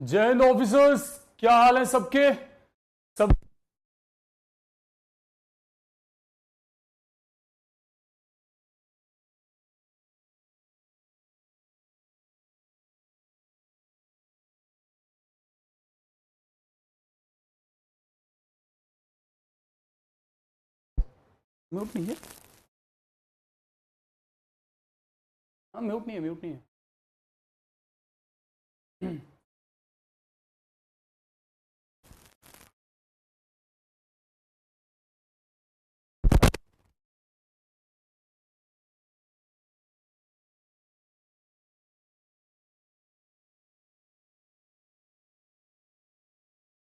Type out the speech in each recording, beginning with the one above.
जय हिंद ऑफिसर्स, क्या हाल है सबके। सब म्यूट नहीं है। हाँ, म्यूट नहीं है, म्यूट नहीं है।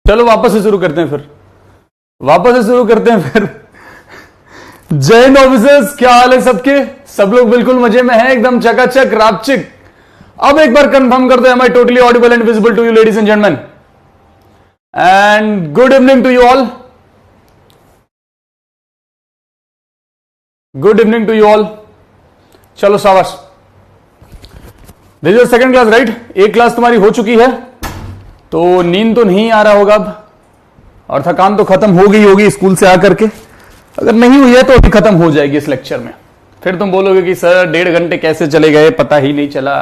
चलो वापस से शुरू करते हैं फिर। वापस से शुरू करते हैं फिर। जय हिंद ऑफिसर्स, क्या हाल है सबके। सब लोग बिल्कुल मजे में हैं, एकदम चकाचक रापचिक। अब एक बार कंफर्म कर दो, am I totally audible and visible to you ladies and gentleman. And good evening to you all. Good evening to you all. चलो शाबाश। This is second class right. एक क्लास तुम्हारी हो चुकी है, तो नींद तो नहीं आ रहा होगा अब, और थकान तो खत्म हो गई होगी स्कूल से आकर के। अगर नहीं हुई है तो अभी खत्म हो जाएगी इस लेक्चर में। फिर तुम बोलोगे कि सर 1.5 घंटे कैसे चले गए, पता ही नहीं चला।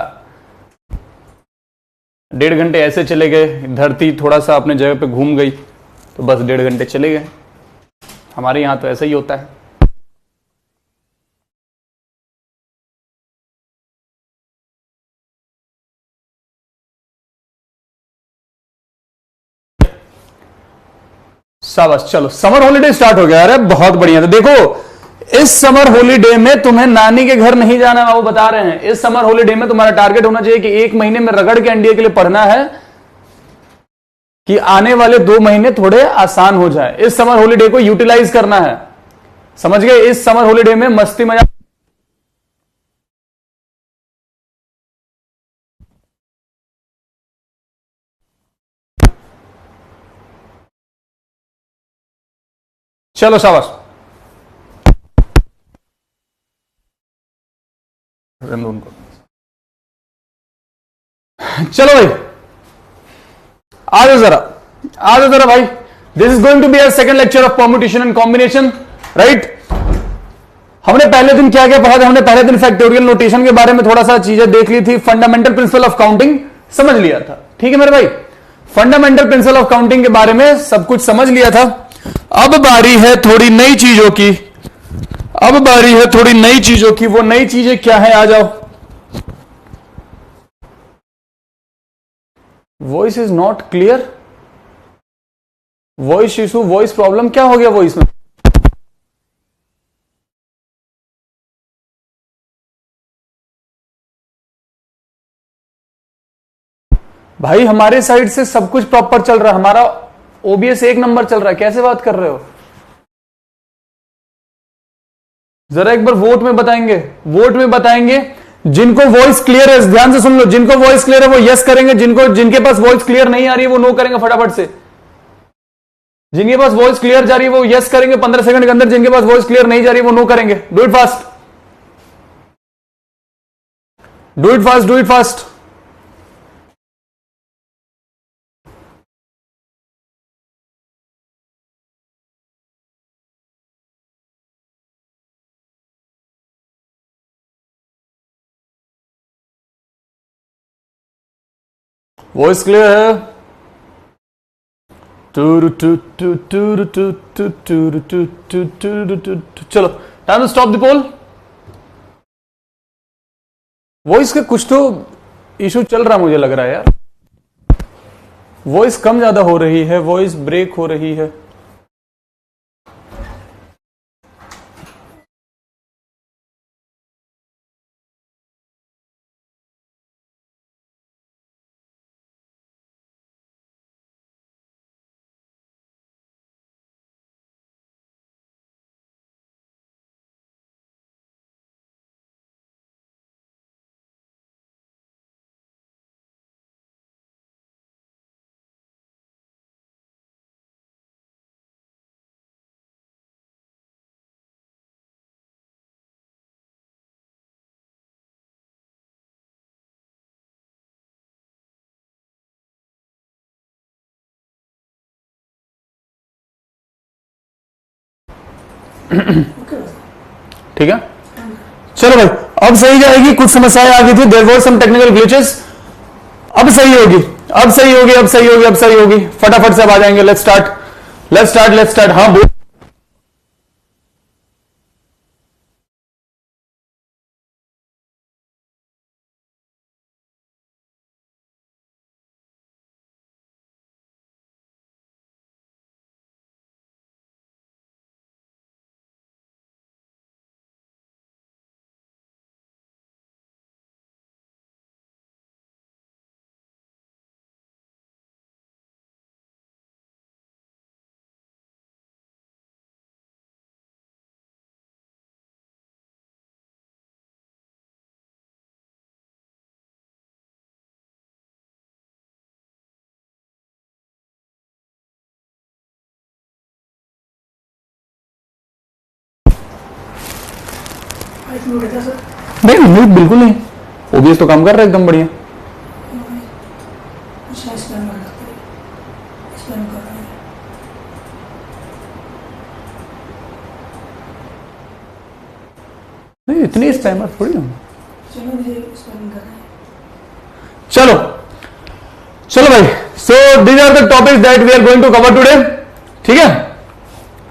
1.5 घंटे ऐसे चले गए, धरती थोड़ा सा अपने जगह पे घूम गई तो बस 1.5 घंटे चले गए। हमारे यहां तो ऐसा ही होता है। शाबाश। चलो समर हॉलीडे स्टार्ट हो गया। अरे बहुत बढ़िया। तो देखो, इस समर हॉलीडे में तुम्हें नानी के घर नहीं जाना है, वो बता रहे हैं। इस समर हॉलीडे में तुम्हारा टारगेट होना चाहिए कि 1 महीने में रगड़ के एनडीए के लिए पढ़ना है, कि आने वाले 2 महीने थोड़े आसान हो जाए। इस समर हॉलीडे को यूटिलाइज करना है, समझ गए। इस समर हॉलीडे में मस्ती मजा। चलो शाबाश। उनको चलो भाई, आ जाओ जरा, आ जाओ जरा भाई। This is going to be a second lecture of permutation and combination, right. हमने पहले दिन क्या क्या पढ़ा था। हमने पहले दिन फैक्टोरियल नोटेशन के बारे में थोड़ा सा चीजें देख ली थी। फंडामेंटल प्रिंसिपल ऑफ काउंटिंग समझ लिया था, ठीक है मेरे भाई। फंडामेंटल प्रिंसिपल ऑफ काउंटिंग के बारे में सब कुछ समझ लिया था। अब बारी है थोड़ी नई चीजों की। अब बारी है थोड़ी नई चीजों की। वो नई चीजें क्या है, आ जाओ। Voice is not clear. Voice issue, voice problem, क्या हो गया वॉइस में। भाई हमारे साइड से सब कुछ प्रॉपर चल रहा है। हमारा ओबीएस 1 नंबर चल रहा है। कैसे बात कर रहे हो। जरा एक बार वोट में बताएंगे, वोट में बताएंगे। जिनको वॉइस क्लियर है, ध्यान से सुन लो। जिनको वॉइस क्लियर है वो यस करेंगे, जिनके पास वॉइस क्लियर नहीं आ रही है वो नो करेंगे फटाफट से। जिनके पास वॉइस क्लियर जा रही है वो यस करेंगे 15 सेकंड के अंदर। जिनके पास वॉइस क्लियर नहीं जा रही है वो नो करेंगे। Do it fast, do it fast, do it fast. Voice clear है। चलो time to stop the poll. Voice का कुछ तो इशू चल रहा मुझे लग रहा है यार। वॉइस कम ज्यादा हो रही है, वॉइस ब्रेक हो रही है। ठीक है, चलो भाई अब सही जाएगी। कुछ समस्याएं आ गई थी, there were some technical glitches. अब सही होगी, अब सही होगी, अब सही होगी, अब सही होगी। फटाफट से अब आ जाएंगे। Let's start, let's start, let's start. हाँ बोल। नहीं म्यूट बिल्कुल नहीं, ओबीएस तो काम कर रहा है एकदम बढ़िया। नहीं इतनी स्पैमर थोड़ी हम। चलो चलो भाई, so these are the topics that we are going to cover today. ठीक है,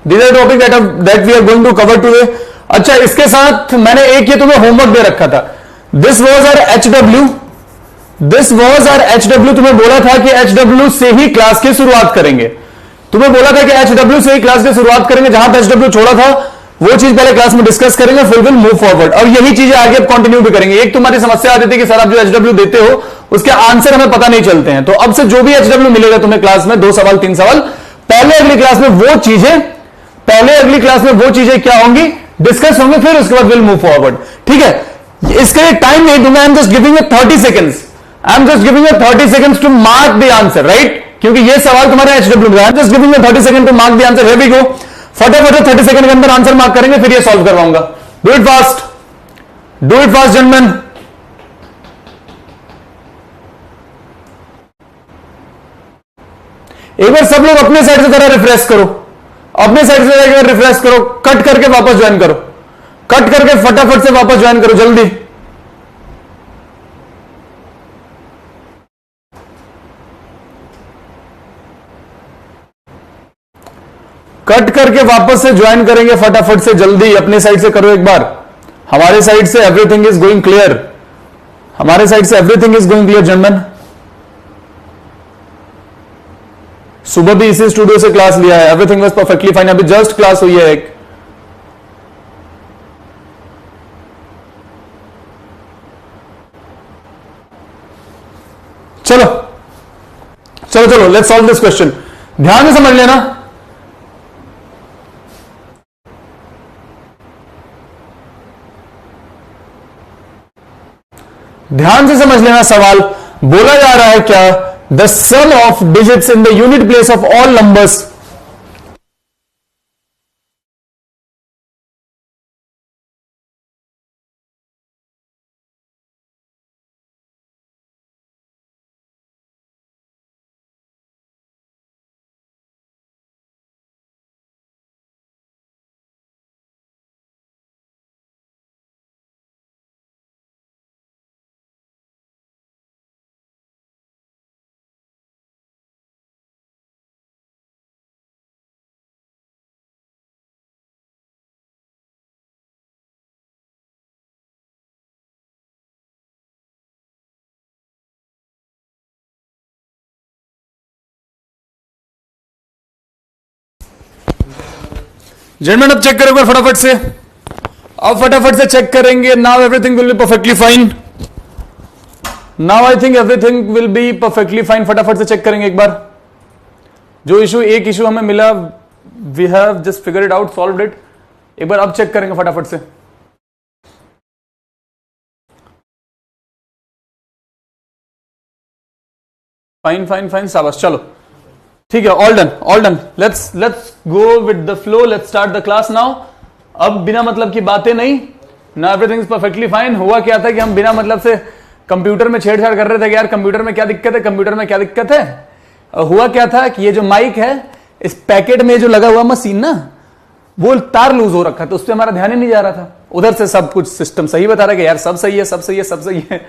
these are topic that we are going to cover today. अच्छा, इसके साथ मैंने एक ये तुम्हें होमवर्क दे रखा था। This was our HW, this was our HW। तुम्हें बोला था कि HW से ही क्लास की शुरुआत करेंगे। तुम्हें बोला था कि HW से ही क्लास की शुरुआत करेंगे। जहां पर HW छोड़ा था वो चीज पहले क्लास में डिस्कस करेंगे, फिर विल मूव फॉरवर्ड। और यही चीजें आगे अब कंटिन्यू भी करेंगे। एक तुम्हारी समस्या आती थी कि सर आप जो HW देते हो उसके आंसर हमें पता नहीं चलते हैं, तो अब से जो भी HW मिलेगा तुम्हें क्लास में 2 सवाल 3 सवाल, पहले अगली क्लास में वो चीजें, पहले अगली क्लास में वो चीजें क्या होंगी, डिस्कस होंगे, फिर उसके बाद विल मूव फॉरवर्ड। ठीक है, इसके लिए टाइम नहीं दूंगा। I am just giving you 30 seconds, I am just giving you 30 seconds to mark the answer, right? क्योंकि ये सवाल तुम्हारे HW में। I am just giving you 30 second to mark the answer. Here we go. फटाफट 30 second के अंदर answer mark करेंगे, फिर ये सॉल्व करवाऊंगा। Do it fast, do it fast gentleman. एक बार सब लोग अपने साइड से जरा रिफ्रेश करो, अपने साइड से एक बार रिफ्रेश करो, कट करके वापस ज्वाइन करो, कट करके फटाफट से वापस ज्वाइन करो जल्दी। कट करके वापस से ज्वाइन करेंगे फटाफट से, जल्दी अपने साइड से करो एक बार। हमारे साइड से एवरीथिंग इज गोइंग क्लियर, हमारे साइड से everything is going clear gentleman. सुबह भी इसी स्टूडियो से क्लास लिया है, एवरीथिंग वाज परफेक्टली फाइन। अभी जस्ट क्लास हुई है एक। चलो चलो चलो, लेट्स सॉल्व दिस क्वेश्चन। ध्यान से समझ लेना, ध्यान से समझ लेना। सवाल बोला जा रहा है क्या, the sum of digits in the unit place of all numbers. Gentleman अब चेक करो एक बार फटाफट से, अब फटाफट से चेक करेंगे। Now everything will be perfectly fine, now I think everything will be perfectly fine. फटाफट से चेक करेंगे एक बार। जो इशू, एक इशू हमें मिला, we have just figure it out, solved it. एक बार अब चेक करेंगे फटाफट से। फाइन फाइन फाइन, शाबाश। चलो ठीक है, all done, all done. Let's go with the flow, let's start the class now. अब बिना मतलब की बातें नहीं ना, एवरीथिंग इज परफेक्टली फाइन। हुआ क्या था कि हम बिना मतलब से कंप्यूटर में छेड़छाड़ कर रहे थे कि यार कंप्यूटर में क्या दिक्कत है, कंप्यूटर में क्या दिक्कत है। हुआ क्या था कि ये जो माइक है, इस पैकेट में जो लगा हुआ मशीन ना, वो तार लूज हो रखा था, उस पर हमारा ध्यान ही नहीं जा रहा था। उधर से सब कुछ सिस्टम सही बता रहा है कि यार सब सही है, सब सही है, सब सही है।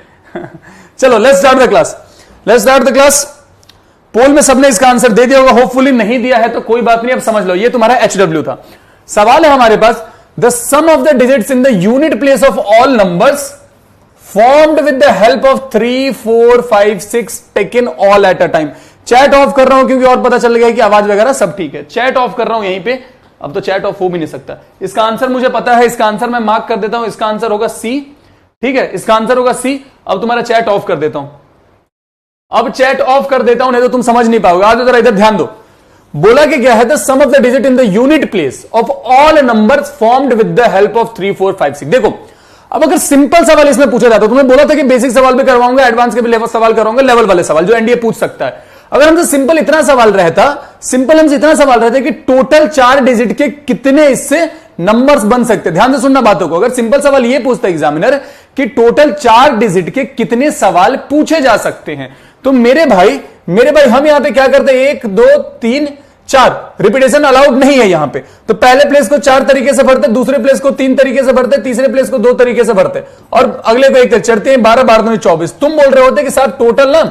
चलो let's start the class, let's start the class. Poll में सबने इसका आंसर दे दिया होगा, होपफुली नहीं दिया है तो कोई बात नहीं, अब समझ लो। ये तुम्हारा HW था। सवाल है हमारे पास, the sum of the digits in the unit place of all numbers formed with the help of 3, 4, 5, 6 taken all at a time. Chat off कर रहा हूं क्योंकि और पता चल गया कि आवाज वगैरह सब ठीक है। चैट ऑफ कर रहा हूं यहीं पे, अब तो चैट ऑफ हो भी नहीं सकता। इसका आंसर मुझे पता है, इसका आंसर मैं मार्क कर देता हूं, इसका आंसर होगा सी। ठीक है, इसका आंसर होगा सी। अब तुम्हारा चैट ऑफ कर देता हूं, अब चैट ऑफ कर देता हूं, नहीं तो तुम समझ नहीं पाओगे। आज जरा इधर ध्यान दो। बोला कि क्या है, the sum of the digit in the unit place of all numbers formed with the help of 3, 4, 5, 6। देखो अब अगर सिंपल सवाल इसमें पूछा जाता, तुम्हें बोला था कि बेसिक सवाल भी करवाऊंगा, एडवांस के भी लेवल सवाल करवाऊंगा, लेवल वाले सवाल जो एनडीए पूछ सकता है। अगर हमसे सिंपल इतना सवाल रहता, सिंपल हमसे इतना सवाल रहता कि टोटल 4 डिजिट के कितने इससे नंबर्स बन सकते। ध्यान से सुनना बातों को। अगर सिंपल सवाल ये पूछता एग्जामिनर कि टोटल 4 डिजिट के कितने सवाल पूछे जा सकते हैं, तो मेरे भाई हम यहां पे क्या करते हैं, 1, 2, 3, 4 रिपीटेशन अलाउड नहीं है यहां पे। तो पहले प्लेस को 4 तरीके से भरते, दूसरे प्लेस को 3 तरीके से भरते, तीसरे प्लेस को 2 तरीके से भरते, और अगले को 1 चढ़ते हैं। 12, 12, 24। तुम बोल रहे होते कि साथ टोटल ना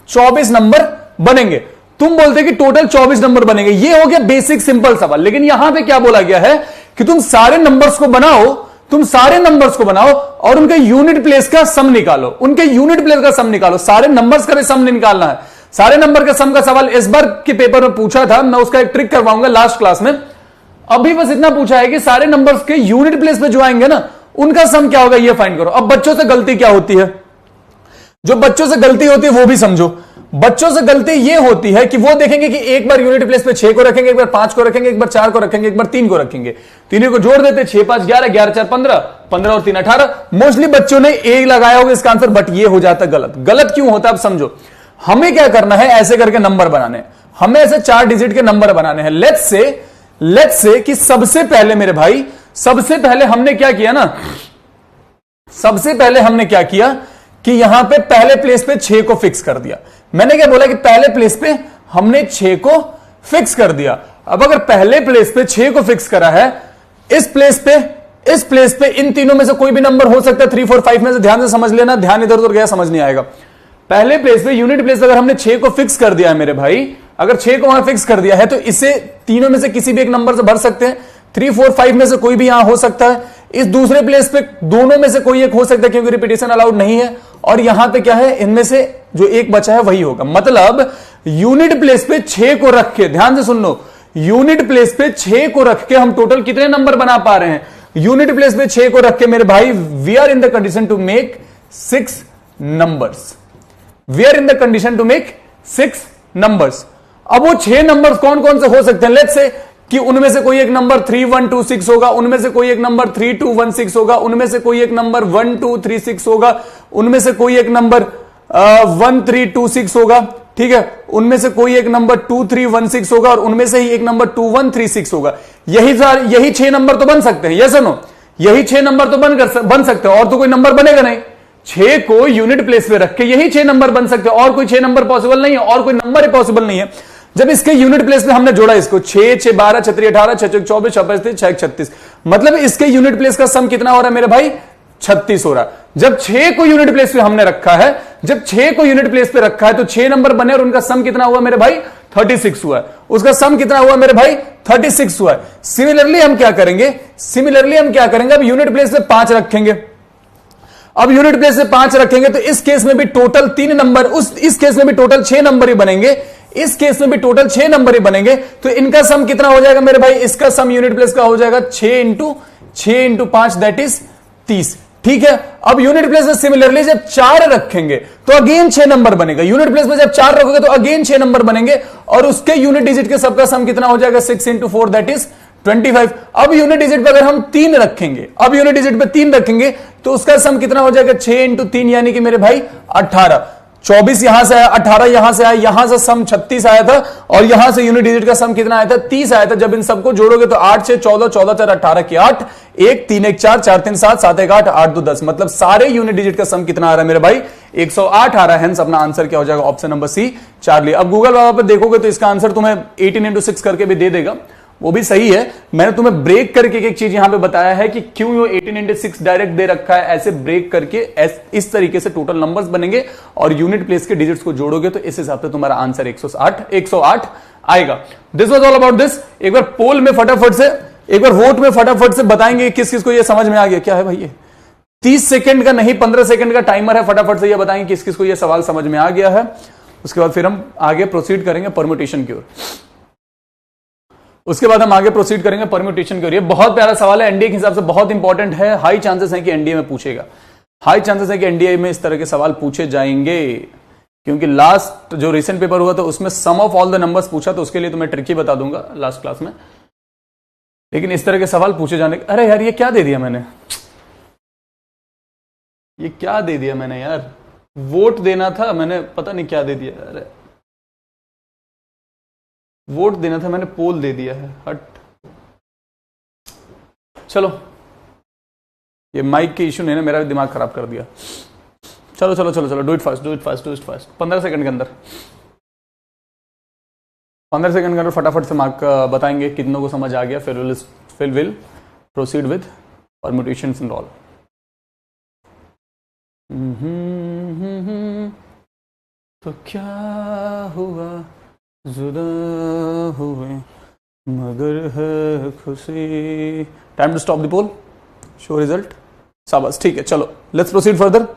24 नंबर बनेंगे, तुम बोलते कि टोटल 24 नंबर बनेंगे। ये हो गया बेसिक सिंपल सवाल। लेकिन यहां पे क्या बोला गया है कि तुम सारे नंबर्स को बनाओ, तुम सारे नंबर्स को बनाओ और उनके यूनिट प्लेस का सम निकालो, उनके यूनिट प्लेस का सम निकालो। सारे नंबर्स का भी सम निकालना है। सारे नंबर के सम का सवाल इस बार के पेपर में पूछा था, मैं उसका एक ट्रिक करवाऊंगा लास्ट क्लास में। अभी बस इतना पूछा है कि सारे नंबर्स के यूनिट प्लेस पे जो आएंगे ना, उनका सम क्या होगा ये फाइंड करो। अब बच्चों से गलती क्या होती है, जो बच्चों से गलती होती है वो भी समझो। बच्चों से गलती ये होती है कि वो देखेंगे कि एक बार यूनिट प्लेस पे 6 को रखेंगे, एक बार 5 को रखेंगे, एक बार 4 को रखेंगे, एक बार 3 को रखेंगे। तीनों को जोड़ देते, 6, 5, 11, 11, 4, 15, 15 और 3, 18। मोस्टली बच्चों ने ए लगाया होगा इसका आंसर, बट ये हो जाता गलत। गलत क्यों होता है अब समझो। हमें क्या करना है, ऐसे करके नंबर बनाने, हमें ऐसे 4 डिजिट के नंबर बनाने हैं। लेट्स से कि सबसे पहले मेरे भाई, सबसे पहले हमने क्या किया ना, सबसे पहले हमने क्या किया कि यहां पे पहले प्लेस पे 6 को फिक्स कर दिया। मैंने क्या बोला कि पहले प्लेस पे हमने 6 को फिक्स कर दिया। अब अगर पहले प्लेस पे 6 को फिक्स करा है, इस प्लेस पे इन तीनों में से कोई भी नंबर हो सकता है, 3, 4, 5 में से। ध्यान से समझ लेना, ध्यान इधर उधर गया समझ नहीं आएगा। पहले प्लेस पे यूनिट प्लेस अगर हमने 6 को फिक्स कर दिया है मेरे भाई, अगर 6 को वहां फिक्स कर दिया है तो इसे तीनों में से किसी भी एक नंबर से भर सकते हैं। 3, 4, 5 में से कोई भी यहां हो सकता है। इस दूसरे प्लेस पे दोनों में से कोई एक हो सकता है क्योंकि रिपीटेशन अलाउड नहीं है। और यहां पे क्या है, इनमें से जो एक बचा है वही होगा। मतलब यूनिट प्लेस पे 6 को रख के, ध्यान से सुन लो, यूनिट प्लेस पे 6 को रख के हम टोटल कितने नंबर बना पा रहे हैं। यूनिट प्लेस पे 6 को रख के मेरे भाई we are in the condition to make 6 numbers. We are in the condition to make 6 numbers. अब वो 6 नंबर्स कौन कौन से हो सकते हैं। लेट्स से कि उनमें से कोई एक नंबर 3126 होगा, उनमें से कोई एक नंबर 3216 होगा, उनमें से कोई एक नंबर 1236 होगा, उनमें से कोई एक नंबर 1326 होगा, ठीक है, उनमें से कोई एक नंबर 2316 होगा और उनमें से ही एक नंबर 2136 होगा। यही 6 नंबर तो बन सकते हैं, यस नो, यही 6 नंबर तो बन सकते हैं, और तो कोई नंबर बनेगा नहीं। 6 को यूनिट प्लेस पे रख के यही 6 नंबर बन सकते हैं, और कोई 6 नंबर पॉसिबल नहीं है, और कोई नंबर ही पॉसिबल नहीं है। जब इसके यूनिट प्लेस पे हमने जोड़ा इसको 6, 6, 12, 6, 18, 6, 24, 6, 6, 36, मतलब इसके यूनिट प्लेस का सम कितना हो रहा है मेरे भाई, 36 हो रहा है। जब 6 को यूनिट प्लेस पे हमने रखा है, जब 6 को यूनिट प्लेस पे रखा है तो 6 नंबर बने और उनका सम कितना हुआ मेरे भाई, 36 हुआ है। उसका सम कितना हुआ मेरे भाई, 36 हुआ है। सिमिलरली हम क्या करेंगे, अब यूनिट प्लेस पे 5 रखेंगे। अब यूनिट प्लेस पे 5 रखेंगे तो इस केस में भी टोटल 3 नंबर, इस केस में भी टोटल 6 नंबर ही बनेंगे, इस केस में भी टोटल 6 नंबर ही बनेंगे। तो इनका सम कितना हो जाएगा मेरे भाई, इसका सम यूनिट प्लेस का हो जाएगा 6 इंटू 5 दैट इज 30, ठीक है। अब यूनिट प्लेस में सिमिलरली जब 4 रखेंगे तो अगेन 6 नंबर बनेगा। यूनिट प्लेस में जब 4 रखोगे तो अगेन 6 नंबर बनेंगे और उसके यूनिट डिजिट के सबका सम कितना हो जाएगा, 6 इंटू 4 दैट इज 25। अब यूनिट डिजिट पे अगर हम 3 रखेंगे, तो उसका सम कितना हो जाएगा, 6 इंटू 3 यानी कि मेरे भाई 18। 24 यहां से आया, 18 यहां से आया, यहां से सम 36 आया था और यहां से यूनिट डिजिट का सम कितना आया था, 30 आया था। जब इन सबको जोड़ोगे तो 8 6 14, 14 4 18 की 8, 1 3 1 4, 4 3 7, 7 1 8, 8 2 10, मतलब सारे यूनिट डिजिट का सम कितना आ रहा है मेरे भाई, 108 आ रहा है। हेंस अपना आंसर क्या हो जाएगा, ऑप्शन नंबर सी, चार्ली। अब गूगल बाबा पे देखोगे तो इसका आंसर तुम्हें 18 इंटू 6 करके भी दे देगा, वो भी सही है। मैंने तुम्हें ब्रेक करके एक चीज यहां पे बताया है कि क्यों ये 18 × 6 डायरेक्ट दे रखा है, ऐसे ब्रेक करके इस तरीके से टोटल नंबर्स बनेंगे और यूनिट प्लेस के डिजिट्स को जोड़ोगे तो इस हिसाब से तुम्हारा आंसर 108 आएगा। This was all about this. एक बार पोल में फटाफट से, एक बार वोट में फटाफट से बताएंगे किस किस को ये समझ में आ गया। क्या है भाई ये 30 सेकंड का नहीं 15 सेकंड का टाइमर है, फटाफट से ये बताएंगे किस किस को ये सवाल समझ में आ गया है। उसके बाद फिर हम आगे प्रोसीड करेंगे परम्यूटेशन की ओर। उसके बाद हम आगे प्रोसीड करेंगे परम्यूटेशन की ओर। ये बहुत प्यारा सवाल है, एनडीए के हिसाब से बहुत इंपॉर्टेंट है। हाई चांसेस है कि एनडीए में पूछेगा, हाई चांसेस है कि एनडीए में इस तरह के सवाल पूछे जाएंगे, क्योंकि लास्ट जो रिसेंट पेपर हुआ था उसमें सम ऑफ ऑल द नंबर्स पूछा, तो उसके लिए तो मैं ट्रिक ही बता दूंगा लास्ट क्लास में। लेकिन इस तरह के सवाल पूछे जाने, अरे यार ये क्या दे दिया मैंने, ये क्या दे दिया मैंने यार, वोट देना था मैंने, पता नहीं क्या दे दिया। अरे वोट देना था मैंने, पोल दे दिया है, हट। चलो ये माइक के इशू ने मेरा भी दिमाग खराब कर दिया। चलो चलो चलो चलो, do it fast, do it fast, do it fast. 15 second के अंदर, 15 सेकंड के अंदर फटाफट से मार्क बताएंगे कितनों को समझ आ गया। फिर will proceed with permutations and all. तो क्या हुआ, जुदा हुए मगर है खुशी। Time to stop the poll, show result. शाबाश, ठीक है, चलो let's proceed further,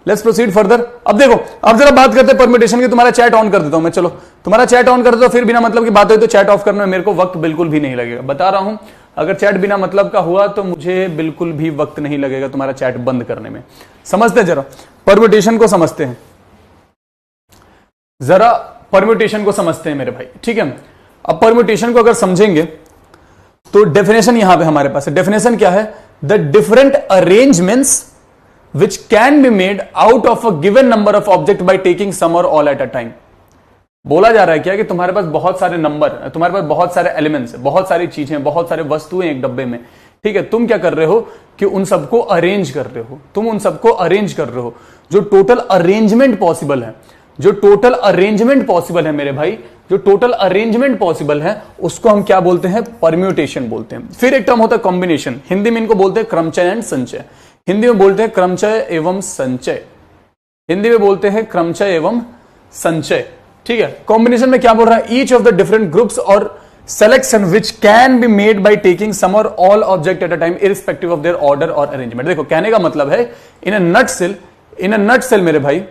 let's proceed further. अब देखो, अब जरा बात करते हैं परम्यूटेशन की। तुम्हारा चैट ऑन कर देता हूं मैं, चलो तुम्हारा चैट ऑन कर देता हूं, फिर बिना मतलब की बात हुई तो चैट ऑफ करने में मेरे को वक्त बिल्कुल भी नहीं लगेगा, बता रहा हूं। अगर चैट बिना मतलब का हुआ तो मुझे बिल्कुल भी वक्त नहीं लगेगा तुम्हारा चैट बंद करने में। समझते हैं, जरा परम्यूटेशन को समझते हैं, जरा परम्यूटेशन को समझते हैं मेरे भाई, ठीक है। अब परम्यूटेशन को अगर समझेंगे तो डेफिनेशन यहां पे हमारे पास है। डेफिनेशन क्या है? The different arrangements which can be made out of a given number of object by taking some or all at a time। बोला जा रहा है क्या कि तुम्हारे पास बहुत सारे नंबर, तुम्हारे पास बहुत सारे एलिमेंट्स, बहुत सारी चीजें, बहुत सारे वस्तुएं एक डब्बे में, ठीक है। तुम क्या कर रहे हो कि उन सबको अरेंज कर रहे हो, तुम उन सबको अरेंज कर रहे हो। जो टोटल अरेंजमेंट पॉसिबल है, जो टोटल अरेंजमेंट पॉसिबल है मेरे भाई, जो टोटल अरेंजमेंट पॉसिबल है उसको हम क्या बोलते हैं? परम्यूटेशन बोलते हैं। फिर एक टर्म होता है कॉम्बिनेशन, हिंदी में इनको बोलते हैं क्रमचय एंड संचय। हिंदी में बोलते हैं क्रमचय एवं संचय, हिंदी में बोलते हैं क्रमचय एवं संचय, ठीक है। कॉम्बिनेशन में क्या बोल रहा है? Each of the different groups or selection which can be made by taking some or all object at a time irrespective of their order or arrangement. देखो कहने का मतलब है इन अ नटसेल मेरे भाई,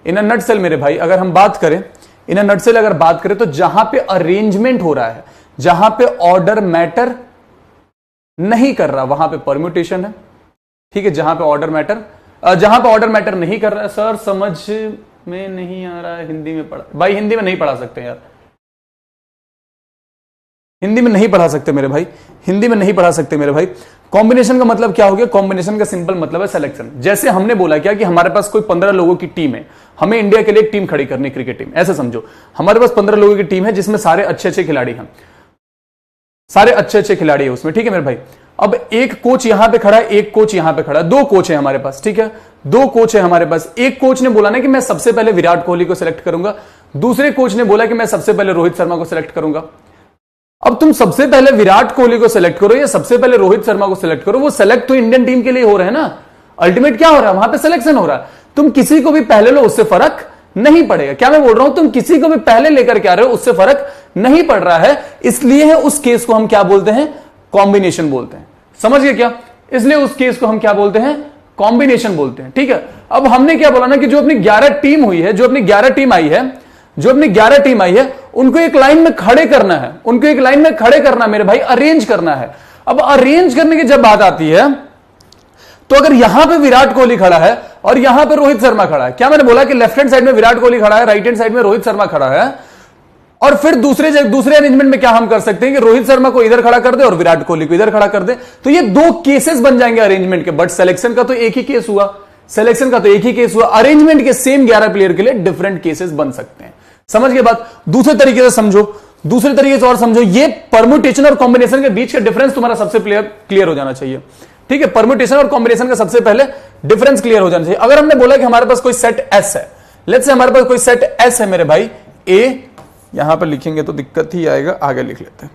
इन अ नटसेल मेरे भाई, अगर हम बात करें इन अ नटसेल, अगर बात करें तो जहां पे अरेंजमेंट हो रहा है, जहां पे ऑर्डर मैटर नहीं कर रहा, वहां पे परम्यूटेशन है, ठीक है। जहां पे ऑर्डर मैटर नहीं कर रहा है, सर समझ में नहीं आ रहा है, हिंदी में पढ़ा भाई, हिंदी में नहीं पढ़ा सकते यार, हिंदी में नहीं पढ़ा सकते मेरे भाई, हिंदी में नहीं पढ़ा सकते मेरे भाई। कॉम्बिनेशन का मतलब क्या हो गया? कॉम्बिनेशन का सिंपल मतलब है सिलेक्शन। जैसे हमने बोला क्या कि हमारे पास कोई 15 लोगों की टीम है, हमें इंडिया के लिए एक टीम खड़ी करनी, क्रिकेट टीम, ऐसे समझो। हमारे पास 15 लोगों की टीम है जिसमें सारे अच्छे अच्छे खिलाड़ी हैं, सारे अच्छे अच्छे खिलाड़ी है उसमें, ठीक है मेरे भाई। अब एक कोच यहां पे खड़ा है, एक कोच यहां पे खड़ा है, दो कोच है हमारे पास, ठीक है, दो कोच है हमारे पास। एक कोच ने बोला ना कि मैं सबसे पहले विराट कोहली को सिलेक्ट करूंगा, दूसरे कोच ने बोला कि मैं सबसे पहले रोहित शर्मा को सिलेक्ट करूंगा। अब तुम सबसे पहले विराट कोहली को सिलेक्ट करो या सबसे पहले रोहित शर्मा को सिलेक्ट करो, वो सिलेक्ट तो इंडियन टीम के लिए हो रहे हैं ना, अल्टीमेट क्या हो रहा है वहां पे? सिलेक्शन हो रहा है। तुम किसी को भी पहले लो उससे फर्क नहीं पड़ेगा। क्या मैं बोल रहा हूं? तुम किसी को भी पहले लेकर के आ रहे हो उससे फर्क नहीं पड़ रहा है, इसलिए है उस केस को हम क्या बोलते हैं? कॉम्बिनेशन बोलते हैं। समझ गए क्या? इसलिए उस केस को हम क्या बोलते हैं? कॉम्बिनेशन बोलते हैं, ठीक है। अब हमने क्या बोला ना कि जो अपनी 11 टीम हुई है, जो अपनी 11 टीम आई है, जो अपनी 11 टीम आई है, उनको एक लाइन में खड़े करना है, उनको एक लाइन में खड़े करना मेरे भाई, अरेंज करना है। अब अरेंज करने की जब बात आती है तो अगर यहां पे विराट कोहली खड़ा है और यहां पे रोहित शर्मा खड़ा है, क्या मैंने बोला कि लेफ्ट हैंड साइड में विराट कोहली खड़ा है, राइट हैंड साइड में रोहित शर्मा खड़ा है, और फिर दूसरे अरेंजमेंट में क्या हम कर सकते हैं कि रोहित शर्मा को इधर खड़ा कर दे और विराट कोहली को इधर खड़ा कर दे, तो ये दो केसेस बन जाएंगे अरेंजमेंट के। बट सिलेक्शन का तो एक ही केस हुआ, सिलेक्शन का तो एक ही केस हुआ, अरेंजमेंट के सेम 11 प्लेयर के लिए डिफरेंट केसेस बन सकते हैं। समझ गए बात? दूसरे तरीके से समझो, दूसरे तरीके से और समझो, ये परम्यूटेशन और कॉम्बिनेशन के बीच का डिफरेंस तुम्हारा सबसे क्लियर हो जाना चाहिए, ठीक है। परम्यूटेशन और कॉम्बिनेशन का सबसे पहले डिफरेंस क्लियर हो जाना चाहिए। अगर हमने बोला कि हमारे पास कोई सेट एस है, लेट्स से हमारे पास कोई सेट एस है मेरे भाई, ए यहां पर लिखेंगे तो दिक्कत ही आएगा, आगे लिख लेते हैं।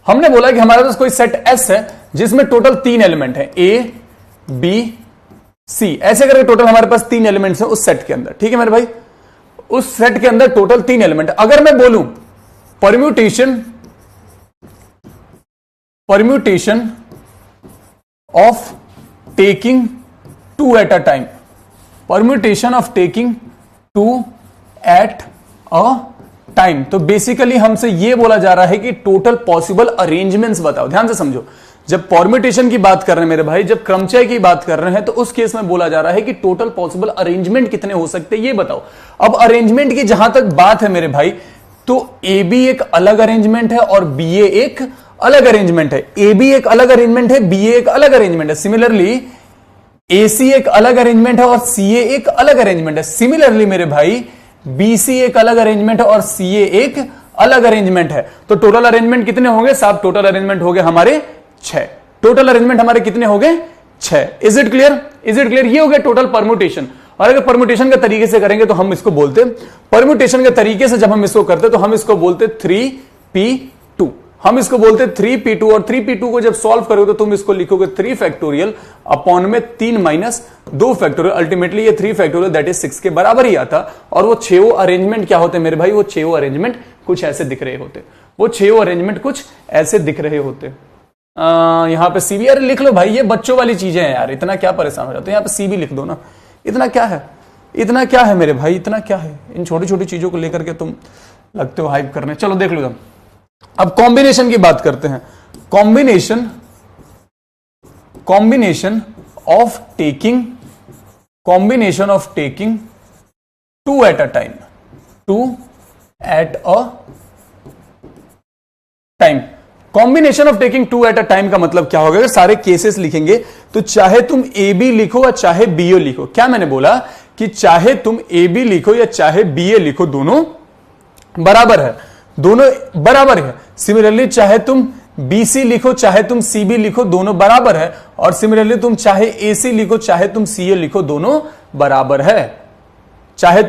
हमने बोला कि हमारे पास कोई सेट एस है जिसमें टोटल 3 एलिमेंट है, ए बी सी, ऐसे करके टोटल हमारे पास 3 एलिमेंट्स हैं उस सेट के अंदर। ठीक है मेरे भाई, उस सेट के अंदर टोटल 3 एलिमेंट। अगर मैं बोलूं permutation of taking 2 eight a time, permutation of taking 2 eight a time, तो बेसिकली हमसे यह बोला जा रहा है कि टोटल पॉसिबल अरेंजमेंट्स बताओ। ध्यान से समझो, जब परम्यूटेशन की बात कर रहे हैं मेरे भाई, जब क्रमचय की बात कर रहे हैं, तो उस केस में बोला जा रहा है कि टोटल पॉसिबल अरेंजमेंट कितने हो सकते हैं ये बताओ। अब अरेंजमेंट की जहां तक बात है मेरे भाई, तो ए बी एक अलग अरेंजमेंट है और बी ए एक अलग अरेंजमेंट है। ए बी एक अलग अरेंजमेंट है, बी ए एक अलग अरेंजमेंट है। सिमिलरली ए सी एक अलग अरेंजमेंट है और सी ए एक अलग अरेंजमेंट है। सिमिलरली मेरे भाई बी सी एक अलग अरेंजमेंट है और सी ए एक अलग अरेंजमेंट है। तो टोटल अरेंजमेंट कितने होंगे साहब? टोटल अरेंजमेंट हो गए हमारे 6। टोटल अरेंजमेंट हमारे कितने हो गए? 6। Is it clear? Is it clear? ये हो गया टोटल परम्यूटेशन। और अगर परम्यूटेशन के तरीके से करेंगे तो हम इसको बोलते, परम्यूटेशन के तरीके से जब हम इसको करते तो हम इसको बोलते 3p2। हम इसको बोलते 3p2, और 3p2 को जब सॉल्व करोगे तो तुम इसको लिखोगे 3 फैक्टोरियल अपॉन में 3 माइनस 2 फैक्टोरियल। अल्टीमेटली ये 3 फैक्टोरियल दैट इज 6 के बराबर ही आता। और वो 6 अरेंजमेंट क्या होते मेरे भाई? वो 6 अरेंजमेंट कुछ ऐसे दिख रहे होते, वो 6 अरेंजमेंट कुछ ऐसे दिख रहे होते। यहां पे सी भी, अरे लिख लो भाई, ये बच्चों वाली चीजें हैं यार, इतना क्या परेशान हो जाते हो? यहां पे सी भी लिख दो ना, इतना क्या है? इतना क्या है मेरे भाई? इतना क्या है? इन छोटी छोटी चीजों को लेकर के तुम लगते हो हाइप करने। चलो देख लो। अब कॉम्बिनेशन की बात करते हैं। Combination of taking 2 eight a time, 2 eight a time. Combination of taking 2 eight a time का मतलब क्या होगा? अगर सारे केसेस लिखेंगे तो चाहे तुम ए बी लिखो या चाहे बी ओ लिखो, क्या मैंने बोला कि चाहे तुम ए बी लिखो या चाहे बी ए लिखो, दोनों बराबर है, दोनों बराबर है। सिमिलरली चाहे तुम बी सी लिखो चाहे तुम सी बी लिखो, दोनों बराबर है। और सिमिलरली तुम चाहे ए सी लिखो चाहे तुम सी ए लिखो, दोनों बराबर है। चाहे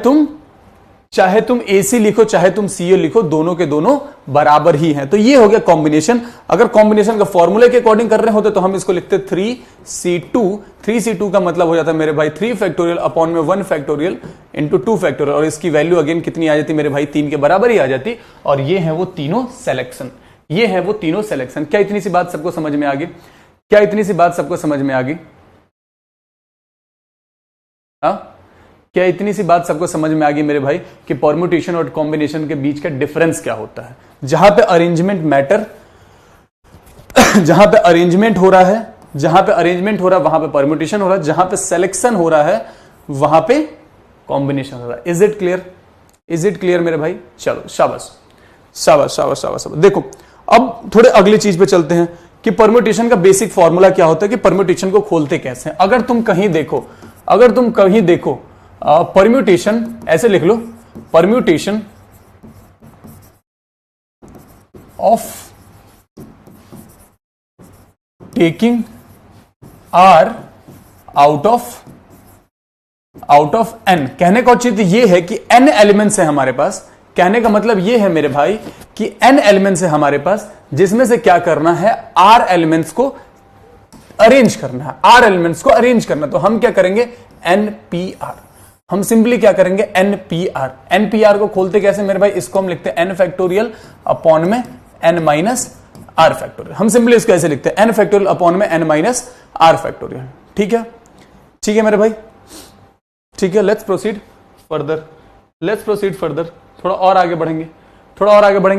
तुम ए सी लिखो चाहे तुम सी ए लिखो, दोनों के दोनों बराबर ही हैं। तो ये हो गया कॉम्बिनेशन। अगर कॉम्बिनेशन का फॉर्मूले के अकॉर्डिंग कर रहे होते तो हम इसको लिखते 3c2। 3c2 का मतलब हो जाता है मेरे भाई 3 फैक्टोरियल अपॉन में 1 फैक्टोरियल इंटू 2 फैक्टोरियल, और इसकी वैल्यू अगेन कितनी आ जाती मेरे भाई? 3 के बराबर ही आ जाती। और ये है वो तीनों सिलेक्शन, ये है वो तीनों सिलेक्शन। क्या इतनी सी बात सबको समझ में आ गई? क्या इतनी सी बात सबको समझ में आ गई? क्या इतनी सी बात सबको समझ में आ गई मेरे भाई कि परम्यूटेशन और कॉम्बिनेशन के बीच का डिफरेंस क्या होता है? जहां पे अरेंजमेंट मैटर, जहां पे अरेंजमेंट हो रहा है, जहां पे अरेंजमेंट हो रहा है वहां पे परम्यूटेशन हो रहा है, जहां पे सिलेक्शन हो रहा है वहां पे कॉम्बिनेशन हो रहा है। Is it clear? Is it clear मेरे भाई? चलो शाबाश शाबाश शाबाश शाबाश। देखो अब थोड़े अगली चीज पे चलते हैं कि परम्यूटेशन का बेसिक फॉर्मूला क्या होता है, कि परम्यूटेशन को खोलते कैसे हैं। अगर तुम कहीं देखो परम्यूटेशन, ऐसे लिख लो, permutation of taking R out of N. कहने का औचित्य ये है कि एन एलिमेंट्स है हमारे पास। कहने का मतलब ये है मेरे भाई कि एन एलिमेंट्स है हमारे पास, जिसमें से क्या करना है? आर एलिमेंट्स को अरेंज करना है, आर एलिमेंट्स को अरेंज करना। तो हम क्या करेंगे? एनपीआर। हम सिंपली क्या करेंगे? एनपीआर। एनपीआर को खोलते कैसे मेरे भाई? इसको हम लिखते हैं एन फैक्टोरियल अपॉन में एन माइनस आर फैक्टोरियल। हम सिंपली इसको ऐसे लिखते हैं एन फैक्टोरियल अपॉन में एन माइनस आर फैक्टोरियल। ठीक है, ठीक है मेरे भाई, ठीक है। Let's proceed further. थोड़ा और आगे बढ़ेंगे।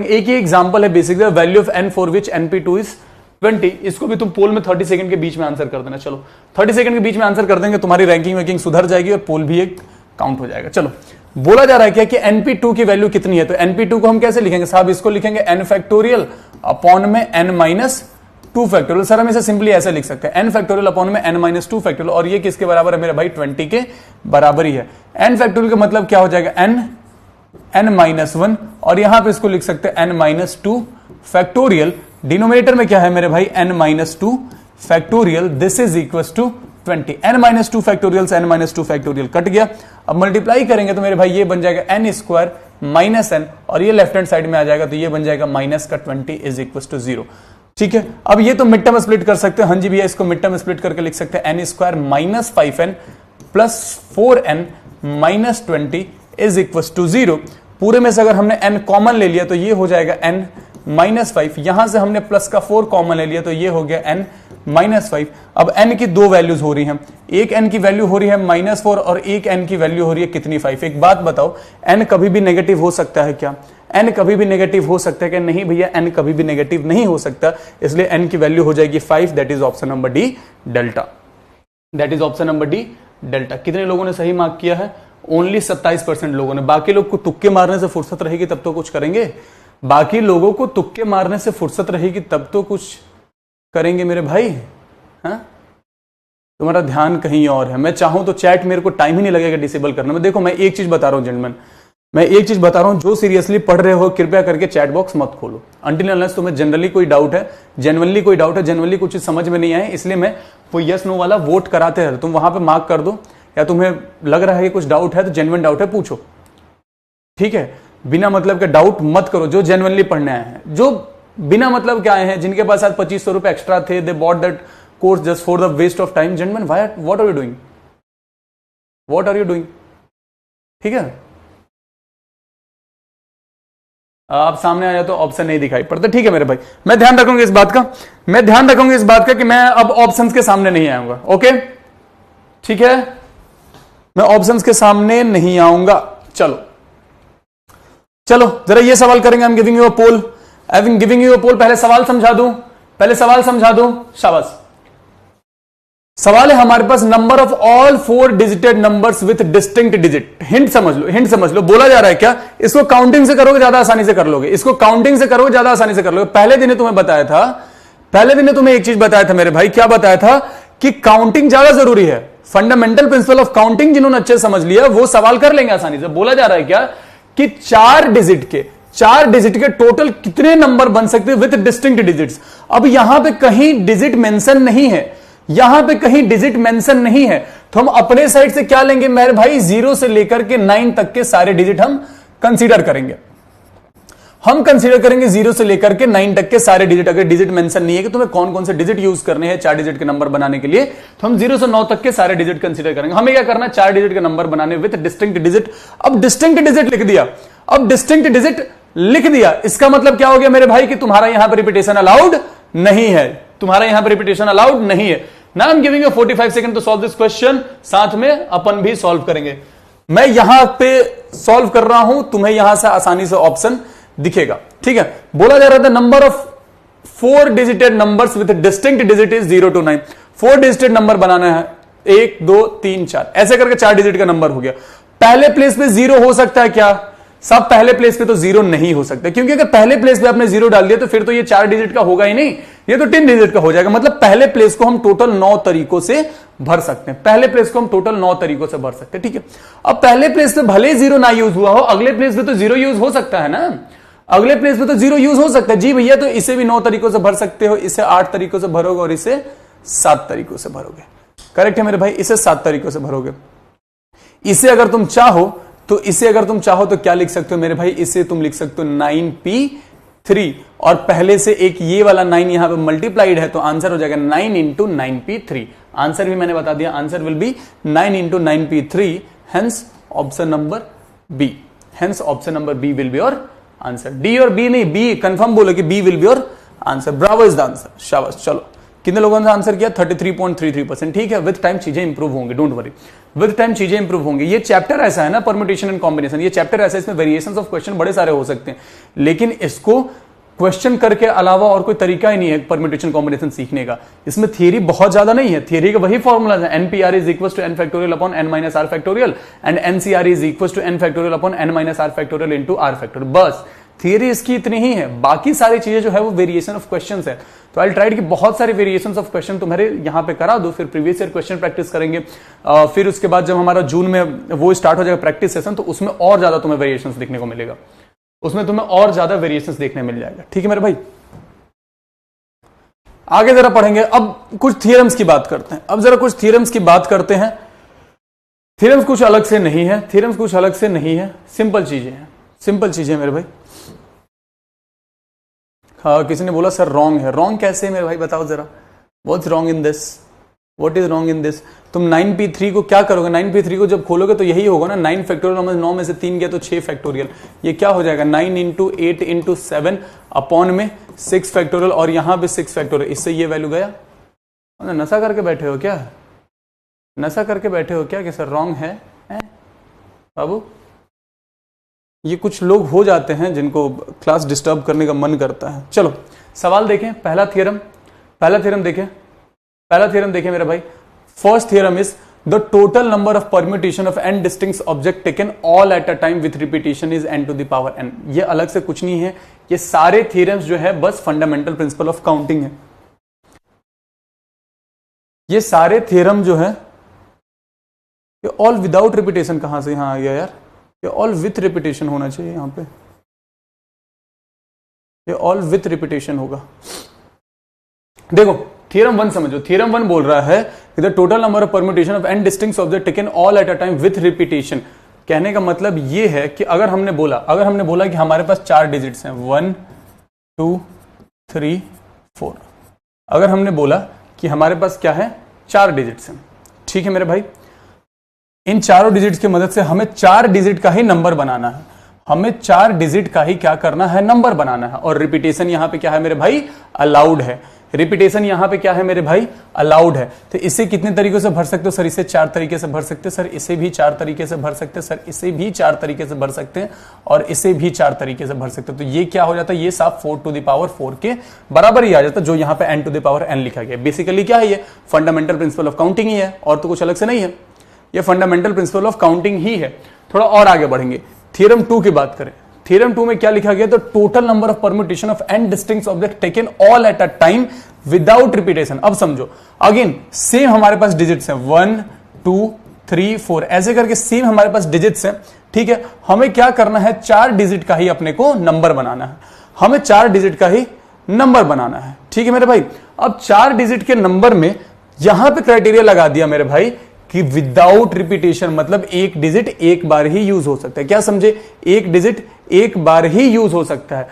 एक ही एग्जांपल है basically, value of N for which N P two is 20। इसको भी तुम पोल में 30 सेकंड के बीच में आंसर कर देना। चलो 30 सेकंड के बीच में आंसर कर देंगे, तुम्हारी रैंकिंग वैंकिंग सुधर जाएगी और पोल भी एक काउंट हो जाएगा। चलो, बोला जा रहा है क्या कि एनपी2 की वैल्यू कितनी है? तो एनपी2 को हम कैसे लिखेंगे साहब? इसको लिखेंगे एन फैक्टोरियल अपॉन में एन माइनस 2 फैक्टोरियल। सर हम इसे सिंपली ऐसे लिख सकते हैं, एन फैक्टोरियल अपॉन में एन माइनस 2 फैक्टोरियल। और ये किसके बराबर है मेरे भाई? 20 के बराबर ही है। एन फैक्टोरियल का मतलब क्या हो जाएगा? एन माइनस 1, और यहां पे इसको लिख सकते हैं एन माइनस 2 फैक्टोरियल। डिनोमिनेटर में क्या है मेरे भाई? N minus 2 factorial. This is equal to 20। N minus 2 factorial से एन माइनस 2 फैक्टोरियल कट गया। अब मल्टीप्लाई करेंगे तो मेरे भाई ये बन जाएगा एन स्क्वायर माइनस एन, और ये लेफ्ट हैंड साइड में आ जाएगा तो ये बन जाएगा माइनस का 20 इज इक्वल टू 0। ठीक है, अब ये तो मिड टर्म स्प्लिट कर सकते हैं। हाँ जी भैया, इसको मिड टर्म स्प्लिट करके लिख सकते हैं n square minus 5n plus 4n minus 20 is equal to 0। पूरे में से अगर हमने n कॉमन ले लिया तो ये हो जाएगा n माइनस 5, यहां से हमने प्लस का 4 कॉमन ले लिया तो ये हो गया n माइनस 5। अब n की दो वैल्यूज हो रही हैं, एक n की वैल्यू हो रही है माइनस 4 और एक n की वैल्यू हो रही है कितनी 5। एक बात बताओ, n कभी भी नेगेटिव हो सकता है क्या? n कभी भी नेगेटिव हो सकता है कि नहीं भैया? n कभी भी नेगेटिव नहीं हो सकता, इसलिए n की वैल्यू हो जाएगी 5। That is option number D delta. That is option number D delta. कितने लोगों ने सही मार्क किया है? ओनली 27% लोगों ने। बाकी लोग को तुक्के मारने से फुर्सत रहेगी तब तो कुछ करेंगे, बाकी लोगों को तुक्के मारने से फुर्सत रहेगी तब तो कुछ करेंगे मेरे भाई। हाँ, तुम्हारा ध्यान कहीं और है। मैं चाहूं तो चैट मेरे को टाइम ही नहीं लगेगा डिसेबल करने में। देखो मैं एक चीज बता रहा हूं जेंटलमैन, मैं एक चीज बता रहा हूं, जो सीरियसली पढ़ रहे हो कृपया करके चैट बॉक्स मत खोलो अंटिल अनलेस तुम्हें जनरली कोई डाउट है, जेन्युइनली कोई डाउट है, जेन्युइनली कुछ समझ में नहीं आए, इसलिए मैं वो यस नो वाला वोट कराते हैं, तुम वहां पे मार्क कर दो। या तुम्हें लग रहा है कि कुछ डाउट है तो जेन्युइन डाउट है पूछो, ठीक है? बिना मतलब के डाउट मत करो। जो जेन्युइनली पढ़ने आए हैं, जो बिना मतलब के आए हैं, जिनके पास आज 2500 रुपए एक्स्ट्रा थे, they bought that course just for the waste of time, gentleman what are you doing? What are you doing? ठीक है, आप सामने आ जाए तो ऑप्शन नहीं दिखाई पड़ता। ठीक है मेरे भाई, मैं ध्यान रखूंगा इस बात का, मैं ध्यान रखूंगा इस बात का कि मैं अब ऑप्शंस के सामने नहीं आऊंगा। ओके ठीक है, मैं ऑप्शंस के सामने नहीं आऊंगा। चलो चलो जरा ये सवाल करेंगे। I am giving you a poll, I am giving you a poll. पहले सवाल समझा दूं, पहले सवाल समझा दूं। शाबाश। सवाल है हमारे पास, number of all 4 digited numbers with distinct digit. Hint समझ लो, हिंट समझ लो। बोला जा रहा है क्या इसको काउंटिंग से करोगे ज्यादा आसानी से कर लोगे, इसको काउंटिंग से करोगे ज्यादा आसानी से कर लोगे। पहले दिन तुम्हें बताया था, पहले दिन तुम्हें एक चीज बताया था मेरे भाई। क्या बताया था? कि काउंटिंग ज्यादा जरूरी है। फंडामेंटल प्रिंसिपल ऑफ काउंटिंग जिन्होंने अच्छे समझ लिया वो सवाल कर लेंगे आसानी से। बोला जा रहा है क्या कि 4 डिजिट के टोटल कितने नंबर बन सकते हैं विथ डिस्टिंक्ट डिजिट्स। अब यहां पे कहीं डिजिट मेंशन नहीं है, यहां पे कहीं डिजिट मेंशन नहीं है, तो हम अपने साइड से क्या लेंगे मेरे भाई? 0 से लेकर के 9 तक के सारे डिजिट हम कंसीडर करेंगे। हम कंसीडर करेंगे 0 से लेकर के 9 तक के सारे डिजिट। अगर डिजिट मेंशन नहीं है कि तुम्हें कौन कौन से डिजिट यूज करने हैं 4 डिजिट के नंबर बनाने के लिए, तो हम 0 से 9 तक के सारे डिजिट कंसीडर करेंगे। हमें क्या करना है? 4 डिजिट के नंबर बनाने विद डिस्टिंक्ट डिजिट। अब डिस्टिंक्ट डिजिट लिख दिया, अब डिस्टिंक्ट डिजिट लिख दिया, इसका मतलब क्या हो गया मेरे भाई? कि तुम्हारा यहां पर रिपीटेशन अलाउड नहीं है, तुम्हारा यहां पर रिपीटेशन अलाउड नहीं है। Now I'm giving you 45 second to solve this question, साथ में अपन भी सॉल्व करेंगे। मैं यहां पे सॉल्व कर रहा हूं, तुम्हें यहां से आसानी से ऑप्शन दिखेगा। ठीक है, बोला जा रहा था number of 4 digited numbers with distinct digit is 0 to 9। 4 digited number बनाना है, 1 2 3 4, ऐसे करके 4 डिजिट का नंबर हो गया। पहले प्लेस पे 0 हो सकता है क्या? सब पहले प्लेस पे तो 0 नहीं हो सकता, क्योंकि अगर पहले प्लेस पे आपने 0 डाल दिया तो फिर तो ये 4 डिजिट का होगा ही नहीं, ये तो 10 डिजिट का हो जाएगा। मतलब पहले प्लेस को हम टोटल 9 तरीकों से भर सकते हैं, पहले प्लेस को हम टोटल 9 तरीकों से भर सकते हैं। ठीक है, अब पहले प्लेस पे भले 0 ना यूज हुआ हो, अगले प्लेस पे तो 0 यूज हो सकता है ना, अगले प्लेस पे तो 0 यूज हो सकता है। जी भैया, तो इसे भी 9 तरीकों से भर सकते हो, इसे 8 तरीकों से भरोगे और इसे 7 तरीकों से भरोगे। करेक्ट है मेरे भाई, इसे 7 तरीकों से भरोगे। इसे अगर तुम चाहो तो क्या लिख सकते हो मेरे भाई? इसे तुम लिख सकते हो 9p3, और पहले से एक ये वाला 9 यहां पे मल्टीप्लाइड है, तो आंसर हो जाएगा 9 इंटू 9p3। आंसर भी मैंने बता दिया, answer will be 9 into 9p3, hence option number B. Hence option number B will be our answer. D और बी नहीं, बी कंफर्म बोलो कि B will be our answer. Bravo is the answer, शाबाश। चलो, कितने लोगों ने आंसर किया? 33.33%। ठीक है, विद टाइम चीजें इंप्रूव होंगी, डोंट वरी, विद टाइम चीजें इंप्रूव होंगी। ये चैप्टर ऐसा है ना, परम्यूटेशन एंड कॉम्बिनेशन, ये चैप्टर ऐसा है, इसमें वेरिएशंस ऑफ क्वेश्चन बड़े सारे हो सकते हैं, लेकिन इसको क्वेश्चन करके अलावा और कोई तरीका ही नहीं है परम्यूटेशन कॉम्बिनेशन सीखने का। इसमें थियरी बहुत ज्यादा नहीं है, थियरी का वही फॉर्मूला है, NPR is equal to n factorial upon n minus r factorial and NCR is equal to n factorial upon n minus r factorial into r factorial. बस थियरी इसकी इतनी ही है, बाकी सारी चीजें जो है वो वेरिएशन ऑफ क्वेश्चंस है। तो आई ट्राइड कि बहुत सारे वेरिएशंस ऑफ क्वेश्चन तुम्हारे यहां पे करा दो, फिर प्रीवियस ईयर क्वेश्चन प्रैक्टिस करेंगे। फिर उसके बाद जब हमारा जून में वो स्टार्ट हो जाएगा प्रैक्टिस सेशन, तो उसमें और ज्यादा तुम्हें वेरिएशंस देखने को मिलेगा, उसमें तुम्हें और ज्यादा वेरिएशंस देखने मिल जाएगा। ठीक है मेरे भाई, आगे जरा पढ़ेंगे। अब कुछ थियरम्स की बात करते हैं, अब जरा कुछ थियरम्स की बात करते हैं। थियरम्स कुछ अलग से नहीं है, थियरम्स कुछ अलग से नहीं है, सिंपल चीजें हैं। सिंपल चीज है मेरे भाई। हाँ, किसी ने बोला सर रॉन्ग है। रॉन्ग कैसे है मेरे भाई, बताओ जरा, what's wrong in this, what is wrong in this. तुम 9p3 को क्या करोगे, 9p3 को जब खोलोगे तो यही होगा ना, 9 फैक्टोरियल, 9 में से 3 गया तो 6 फैक्टोरियल। ये क्या हो जाएगा, 9 इंटू 8 इंटू 7 अपॉन में 6 फैक्टोरियल, और यहां पे 6 फैक्टोरियल। इससे ये वैल्यू गया। नशा करके बैठे हो क्या, नशा करके बैठे हो क्या कि सर रॉन्ग है बाबू। ये कुछ लोग हो जाते हैं जिनको क्लास डिस्टर्ब करने का मन करता है। चलो सवाल देखें, पहला थ्योरम देखें, पहला थ्योरम देखें मेरा भाई। First theorem is the total number of permutation of n distinct object taken all at a time with repetition is n to the power n। ये अलग से कुछ नहीं है, ये सारे थ्योरम्स जो है बस फंडामेंटल प्रिंसिपल ऑफ काउंटिंग है। ये सारे थ्योरम जो है, ये ऑल विदाउट रिपीटेशन कहां से यहां आ गया यार, ये ऑल विथ रिपीटेशन होना चाहिए यहां पे, ये ऑल विथ रिपीटेशन होगा। देखो थ्योरम 1 समझो, थ्योरम 1 बोल रहा है कि the total number of permutation of n distinct object taken all at a time with repetition. कहने का मतलब ये है कि अगर हमने बोला कि हमारे पास 4 डिजिट्स हैं 1 2 3 4, अगर हमने बोला कि हमारे पास क्या है 4 डिजिट्स हैं, ठीक है मेरे भाई। इन चारों डिजिट्स की मदद से हमें 4 डिजिट का ही नंबर बनाना है, हमें 4 डिजिट का ही क्या करना है, नंबर बनाना है। और रिपीटेशन यहां पे क्या है मेरे भाई, अलाउड है। रिपीटेशन यहां पे क्या है मेरे भाई, अलाउड है। तो इसे कितने तरीकों से भर सकते हो, सर इसे 4 तरीके से भर सकते हैं, सर इसे भी 4 तरीके से भर सकते हैं, सर इसे भी 4 तरीके से भर सकते हैं, और इसे भी 4 तरीके से भर सकते हैं। तो ये क्या हो जाता है, ये साफ 4 टू द पावर 4 के बराबर ही आ जाता है, जो यहां पे n to the power n लिखा गया। बेसिकली क्या है, ये फंडामेंटल प्रिंसिपल ऑफ काउंटिंग ही है, और तो कुछ अलग से नहीं है, ये फंडामेंटल प्रिंसिपल ऑफ काउंटिंग ही है। थोड़ा और आगे बढ़ेंगे, थ्योरम 2 की बात करें। थ्योरम 2 में क्या लिखा गया, तो total number of permutation of n distinct object taken all at a time without repetition. अब समझो, अगेन सेम हमारे पास डिजिट्स हैं 1 2 3 4, ऐसे करके सेम हमारे पास डिजिट्स हैं, ठीक है। हमें क्या करना है, 4 डिजिट का ही अपने को नंबर बनाना है, हमें 4 डिजिट का ही नंबर बनाना है, ठीक है मेरे भाई। अब 4 डिजिट के नंबर में यहां पे क्राइटेरिया लगा दिया मेरे भाई कि विदाउट रिपीटेशन, मतलब एक डिजिट एक बार ही यूज हो सकता है। क्या समझे, एक डिजिट एक बार ही यूज हो सकता है।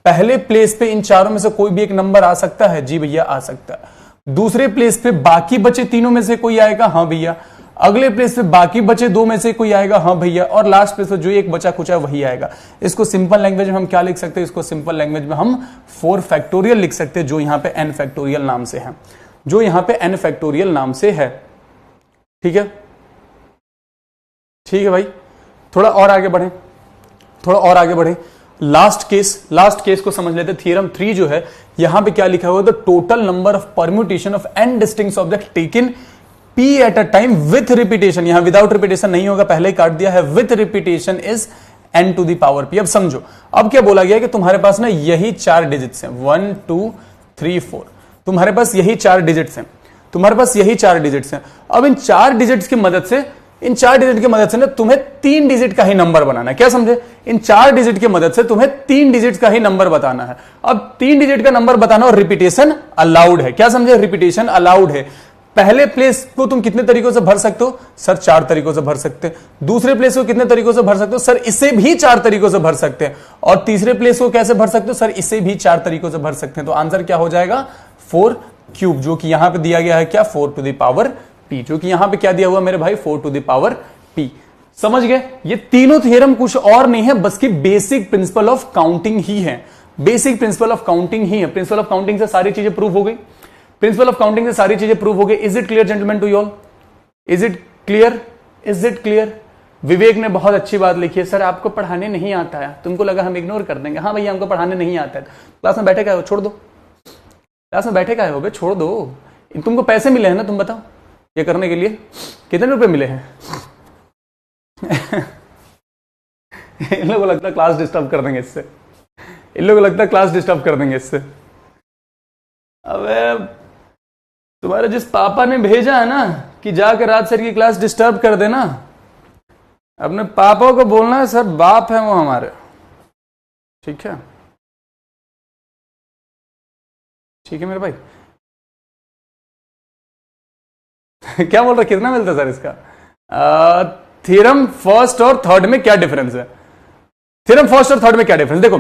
पहले प्लेस पे इन चारों में से कोई भी एक नंबर आ सकता है, जी भैया आ सकता है। दूसरे प्लेस पे बाकी बचे तीनों में से कोई आएगा, हाँ भैया। अगले प्लेस पे बाकी बचे 2 में से कोई आएगा, हाँ भैया। और लास्ट प्लेस पे जो एक बचा कुछ है वही आएगा। इसको सिंपल लैंग्वेज में हम क्या लिख सकते हैं, इसको सिंपल लैंग्वेज में हम 4 फैक्टोरियल लिख सकते हैं, जो यहां पे n फैक्टोरियल नाम से है, जो यहां पे n फैक्टोरियल नाम से है, ठीक है, ठीक है भाई। थोड़ा और आगे बढ़े, थोड़ा और आगे बढ़े। लास्ट केस को समझ लेते। थ्योरम 3 जो है, यहां पे क्या लिखा हुआ है, the total number of permutation of n distinct object taken p at a time with repetition. यहां विदाउट रिपीटेशन नहीं होगा, पहले ही काट दिया है, with repetition is n to the power p। अब समझो, अब क्या बोला गया कि तुम्हारे पास ना यही 4 डिजिट्स हैं 1 2 3 4, तुम्हारे पास यही 4 डिजिट्स हैं, तुम्हारे पास यही 4 डिजिट्स हैं। अब इन 4 डिजिट्स की मदद से, इन 4 डिजिट की मदद से ना तुम्हें 3 डिजिट का ही नंबर बनाना है। क्या समझे, इन 4 डिजिट की मदद से तुम्हें 3 डिजिट का ही नंबर बताना है। अब 3 डिजिट का नंबर बताना और रिपीटेशन अलाउड है। क्या समझे, रिपीटेशन अलाउड है। पहले प्लेस को तुम कितने तरीकों से भर सकते हो, सर 4 तरीकों से भर सकते हैं। दूसरे प्लेस को कितने तरीकों से भर सकते हो, सर इसे भी 4 तरीकों से भर सकते हैं। और तीसरे प्लेस को कैसे भर सकते हो, सर इसे भी 4 तरीकों से भर सकते हैं। तो आंसर क्या हो जाएगा, 4 क्यूब, जो कि यहां पे दिया गया है क्या, 4 टू द पावर p, जो कि यहां पे क्या दिया हुआ मेरे भाई, 4 टू द पावर p। समझ गए, ये तीनों थ्योरम कुछ और नहीं है, बस की बेसिक प्रिंसिपल ऑफ काउंटिंग ही है, बेसिक प्रिंसिपल ऑफ काउंटिंग ही है। प्रिंसिपल ऑफ काउंटिंग से सारी चीजें प्रूव हो गई, प्रिंसिपल ऑफ काउंटिंग से सारी चीजें प्रूव हो गई। Is it clear gentleman to you all, is it clear, is it clear. Vivek ने बहुत अच्छी बात लिखी है, सर आपको पढ़ाने नहीं आता है, तुमको लगा हम इग्नोर कर देंगे। हाँ भैया हमको पढ़ाने नहीं आता है, क्लास में बैठे क्या हो, छोड़ दो, क्लास में बैठे क्या हो बे, छोड़ दो। तुमको पैसे मिले हैं ना, तुम बताओ ये करने के लिए कितने रुपए मिले हैं। इन लोगों को लगता है क्लास डिस्टर्ब कर देंगे इससे, इन लोगों को लगता है क्लास डिस्टर्ब कर देंगे इससे। अबे तुम्हारे जिस पापा ने भेजा है ना कि जाकर रात सर की क्लास डिस्टर्ब कर देना, अपने पापा को बोलना है सर बाप है वो हमारे, ठीक है, ठीक है मेरे भाई। क्या बोल रहा, कितना मिलता सर इसका। थ्योरम फर्स्ट और थर्ड में क्या डिफरेंस है, थ्योरम फर्स्ट और थर्ड में क्या डिफरेंस, देखो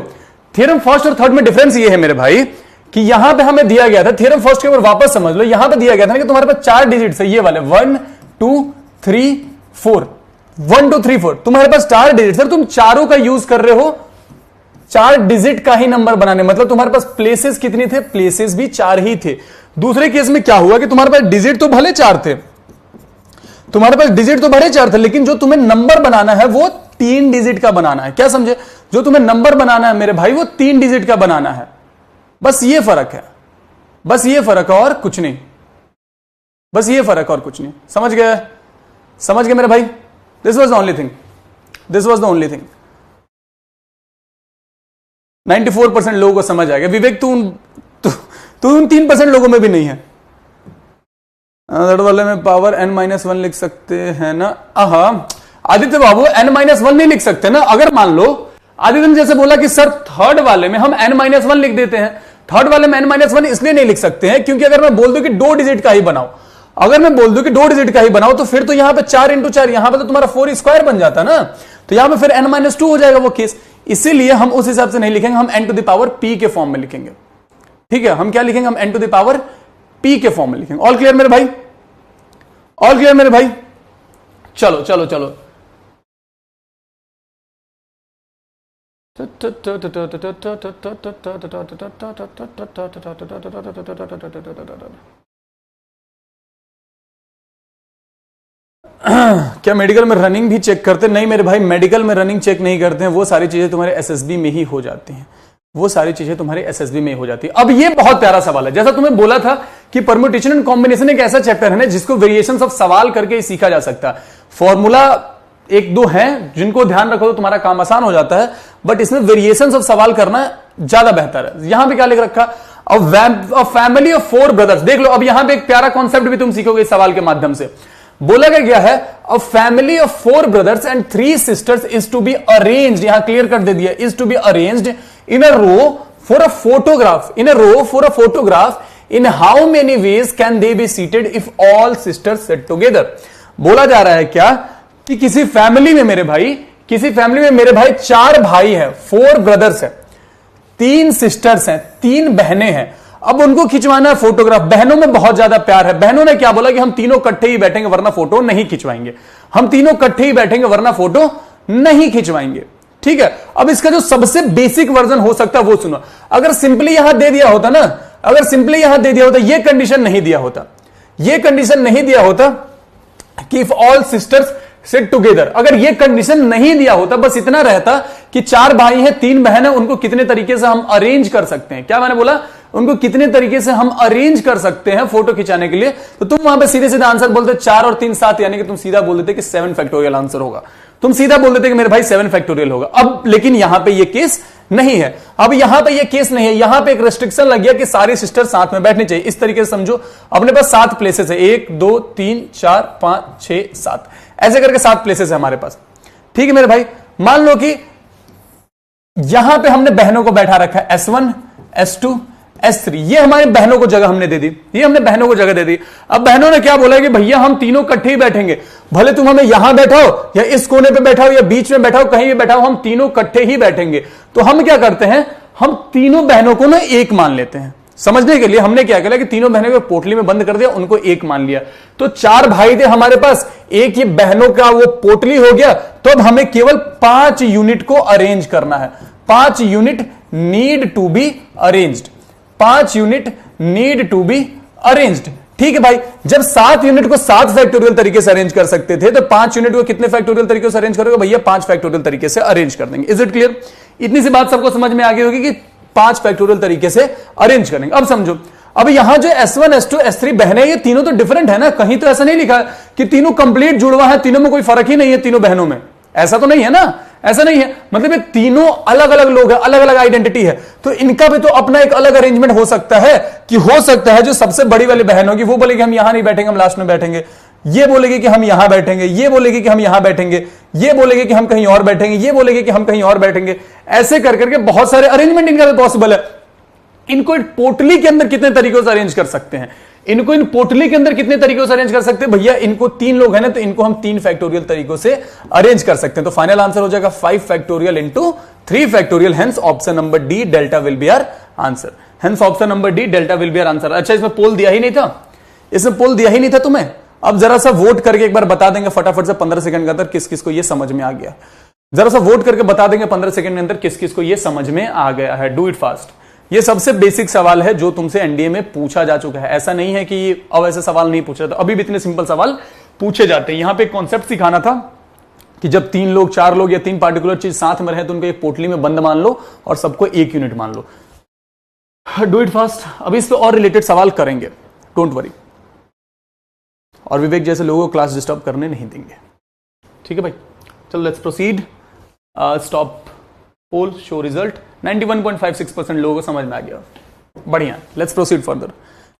थ्योरम फर्स्ट और थर्ड में डिफरेंस ये है मेरे भाई कि यहां पे हमें दिया गया था, थ्योरम फर्स्ट के ऊपर वापस समझ लो, यहां पे दिया गया था ना कि तुम्हारे पास 4 डिजिट है, ये वाले 1 2 3 4, 1 2 3 4, तुम्हारे पास 4 डिजिट, सर तुम चारों का यूज कर रहे हो 4 डिजिट का ही नंबर बनाने, मतलब तुम्हारे पास प्लेसेस कितने थे, प्लेसेस भी 4 ही थे। दूसरे केस में क्या हुआ कि तुम्हारे पास डिजिट तो भले 4 थे, तुम्हारे पास डिजिट तो भले 4 थे, लेकिन जो तुम्हें नंबर बनाना है वो 3 डिजिट का बनाना है। क्या समझे, जो तुम्हें नंबर बनाना है मेरे भाई वो 3 डिजिट का बनाना है, बस ये फर्क है, बस ये फर्क है और कुछ नहीं, बस ये फर्क और कुछ नहीं। समझ गए, समझ गए मेरे भाई, this was the only thing, this was the only thing. 94% लोगों को समझ आ गया। विवेक तू उन 3% लोगों में भी नहीं है। थर्ड वाले में पावर n-1 लिख सकते हैं ना, आदित्य बाबू n-1 नहीं लिख सकते ना। अगर मान लो आदित्य ने जैसे बोला कि सर थर्ड वाले में हम n-1 लिख देते हैं, थर्ड वाले में n-1 इसलिए नहीं लिख सकते हैं क्योंकि अगर मैं बोल दूं कि 2 डिजिट का ही बनाओ, अगर मैं बोल दूं कि 2 डिजिट का ही बनाओ तो फिर तो यहां पे 4 × 4, यहां पे तो तुम्हारा 4 स्क्वायर बन जाता ना, तो यहां पे फिर n-2 हो जाएगा वो केस। इसीलिए हम उस हिसाब से नहीं लिखेंगे, हम n to the power p के फॉर्म में लिखेंगे। ठीक है, हम क्या लिखेंगे, हम n to the power p के फॉर्म में लिखेंगे। ऑल क्लियर मेरे भाई, ऑल क्लियर मेरे भाई। चलो चलो चलो, क्या मेडिकल में रनिंग भी चेक करते? नहीं मेरे भाई, मेडिकल में रनिंग चेक नहीं करते हैं, वो सारी चीजें तुम्हारे एसएसबी में ही हो जाती हैं, वो सारी चीजें तुम्हारे एसएसबी में हो जाती है। अब ये बहुत प्यारा सवाल है, जैसा तुम्हें बोला था कि परम्यूटेशन एंड कॉम्बिनेशन एक ऐसा चैप्टर है ना जिसको वेरिएशंस ऑफ सवाल करके ही सीखा जा सकता है। फॉर्मूला 1-2 हैं जिनको ध्यान रखो तो तुम्हारा काम आसान हो जाता है, बट इसमें वेरिएशंस ऑफ सवाल करना ज्यादा बेहतर है। यहां पे क्या लिख रखा, अ फैमिली ऑफ 4 ब्रदर्स। देख लो, अब यहां पे एक प्यारा कॉन्सेप्ट भी तुम सीखोगे इस सवाल के माध्यम से। बोला गया है a family of 4 brothers and 3 sisters is to be arranged, यहां क्लियर कर दे दिया, is to be arranged in a row for a photograph, in a row for a photograph, in how many ways can they be seated if all sisters sit together. बोला जा रहा है क्या कि किसी फैमिली में मेरे भाई, किसी फैमिली में मेरे भाई 4 भाई हैं, 4 ब्रदर्स हैं, 3 सिस्टर्स हैं, 3 बहनें हैं। अब उनको खिंचवाना है फोटोग्राफ, बहनों में बहुत ज्यादा प्यार है। बहनों ने क्या बोला कि हम तीनों इकट्ठे ही बैठेंगे वरना फोटो नहीं खिंचवाएंगे, हम तीनों इकट्ठे ही बैठेंगे वरना फोटो नहीं खिंचवाएंगे। ठीक है, अब इसका जो सबसे बेसिक वर्जन हो सकता है वो सुनो। अगर सिंपली यहां दे दिया होता ना, अगर सिंपली यहां दे दिया होता, ये कंडीशन नहीं दिया होता, ये कंडीशन नहीं दिया होता कि if all sisters sit together, अगर ये कंडीशन नहीं दिया होता, बस इतना रहता कि 4 भाई हैं 3 बहन है, उनको कितने तरीके से हम अरेंज कर सकते हैं, क्या मैंने बोला, उनको कितने तरीके से हम अरेंज कर सकते हैं फोटो खिंचाने के लिए, तो तुम वहां पे सीधे सीधा आंसर बोलते 4 और 3 7, यानी कि तुम सीधा बोल देते कि 7 फैक्टोरियल आंसर होगा, तुम सीधा बोल देते कि मेरे भाई 7 फैक्टोरियल होगा। अब लेकिन यहां पे ये केस नहीं है, अब यहां पे ये केस नहीं है, यहां पे एक रेस्ट्रिक्शन लग गया कि सारे सिस्टर साथ में बैठने चाहिए। इस तरीके से समझो, अपने पास 7 प्लेसेस है, 1 2 3 4 5 6 7, ऐसे करके 7 प्लेसेस है हमारे पास। ठीक है मेरे भाई, मान लो कि यहां पे हमने बहनों को बैठा रखा है, S1 S2 S3, ये हमारी बहनों को जगह हमने दे दी, ये हमने बहनों को जगह दे दी। अब बहनों ने क्या बोला कि भैया हम तीनों इकट्ठे ही बैठेंगे, भले तुम हमें यहां बैठाओ या इस कोने पे बैठाओ या बीच में बैठाओ, कहीं भी बैठाओ, हम तीनों इकट्ठे ही बैठेंगे। तो हम क्या करते हैं, हम तीनों बहनों को ना एक मान लेते हैं। समझने के लिए हमने क्या किया कि तीनों बहनों को पोटली में बंद कर दिया, उनको एक मान लिया। तो 4 भाई थे हमारे पास, एक ये बहनों का वो पोटली हो गया, तो अब हमें केवल 5 यूनिट को अरेंज करना है। 5 unit need to be arranged, 5 unit need to be arranged. ठीक है भाई, जब 7 यूनिट को 7 फैक्टोरियल तरीके से अरेंज कर सकते थे, तो 5 यूनिट को कितने फैक्टोरियल तरीके से अरेंज करोगे भैया, 5 फैक्टोरियल तरीके से अरेंज कर देंगे। Is it clear? इतनी सी बात सबको समझ में आ गई होगी कि 5 फैक्टोरियल तरीके से अरेंज करेंगे। अब समझो, अब यहां जो S1 S2 S3 बहनें, ये तीनों तो डिफरेंट है ना, कहीं तो ऐसा नहीं लिखा कि तीनों कंप्लीट जुड़वा है, तीनों में कोई फर्क ही नहीं है तीनों बहनों में, ऐसा तो नहीं है ना, ऐसा नहीं है। मतलब ये तीनों अलग अलग लोग हैं, अलग अलग आइडेंटिटी है, तो इनका भी तो अपना एक अलग अरेंजमेंट हो सकता है कि हो सकता है जो सबसे बड़ी वाली बहन होगी वो बोलेगी हम यहां नहीं बैठेंगे, हम लास्ट में बैठेंगे, ये बोलेगी कि हम यहां बैठेंगे, ये बोलेगी कि हम यहां बैठेंगे, ये बोलेगी कि हम कहीं और बैठेंगे, ये बोलेगी कि हम कहीं और बैठेंगे, ऐसे कर करके बहुत सारे अरेंजमेंट इनका भी पॉसिबल है। इनको इन पोटली के अंदर कितने तरीकों से अरेंज कर सकते हैं, इनको इन पोटली के अंदर कितने तरीकों से अरेंज कर सकते हैं भैया, इनको 3 लोग हैं ना, तो इनको हम 3 फैक्टोरियल तरीकों से अरेंज कर सकते हैं। तो फाइनल आंसर हो जाएगा 5 factorial into 3 factorial, hence option number D delta will be our answer, hence option number D delta will be our answer. अच्छा, इसमें पोल दिया ही नहीं था, इसमें पोल दिया ही नहीं था तुम्हें। अब जरा सा वोट करके एक बार बता देंगे फटाफट से 15 सेकंड के अंदर किस किस को ये समझ में आ गया, जरा सा वोट करके बता देंगे 15 सेकंड के अंदर किस किस को ये समझ में आ गया है। Do it fast. ये सबसे बेसिक सवाल है जो तुमसे एनडीए में पूछा जा चुका है, ऐसा नहीं है कि अब ऐसे सवाल नहीं पूछा था, अभी भी इतने सिंपल सवाल पूछे जाते हैं। यहां पे एक कॉन्सेप्ट सिखाना था कि जब 3 लोग 4 लोग या 3 पार्टिकुलर चीज साथ में रहे तो उनको एक पोटली में बंद मान लो और सबको 1 यूनिट मान लो। Do it fast. अभी इस पे और रिलेटेड सवाल करेंगे, डोंट वरी, और विवेक जैसे लोगों को क्लास डिस्टर्ब करने नहीं देंगे, ठीक है भाई। चलो let's proceed. Stop poll, show result. 91.56% लोगों को समझ में आ गया, बढ़िया। Let's proceed further,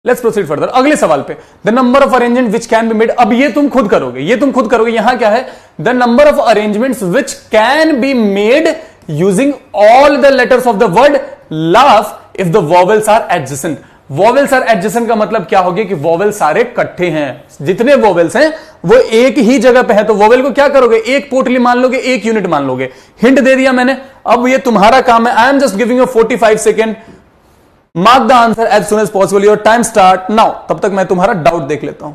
let's proceed further. अगले सवाल पे, the number of arrangement which can be made. अब ये तुम खुद करोगे, ये तुम खुद करोगे। यहां क्या है, the number of arrangements which can be made using all the letters of the word laugh if the vowels are adjacent. Vowels are adjacent का मतलब क्या हो गया कि वॉवेल सारे इकट्ठे हैं, जितने वॉवेल्स हैं वो एक ही जगह पे है, तो वॉवेल को क्या करोगे, एक पोटली मान लोगे, 1 यूनिट मान लोगे। हिंट दे दिया मैंने, अब ये तुम्हारा काम है। I am just giving you 45 second, mark the answer as soon as possible, your time start now. तब तक मैं तुम्हारा डाउट देख लेता हूं।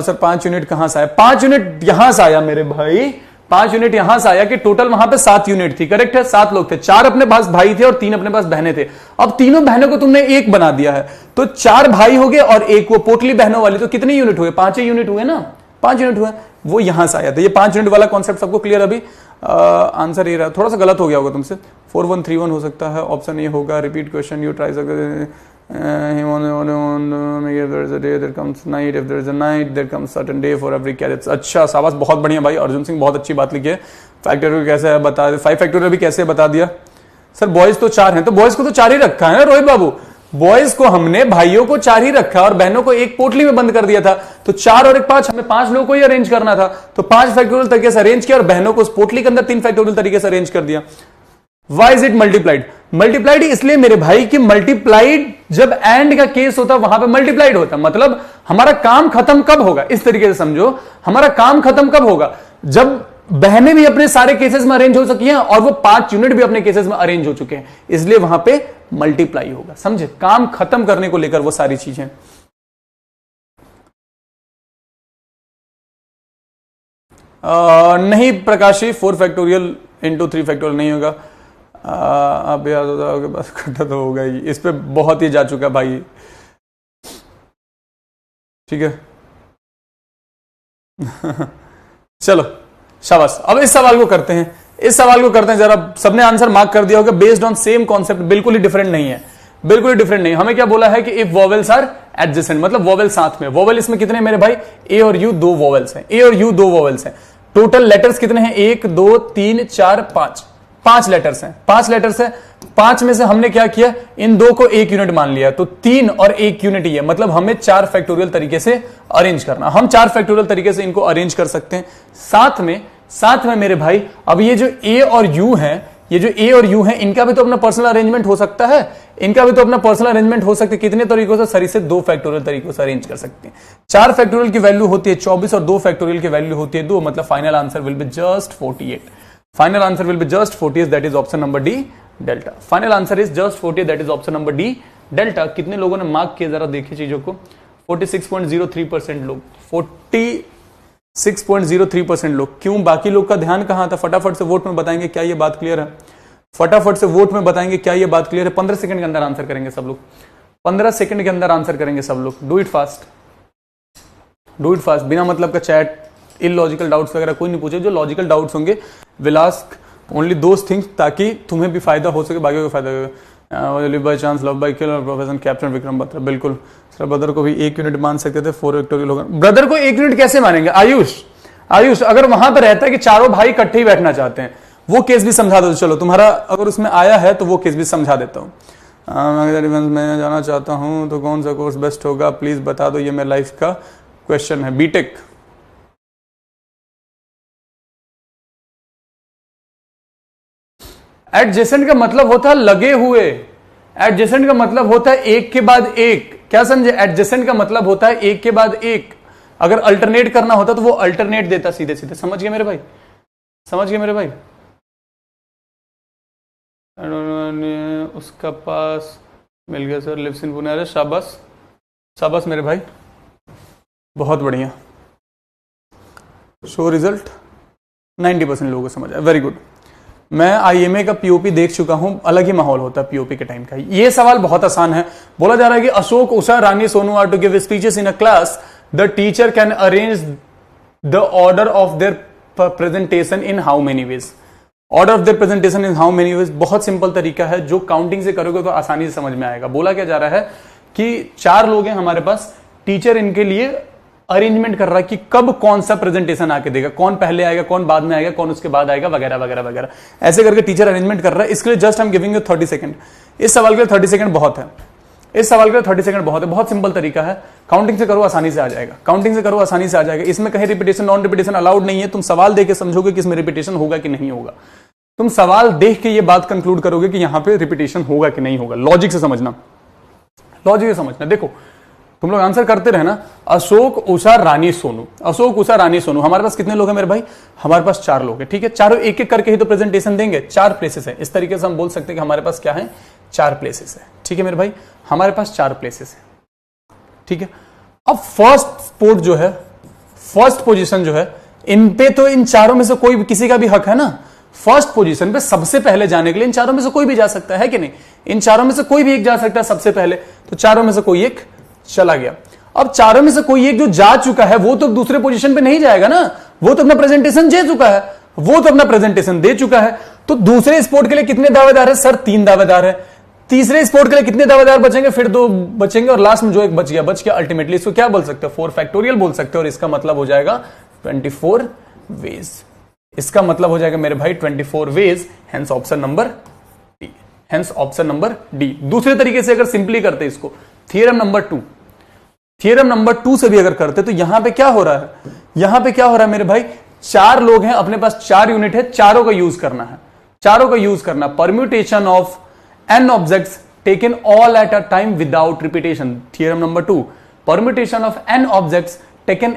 सर 5 यूनिट कहां से आया, 5 यूनिट यहां से आया मेरे भाई, 5 यूनिट यहां से आया कि टोटल वहां पे 7 यूनिट थी, करेक्ट है। 7 लोग थे, 4 अपने पास भाई थे और 3 अपने पास बहनें थे। अब तीनों बहनों को तुमने एक बना दिया है, तो 4 भाई हो गए और एक वो पोटली बहनों वाली, तो कितने यूनिट हुए, 5 यूनिट हुए ना, 5 यूनिट हुए। वो यहां से आया था, ये 5 यूनिट वाला कॉन्सेप्ट सबको क्लियर। अभी आंसर ये रहा, थोड़ा सा गलत हो गया होगा तुमसे, 4131 हो सकता है, ऑप्शन ये होगा। रिपीट क्वेश्चन, यू ट्राई सकते अच्छा, शाबाश, बहुत बढ़िया भाई अर्जुन सिंह, बहुत अच्छी बात लिखी है। फैक्टोरियल कैसे है बता दे, 5 फैक्टोरियल भी कैसे बता दिया। सर बॉयज तो 4 हैं, तो बॉयज को तो 4 ही रखा है ना रोहित बाबू, बॉयज को हमने भाइयों को 4 ही रखा और बहनों को एक पोटली में बंद कर दिया था, तो 4 और 1 5, हमें 5 लोगों को ही अरेंज करना था, तो 5 फैक्टोरियल तरीके से अरेंज किया और बहनों को उस पोटली के अंदर 3 फैक्टोरियल तरीके से अरेंज कर दिया। Why is it multiplied? Multiplied इसलिए मेरे भाई कि मल्टीप्लाइड जब एंड का केस होता वहां पे मल्टीप्लाइड होता, मतलब हमारा काम खत्म कब होगा, इस तरीके से समझो, हमारा काम खत्म कब होगा, जब बहनें भी अपने सारे केसेस में अरेंज हो सकी हैं और वो 5 यूनिट भी अपने केसेस में अरेंज हो चुके हैं, इसलिए वहां पे मल्टीप्लाई होगा। समझे, काम खत्म करने को लेकर वो सारी चीजें। नहीं प्रकाशी, 4 फैक्टोरियल इंटू 3 फैक्टोरियल नहीं होगा। अब याद होता है बस, खट्टा तो होगा ही, इस पे बहुत ही जा चुका भाई, ठीक है। चलो शाबाश, अब इस सवाल को करते हैं, इस सवाल को करते हैं जरा। सबने आंसर मार्क कर दिया होगा, बेस्ड ऑन सेम कॉन्सेप्ट, बिल्कुल ही डिफरेंट नहीं है, बिल्कुल ही डिफरेंट नहीं। हमें क्या बोला है कि इफ वॉवेल्स आर एडजेसेंट, मतलब वॉवेल साथ में। वॉवेल इसमें कितने मेरे भाई, ए और यू 2 वॉवेल्स हैं, ए और यू 2 वॉवेल्स हैं। टोटल लेटर्स कितने हैं, 1 2 3 4 5, 5 लेटर्स हैं, 5 लेटर्स हैं। 5 में से हमने क्या किया, इन 2 को 1 यूनिट मान लिया, तो 3 और 1 यूनिट ही है, मतलब हमें 4 फैक्टोरियल तरीके से अरेंज करना। हम 4 फैक्टोरियल तरीके से इनको अरेंज कर सकते हैं। साथ में मेरे भाई, अब ये जो ए और यू है, ये जो ए और यू है, इनका भी तो अपना पर्सनल अरेंजमेंट हो सकता है, इनका भी तो अपना पर्सनल अरेंजमेंट हो सकता है। कितने तरीकों से, सरी से 2 फैक्टोरियल तरीकों से अरेंज कर सकते हैं। 4 फैक्टोरियल की वैल्यू होती है 24 और 2 फैक्टोरियल की वैल्यू होती है 2, मतलब final answer will be just 48। Final answer will be just 48, that is option number D delta. Final answer is just 48, that is option number D delta. कितने लोगों ने मार्क किया जरा देखिए चीजों को, 46.03% लोग, 46.03% लोग। क्यों, बाकी लोग का ध्यान कहां था, फटाफट से वोट में बताएंगे क्या ये बात क्लियर है, फटाफट से वोट में बताएंगे क्या ये बात क्लियर है। 15 सेकंड के अंदर आंसर करेंगे सब लोग, 15 सेकंड के अंदर आंसर करेंगे सब लोग। Do it fast, do it fast, बिना मतलब का चैट, इलॉजिकल डाउट्स वगैरह कोई नहीं पूछे। जो लॉजिकल डाउट्स होंगे will ask only those things, ताकि तुम्हें भी फायदा हो सके, बाकी को फायदा हो। Live by chance, love by kill और प्रोफेशन कैप्टन विक्रम बत्रा। बिल्कुल सर, ब्रदर को भी 1 यूनिट मान सकते थे, 4 फैक्टोरियल होगा। ब्रदर को 1 यूनिट कैसे मानेंगे आयुष, अगर वहां पर रहता है कि चारों भाई इकट्ठे ही बैठना चाहते हैं, वो केस भी समझा दो। चलो तुम्हारा अगर उसमें आया है तो वो केस भी समझा देता हूँ। मैं जाना चाहता हूँ तो कौन सा कोर्स बेस्ट होगा, प्लीज बता दो, ये मेरे लाइफ का क्वेश्चन है। बीटेक, एडजेसेंट का मतलब होता है लगे हुए, एडजेसेंट का मतलब होता है एक के बाद एक, क्या समझे? एडजेसेंट का मतलब होता है एक के बाद एक। अगर अल्टरनेट करना होता तो वो अल्टरनेट देता सीधे सीधे। समझ गए मेरे भाई? समझ गए मेरे भाई? उसका पास मिल गया सर, लिव्स इन पुणे। शाबाश शाबाश मेरे भाई, बहुत बढ़िया। शो रिजल्ट 90% लोगों को समझ आया, वेरी गुड। मैं आईएमए का पीओपी देख चुका हूं, अलग ही माहौल होता है पीओपी के टाइम का। ये सवाल बहुत आसान है। बोला जा रहा है कि Ashok, Usha, Rani, Sonu are to give speeches in a class, the teacher can arrange the order of their presentation in how many ways. Order of their presentation in how many ways बहुत सिंपल तरीका है, जो काउंटिंग से करोगे तो आसानी से समझ में आएगा। बोला क्या जा रहा है कि 4 लोग हैं हमारे पास, टीचर इनके लिए अरेंजमेंट कर रहा है कि कब कौन सा प्रेजेंटेशन आके देगा, कौन पहले आएगा, कौन बाद में आएगा, कौन उसके बाद आएगा, वगैरह वगैरह वगैरह। ऐसे करके टीचर अरेंजमेंट कर रहा है। इसके लिए जस्ट हम गिविंग यू 30 सेकंड। इस सवाल के लिए 30 सेकंड बहुत है। इस सवाल के लिए 30 सेकंड बहुत है। बहुत सिंपल तरीका है, काउंटिंग से करो आसानी से आ जाएगा। काउंटिंग से करो आसानी से आ जाएगा। इसमें कहीं रिपीटेशन नॉन रिपीटेशन अलाउड नहीं है। तुम सवाल देख के समझोगे कि इसमें रिपीटेशन होगा कि नहीं होगा। तुम सवाल देख के ये बात कंक्लूड करोगे कि यहां पे रिपीटेशन होगा कि नहीं होगा। लॉजिक से समझना, लॉजिक से समझना। देखो तुम लोग आंसर करते रहे ना, अशोक, उषा, रानी, सोनू। अशोक, उषा, रानी, सोनू। हमारे पास कितने लोग हैं मेरे भाई? हमारे पास 4 लोग हैं। ठीक है, चारों एक एक करके ही तो प्रेजेंटेशन देंगे। 4 प्लेसेस है। इस तरीके से हम बोल सकते हैं कि हमारे पास क्या है? 4 प्लेसेस है। ठीक है मेरे भाई, हमारे पास 4 प्लेसेस है। ठीक है, अब फर्स्ट स्पोर्ट जो है, फर्स्ट पोजीशन जो है, इन पे तो इन चारों में से कोई किसी का भी हक है ना। फर्स्ट पोजीशन पे सबसे पहले जाने के लिए इन चारों में से कोई भी जा सकता है कि नहीं? इन चारों में से कोई भी एक जा सकता है सबसे पहले। तो चारों में से कोई एक चला गया। अब चारों में से कोई एक जो जा चुका है वो तो दूसरे पोजीशन पे नहीं जाएगा ना, वो तो अपना प्रेजेंटेशन दे चुका है, वो तो अपना प्रेजेंटेशन दे चुका है। तो दूसरे स्पोर्ट के लिए कितने दावेदार है सर? 3 दावेदार है। तीसरे स्पोर्ट के लिए कितने दावेदार बचेंगे? फिर 2 बचेंगे और लास्ट में जो एक बच गया अल्टीमेटली इसको क्या बोल सकते हो? 4 फैक्टोरियल बोल सकते हो। और इसका मतलब हो जाएगा 24 वेज। इसका मतलब हो जाएगा मेरे भाई 24 ways. Hence option number D. Hence option number D. दूसरे तरीके से अगर सिंपली करते इसको, थ्योरम नंबर 2, थ्योरम नंबर 2 से भी अगर करते तो यहां पे क्या हो रहा है? यहां पे क्या हो रहा है मेरे भाई? 4 लोग हैं, अपने पास 4 यूनिट है, चारों का यूज करना है। चारों का यूज करना। Permutation of n objects taken all at a time without repetition. Theorem number 2, permutation of n objects taken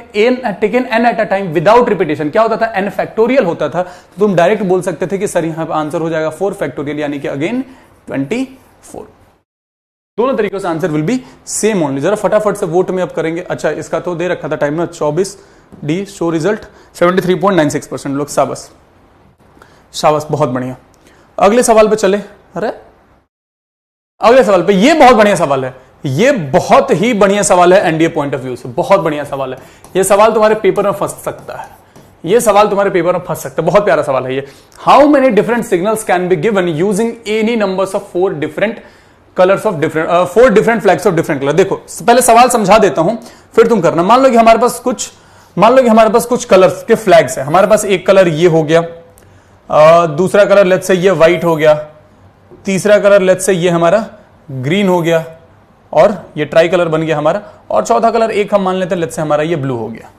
n eight a time without repetition. क्या होता था? n फैक्टोरियल होता था। तो तुम डायरेक्ट बोल सकते थे कि सर यहां पर आंसर हो जाएगा 4 फैक्टोरियल, यानी कि अगेन 24। दोनों तरीकों से answer will B same only. जरा फटाफट से वोट में अब करेंगे। अच्छा, इसका तो दे रखा था टाइम ना, 24 डी। शो रिजल्ट 73.96% लोग। शाबाश शाबाश, बहुत बढ़िया। अगले सवाल पे चले। अरे अगले सवाल पे, ये बहुत बढ़िया सवाल है। ये बहुत ही बढ़िया सवाल है एनडीए पॉइंट ऑफ व्यू से। बहुत बढ़िया सवाल है। ये सवाल तुम्हारे पेपर में फंस सकता है। ये सवाल तुम्हारे पेपर में फंस सकता है। बहुत प्यारा सवाल है ये। How many different signals can be given using any numbers of 4 different colours of different 4 different flags of different colour. देखो पहले सवाल समझा देता हूं, फिर तुम करना। मान लो कि हमारे पास कुछ कलर्स के फ्लैग्स है। हमारे पास एक कलर ये हो गया, दूसरा कलर लेट्स से ये व्हाइट हो गया, तीसरा कलर लेट्स से ये हमारा ग्रीन हो गया, और ये ट्राई कलर बन गया हमारा, और चौथा कलर एक हम मान लेते हैं लेट्स से हमारा ये ब्लू हो गया।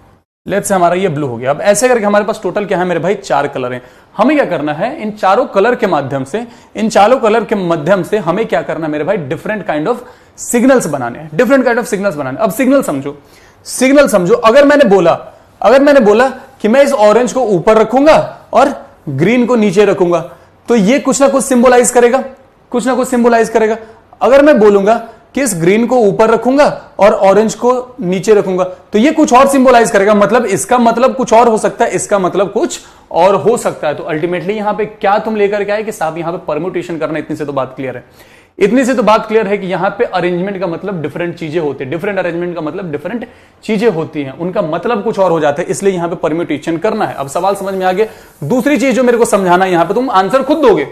लेट्स से हमारा ये ब्लू हो गया। अब ऐसे करके हमारे पास टोटल क्या है मेरे भाई? 4 कलर हैं। हमें क्या करना है? इन चारों कलर के माध्यम से हमें क्या करना है मेरे भाई? डिफरेंट काइंड ऑफ सिग्नल्स बनाने हैं। डिफरेंट काइंड ऑफ सिग्नल्स बनाने। अब सिग्नल समझो। अगर मैंने बोला कि मैं इस ऑरेंज को ऊपर रखूंगा और ग्रीन को नीचे रखूंगा, तो ये कुछ ना कुछ सिंबलाइज करेगा। अगर मैं बोलूंगा कि इस ग्रीन को ऊपर रखूंगा और ऑरेंज को नीचे रखूंगा, तो ये कुछ और सिंबलाइज करेगा। मतलब इसका मतलब कुछ और हो सकता है, इसका मतलब कुछ और हो सकता है। तो अल्टीमेटली यहां पे क्या तुम लेकर के आए कि साहब यहां पे परम्यूटेशन करना। इतनी से तो बात क्लियर है कि यहां पे अरेंजमेंट का मतलब डिफरेंट चीजें होती है। डिफरेंट अरेंजमेंट का मतलब डिफरेंट चीजें होती हैं, उनका मतलब कुछ और हो जाता है, इसलिए यहां पे परम्यूटेशन करना है। अब सवाल समझ में आ गया। दूसरी चीज जो मेरे को समझाना है, यहां पे तुम आंसर खुद दोगे।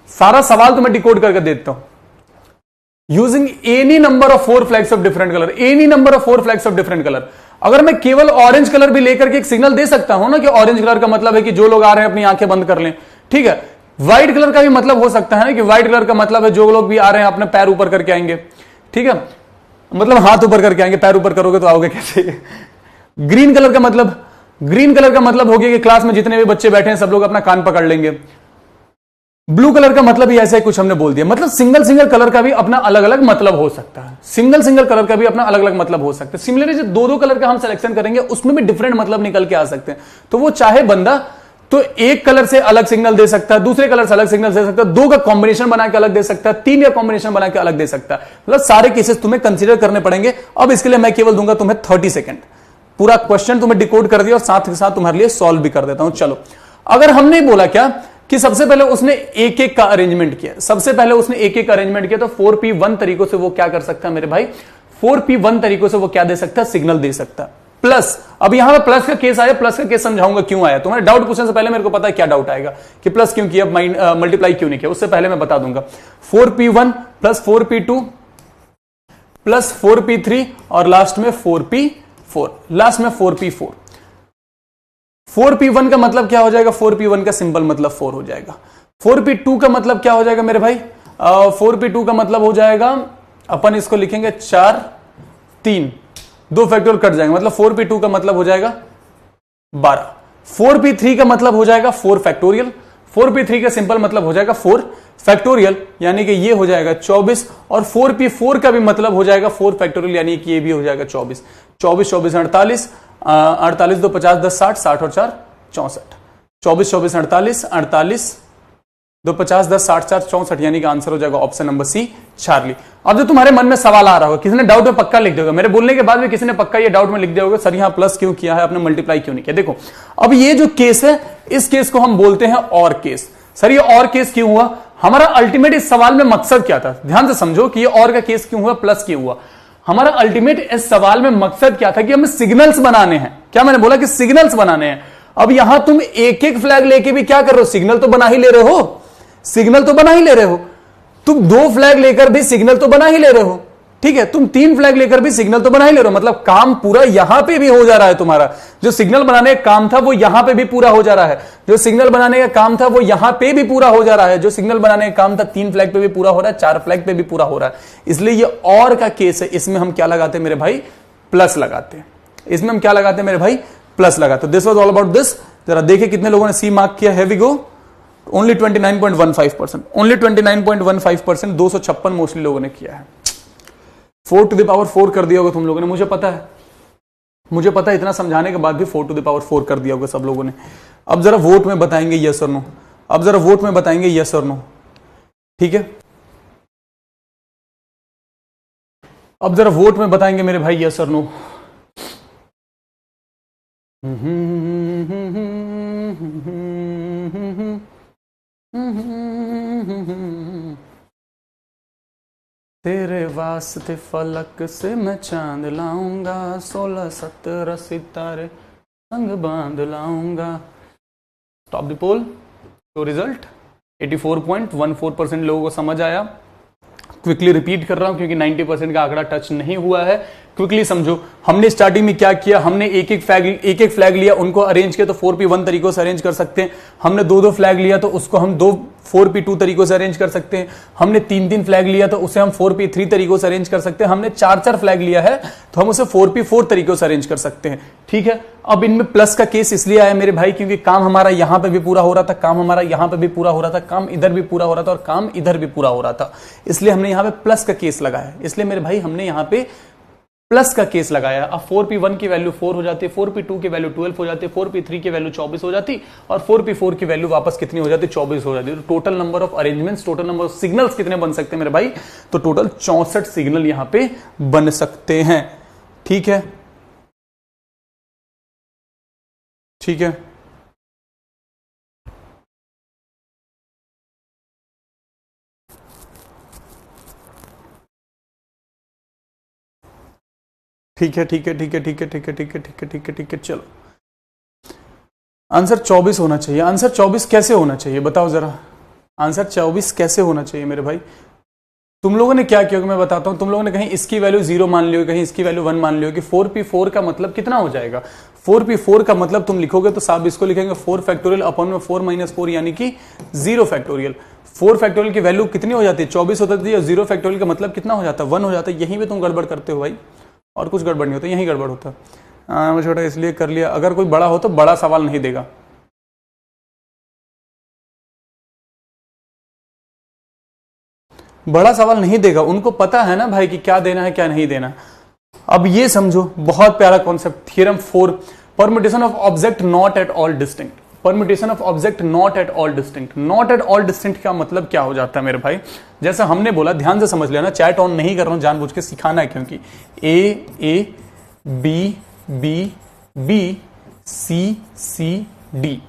सारा सवाल तो मैं डिकोड करके देता हूं। Using any number of 4 flags of different colour. अगर मैं केवल ऑरेंज कलर भी लेकर के एक सिग्नल दे सकता हूं ना कि ऑरेंज कलर का मतलब है कि जो लोग आ रहे हैं अपनी आंखें बंद कर लें। ठीक है, व्हाइट कलर का भी मतलब हो सकता है ना कि व्हाइट कलर का मतलब है जो लोग भी आ रहे हैं अपने पैर ऊपर करके आएंगे। ठीक है, मतलब हाथ ऊपर करके आएंगे, पैर ऊपर करोगे तो आओगे कैसे। ग्रीन कलर का मतलब हो गया कि क्लास में जितने भी बच्चे बैठे हैं सब लोग अपना कान पकड़ लेंगे। ब्लू कलर का मतलब ही ऐसा ही कुछ हमने बोल दिया। मतलब सिंगल सिंगल कलर का भी अपना अलग अलग मतलब हो सकता है, सिंगल सिंगल कलर का भी अपना अलग अलग मतलब हो सकता है। सिमिलरली जो दो दो कलर का हम सिलेक्शन करेंगे उसमें भी डिफरेंट मतलब निकल के आ सकते हैं। तो वो चाहे बंदा तो एक कलर से अलग सिग्नल दे सकता है, दूसरे कलर से अलग सिग्नल दे सकता है, दो का कॉम्बिनेशन बना के अलग दे सकता है, तीन का कॉम्बिनेशन बना के अलग दे सकता है। मतलब सारे केसेस तुम्हें कंसीडर करने पड़ेंगे। अब इसके लिए मैं केवल दूंगा तुम्हें 30 सेकंड, पूरा क्वेश्चन तुम्हें डिकोड कर दिया और साथ के साथ तुम्हारे लिए सॉल्व भी कर देता हूं। चलो, अगर हमने बोला क्या कि सबसे पहले उसने एक एक का अरेंजमेंट किया, सबसे पहले उसने एक एक का अरेंजमेंट किया, तो 4p1 तरीकों से वो क्या कर सकता है मेरे भाई, 4p1 तरीकों से वो क्या दे सकता है, सिग्नल दे सकता है। प्लस, अब यहां पर प्लस का केस आया, प्लस का केस समझाऊंगा क्यों आया। तुम्हारे डाउट पूछने से पहले मेरे को पता है क्या डाउट आएगा कि प्लस क्यों किया, मल्टीप्लाई क्यों नहीं किया, उससे पहले मैं बता दूंगा। 4p1 plus 4p2 plus 4p3 और लास्ट में 4p4, लास्ट में 4p4। 4p1 का मतलब क्या हो जाएगा, 4p1 का सिंपल मतलब 4 हो जाएगा। 4p2 का मतलब क्या हो जाएगा मेरे भाई, 4p2 का मतलब हो जाएगा, अपन इसको लिखेंगे 4 3, 2 फैक्टोरियल कट जाएंगे, मतलब 4p2 का मतलब हो जाएगा 12। 4p3 का मतलब हो जाएगा 4 फैक्टोरियल, 4p3 का सिंपल मतलब हो जाएगा 4 फैक्टोरियल, यानी कि ये हो जाएगा 24। और 4p4 का भी मतलब हो जाएगा 4 फैक्टोरियल, यानी कि ये भी हो जाएगा 24। 24 24 48, 48 2 50 10 60, 60 और 4 64, 24 24 48, 48 2 50 10 60 4 64, यानी कि आंसर हो जाएगा ऑप्शन नंबर सी, चार्ली। अब जो तुम्हारे मन में सवाल आ रहा होगा, किसी ने डाउट में पक्का लिख दिया होगा, मेरे बोलने के बाद भी किसी ने पक्का ये डाउट में लिख दिया होगा, सर यहां प्लस क्यों किया है, आपने मल्टीप्लाई क्यों नहीं किया। देखो, अब ये जो केस है, इस केस को हम बोलते हैं और केस। सर ये और केस क्यों हुआ, हमारा अल्टीमेट इस सवाल में मकसद क्या था, ध्यान से समझो कि ये और का केस क्यों हुआ, प्लस क्यों हुआ। हमारा अल्टीमेट इस सवाल में मकसद क्या था कि हमें सिग्नल्स बनाने हैं। क्या मैंने बोला कि सिग्नल्स बनाने हैं। अब यहां तुम एक एक फ्लैग लेके भी क्या कर रहे हो, सिग्नल तो बना ही ले रहे हो, सिग्नल तो बना ही ले रहे हो। तुम 2 फ्लैग लेकर भी सिग्नल तो बना ही ले रहे हो, ठीक है। तुम 3 फ्लैग लेकर भी सिग्नल तो बना ही ले रहे हो, मतलब काम पूरा यहां पे भी हो जा रहा है। तुम्हारा जो सिग्नल बनाने का काम था वो यहां पे भी पूरा हो जा रहा है, जो सिग्नल बनाने का काम था वो यहां पे भी पूरा हो जा रहा है, जो सिग्नल बनाने का काम था 3 फ्लैग पे भी पूरा हो रहा है, 4 फ्लैग पे भी पूरा हो रहा है। इसलिए ये और का केस है, इसमें हम क्या लगाते हैं मेरे भाई, प्लस लगाते हैं। इसमें हम क्या लगाते हैं मेरे भाई, प्लस लगाते हैं। This was all about this. जरा देखिए कितने लोगों ने सी मार्क किया, have we go. Only 29.15%, only 29.15%, 256 mostly लोगों ने किया है। 4 टू द पावर 4 कर दिया होगा तुम लोगों ने, मुझे पता है, मुझे पता है, इतना समझाने के बाद भी 4 टू द पावर 4 कर दिया होगा सब लोगों ने। अब जरा वोट में बताएंगे यस और नो, अब जरा वोट में बताएंगे यस और नो, ठीक है। अब जरा वोट में बताएंगे मेरे भाई यस और नो। तेरे वास्ते फलक से मैं चांद लाऊंगा, 16 17 सितारे संग बांध लाऊंगा। टॉप द पोल, तो रिजल्ट 84.14% लोगों को समझ आया। क्विकली रिपीट कर रहा हूं क्योंकि 90% का आंकड़ा टच नहीं हुआ है। क्विकली समझो, हमने स्टार्टिंग में क्या किया, हमने एक एक फ्लैग लिया, उनको अरेंज किया तो 4p1 तरीकों से अरेंज कर सकते हैं। हमने 2 फ्लैग लिया तो उसको हम 4p2 तरीकों से अरेंज कर सकते हैं। हमने 3 फ्लैग लिया तो उसे हम 4p3 तरीकों से अरेंज कर सकते हैं। हमने 4 फ्लैग लिया है तो हम उसे 4p4 तरीकों से अरेंज कर सकते हैं, ठीक है। अब इनमें प्लस का केस इसलिए आया मेरे भाई क्योंकि काम हमारा यहां पे भी पूरा हो रहा था, काम हमारा यहां पे भी पूरा हो रहा था, काम इधर भी पूरा हो रहा था और काम इधर भी पूरा हो रहा था, इसलिए हमने यहां पे प्लस का केस लगाया। इसलिए मेरे भाई हमने यहां पे प्लस का केस लगाया। अब 4p1 की वैल्यू 4 हो जाती है, 4p2 की वैल्यू 12 हो जाती है, 4p3 की वैल्यू 24 हो जाती और 4p4 की वैल्यू वापस कितनी हो जाती है, 24 हो जाती है। तो total number of arrangements, total number of signals कितने बन सकते हैं मेरे भाई, तो टोटल 64 सिग्नल यहां पे बन सकते हैं, ठीक है, ठीक है। ठीक है, ठीक है, ठीक है, ठीक है, ठीक है, ठीक है, ठीक है, ठीक है, ठीक है। चलो, आंसर 24 होना चाहिए। आंसर 24 कैसे होना चाहिए बताओ जरा, आंसर 24 कैसे होना चाहिए मेरे भाई। तुम लोगों ने क्या किया मैं बताता हूं। तुम लोगों ने कहीं इसकी वैल्यू 0 मान लियो, कहीं इसकी वैल्यू 1 मान लियो कि 4p4 का मतलब कितना हो जाएगा। 4p4 का मतलब तुम लिखोगे तो साहब इसको लिखेंगे 4 फैक्टोरियल अपॉन में 4 - 4 यानी कि 0 फैक्टोरियल। 4 फैक्टोरियल की वैल्यू कितनी हो जाती है, 24 हो जाती है, और 0 फैक्टोरियल का मतलब कितना हो जाता है, 1 हो जाता है। यहीं पे तुम गड़बड़ करते हो भाई, और कुछ गड़बड़ नहीं होता, यही गड़बड़ होता। मैं छोटा इसलिए कर लिया, अगर कोई बड़ा हो तो बड़ा सवाल नहीं देगा। बड़ा सवाल नहीं देगा, उनको पता है ना भाई कि क्या देना है क्या नहीं देना। अब ये समझो, बहुत प्यारा concept, theorem 4, permutation of object not at all distinct. Permutation of object not at all distinct. Not at all distinct का मतलब क्या हो जाता है मेरे भाई? जैसा हमने बोला, ध्यान से समझ लेना, चैट ऑन नहीं कर रहा हूं, जानबूझ के सिखाना है, क्योंकि A B B B C C D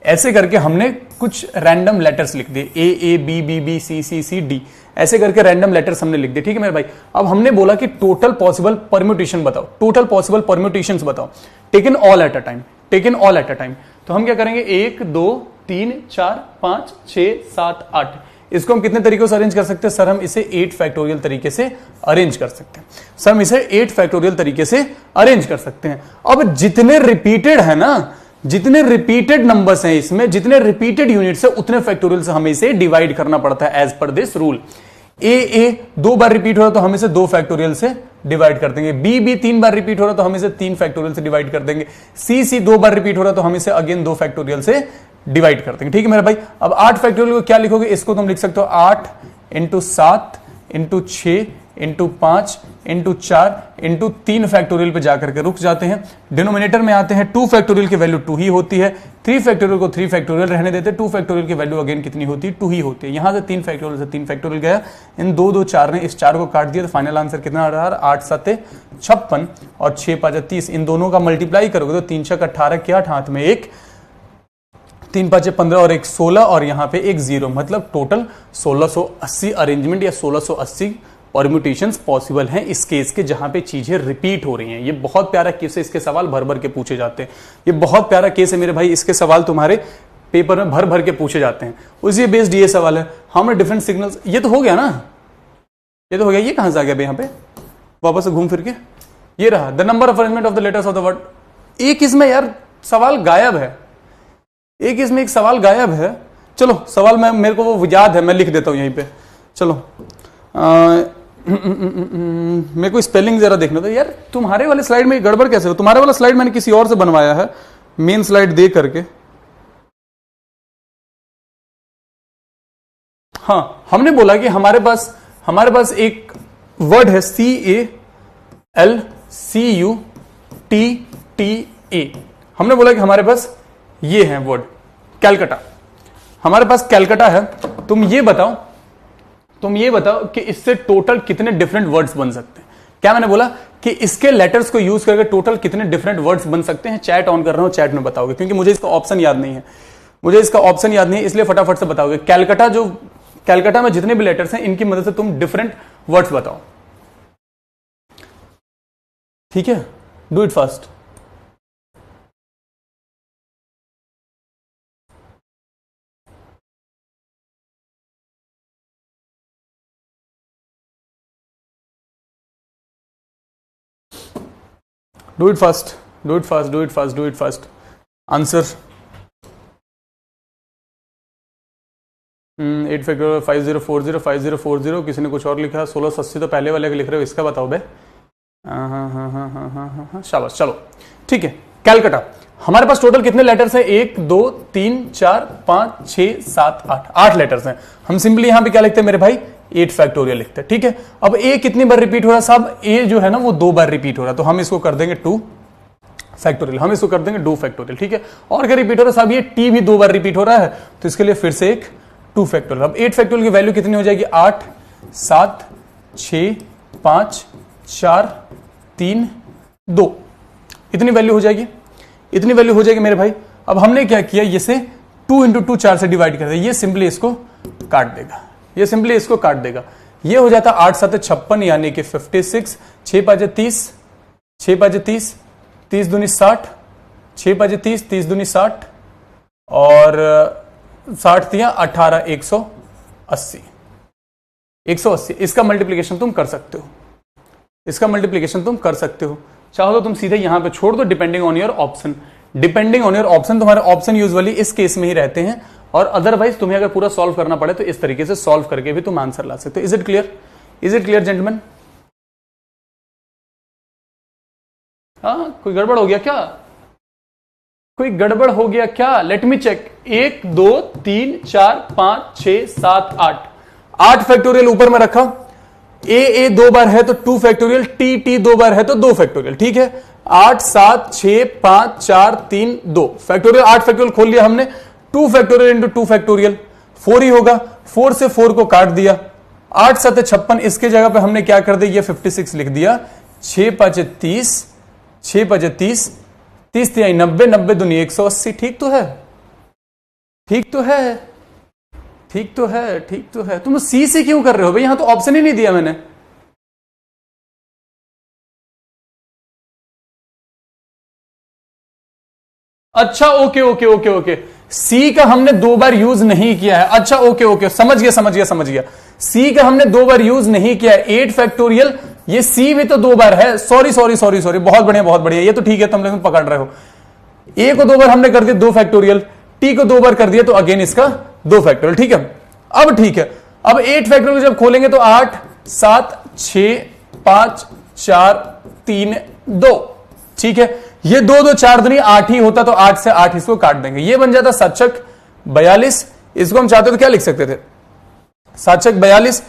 ऐसे करके हमने कुछ रैंडम लेटर्स लिख दिए, A B B B C C C D ऐसे करके रैंडम लेटर्स हमने लिख दिए, ठीक है मेरे भाई। अब हमने बोला कि टोटल पॉसिबल परम्यूटेशन बताओ, टोटल पॉसिबल परम्यूटेशंस बताओ, taken all at a time, taken all at a time. तो हम क्या करेंगे, 1 2 3 4 5 6 7 8, इसको हम कितने तरीकों से अरेंज कर सकते हैं सर? हम इसे 8 फैक्टोरियल तरीके से अरेंज कर सकते हैं सर, हम इसे 8 फैक्टोरियल तरीके से अरेंज कर सकते हैं। अब जितने रिपीटेड है ना, जितने रिपीटेड नंबर्स हैं इसमें, जितने रिपीटेड यूनिट्स है, उतने फैक्टोरियल से हमें इसे डिवाइड करना पड़ता है as per this rule. A 2 बार रिपीट हो रहा तो हम इसे 2 फैक्टोरियल से डिवाइड कर देंगे, बी 3 बार रिपीट हो रहा तो हम इसे 3 फैक्टोरियल से डिवाइड कर देंगे, सी 2 बार रिपीट हो रहा तो हम इसे अगेन 2 फैक्टोरियल से डिवाइड कर देंगे, ठीक है मेरे भाई। अब 8 फैक्टोरियल को क्या लिखोगे? इसको तुम लिख सकते हो 8 × 7 × 6 × 5 × 4 × 3 फैक्टोरियल पे जाकर के रुक जाते हैं। डिनोमिनेटर में आते हैं, 2 फैक्टोरियल की वैल्यू 2 ही होती है, 3 फैक्टोरियल को 3 फैक्टोरियल रहने देते हैं, 2 फैक्टोरियल की वैल्यू अगेन कितनी होती है? 2 ही होती है। यहां से 3 फैक्टोरियल से 3 फैक्टोरियल गया, इन 2 2 4 ने इस 4 को काट दिया, तो फाइनल आंसर कितना आ रहा है? 8 7 56 और 6 5 30, इन दोनों का मल्टीप्लाई करोगे तो 3 6 18 के 8, हाथ में 1, 3 5 15 और 1 16 और यहां पे 1 0, मतलब टोटल 1680 अरेंजमेंट या 1680 परम्यूटेशंस पॉसिबल हैं इस केस के, जहां पे चीजें रिपीट हो रही हैं। ये बहुत प्यारा केस है, इसके सवाल भर भर के पूछे जाते हैं। ये बहुत प्यारा केस है मेरे भाई, इसके सवाल तुम्हारे पेपर में भर भर के पूछे जाते हैं। उसी बेस्ड ये सवाल है, हमने डिफरेंट सिग्नल्स, ये तो हो गया ना, ये तो हो गया। ये कहां से आ गया भाई? यहां पे वापस से घूम फिर के ये रहा, the number of arrangement of the letters of the word. एक इसमें यार सवाल गायब है, एक इसमें एक सवाल गायब है। चलो सवाल में मेरे को वो याद है, मैं लिख देता हूं यहीं पे। चलो मेरे को स्पेलिंग जरा देखना था यार। तुम्हारे वाले स्लाइड में गड़बड़ कैसे हो? तुम्हारे वाला स्लाइड मैंने किसी और से बनवाया है, मेन स्लाइड दे करके। हाँ, हमने बोला कि हमारे पास एक वर्ड है CALCUTTA। हमने बोला कि हमारे पास ये है वर्ड कैलकाटा, हमारे पास कैलकाटा है। तुम ये बताओ कि इससे टोटल कितने डिफरेंट वर्ड्स बन सकते हैं। क्या मैंने बोला कि इसके लेटर्स को यूज करके टोटल कितने डिफरेंट वर्ड्स बन सकते हैं? चैट ऑन कर रहा हूं, चैट में बताओगे, क्योंकि मुझे इसका ऑप्शन याद नहीं है, इसलिए फटाफट से बताओगे। कैलकाटा में जितने भी लेटर्स हैं, इनकी मदद से तुम डिफरेंट वर्ड्स बताओ, ठीक है? Do it fast. Do it fast. Answer. 8 factorial 5040 किसी ने कुछ और लिखा। 1680 तो पहले वाले का लिख रहे हो, इसका बताओ बे। हाँ, शाबाश, चलो ठीक है। कैलकाटा, हमारे पास टोटल कितने लेटर्स हैं? 1 2 3 4 5 6 7 8 लेटर्स हैं। हम सिंपली यहां पे क्या लिखते हैं मेरे भाई? 8 फैक्टोरियल लिखते हैं, ठीक है। अब ए कितनी बार रिपीट हो रहा है साहब? ए जो है ना वो 2 बार रिपीट हो रहा है, तो हम इसको कर देंगे 2 फैक्टोरियल, ठीक है। और क्या रिपीट हो रहा है साहब? ये टी भी 2 बार रिपीट हो रहा है, तो इसके लिए फिर से एक 2 फैक्टोरियल। अब 8 फैक्टोरियल की वैल्यू कितनी हो जाएगी? 8 7 6 5 4 3 2, इतनी वैल्यू हो जाएगी, मेरे भाई। अब हमने क्या किया, इसे 2 × 2 4 से डिवाइड कर दिया, ये सिंपली इसको काट देगा, ये हो जाता 8 7 56 यानी कि 56, 6 5 30, 6 5 30, 30 दूनी 60, 6 5 30, 30 दूनी 60 और 60 दिया 18, 180। इसका मल्टीप्लीकेशन तुम कर सकते हो, चाहो तो तुम सीधे यहां पे छोड़ दो, डिपेंडिंग ऑन योर ऑप्शन। तुम्हारे ऑप्शन यूजुअली इस केस में ही रहते हैं, और अदरवाइज तुम्हें अगर पूरा सॉल्व करना पड़े तो इस तरीके से सॉल्व करके भी तुम आंसर ला सकते हो। Is it clear gentleman? हाँ, कोई गड़बड़ हो गया क्या? Let me check. 1 2 3 4 5 6 7 8 8 फैक्टोरियल ऊपर में रखा, ए 2 बार है तो 2 फैक्टोरियल, टी 2 बार है तो 2 फैक्टोरियल। ठीक है, 8 7 6 5 4 3 2 फैक्टोरियल, 8 फैक्टोरियल खोल लिया हमने। 2 फैक्टोरियल इंटू 2 फैक्टोरियल 4 ही होगा। 4 से 4 को काट दिया, 8 7 56, इसके जगह पे हमने क्या कर दिया, ये 56 लिख दिया। 6 5 30, 6 5 30, 30 3 90, 90 दूनी 180। ठीक तो है, ठीक तो है, ठीक तो है, ठीक तो है। तुम सी से क्यों कर रहे हो भाई, यहां तो ऑप्शन ही नहीं दिया मैंने। अच्छा ओके ओके ओके ओके, सी का हमने 2 बार यूज नहीं किया है। अच्छा ओके ओके, समझ गया समझ गया समझ गया। सी का हमने 2 बार यूज नहीं किया है। 8 फैक्टोरियल, ये सी भी तो 2 बार है। सॉरी सॉरी सॉरी सॉरी, बहुत बढ़िया बहुत बढ़िया, ये तो ठीक है, तुम लोग पकड़ रहे हो। ए को 2 बार हमने कर दिया 2 फैक्टोरियल, टी को 2 बार कर दिया तो अगेन इसका 2 फैक्टोरियल। ठीक है, अब ठीक है, अब 8 फैक्टोरियल जब खोलेंगे तो 8 7 6 5 4 3 2। ठीक है, ये 2 2 4 दूनी 8 ही होता तो 8 से 8 इसको काट देंगे, ये बन जाता 7 छक 42। इसको हम चाहते तो क्या लिख सकते थे, 7 छक 42,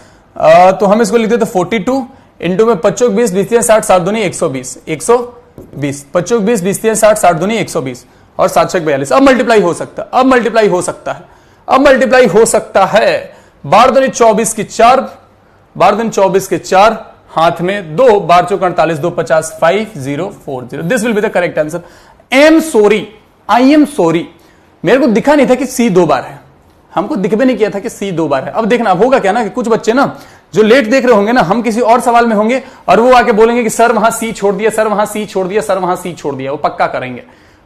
तो हम इसको लिखते थे 42 इंटू में 25 20 20 60 7 दूनी 120, 120 25 20 20 60 7 दूनी 120 और 7 छक 42। अब मल्टीप्लाई हो सकता है, अब मल्टीप्लाई हो सकता है, अब मल्टीप्लाई हो सकता है। 12 दूनी 24 की 4, 12 दूनी 24 के 4, हाथ में 2, 12 चौक 48, 2 50, 5040। This will be the correct answer. Am sorry, I am sorry, मेरे को दिखा नहीं था कि सी 2 बार है, हमको दिख भी नहीं किया था कि सी 2 बार है। अब देखना, अब होगा क्या ना कि कुछ बच्चे ना जो लेट देख रहे होंगे ना, हम किसी और सवाल में होंगे और वो आके बोलेंगे कि सर वहां सी छोड़ दिया, सर वहां सी छोड़ दिया, सर वहां सी छोड़ दिया। वो पक्का करेंगे,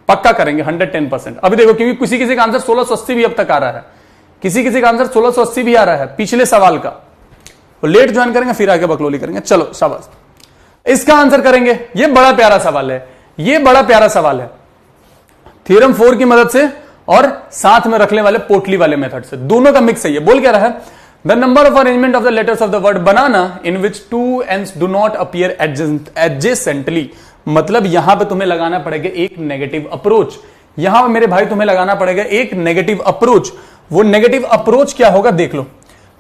पक्का करेंगे 110%। अभी देखो, क्योंकि किसी किसी का आंसर 1680 भी अब तक आ रहा है, किसी किसी का आंसर 1680 भी आ रहा है पिछले सवाल का। वो लेट ज्वाइन करेंगे फिर आगे बकलोली करेंगे। चलो शाबाश, इसका आंसर करेंगे। ये बड़ा प्यारा सवाल है, ये बड़ा प्यारा सवाल है, थ्योरम 4 की मदद से और साथ में रखने वाले पोटली वाले मेथड से, दोनों का मिक्स है। ये बोल क्या रहा है, the number of arrangement of the letters of the word banana in which 2 ends do not appear adjacently. मतलब यहां पे तुम्हें लगाना पड़ेगा एक नेगेटिव अप्रोच, यहां पे मेरे भाई तुम्हें लगाना पड़ेगा एक नेगेटिव अप्रोच। वो नेगेटिव अप्रोच क्या होगा देख लो,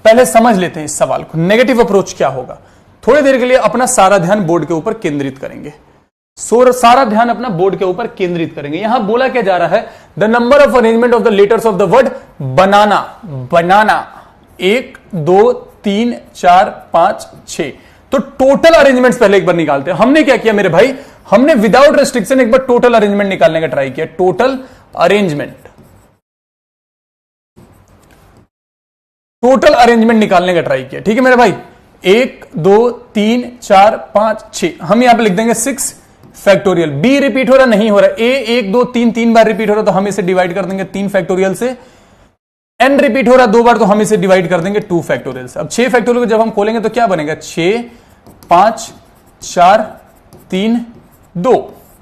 पहले समझ लेते हैं इस सवाल को। नेगेटिव अप्रोच क्या होगा, थोड़ी देर के लिए अपना सारा ध्यान बोर्ड के ऊपर केंद्रित करेंगे, सारा ध्यान अपना बोर्ड के ऊपर केंद्रित करेंगे। यहां बोला क्या जा रहा है, the number of arrangement of the letters of the word बनाना, बनाना 1 2 3 4 5 6। तो टोटल अरेंजमेंट्स पहले एक बार निकालते हैं। हमने क्या किया मेरे भाई, हमने विदाउट रेस्ट्रिक्शन एक बार टोटल अरेंजमेंट निकालने का ट्राई किया। टोटल अरेंजमेंट, टोटल अरेंजमेंट निकालने का ट्राई किया। ठीक है मेरे भाई, 1 2 3 4 5 6, हम यहां पे लिख देंगे 6 फैक्टोरियल। बी रिपीट हो रहा नहीं हो रहा, ए 1 2 3 3 बार रिपीट हो रहा तो हम इसे डिवाइड कर देंगे 3 फैक्टोरियल से। एन रिपीट हो रहा 2 बार तो हम इसे डिवाइड कर देंगे 2 फैक्टोरियल से। अब 6 फैक्टोरियल को जब हम खोलेंगे तो क्या बनेगा, 6 5 4 3 2।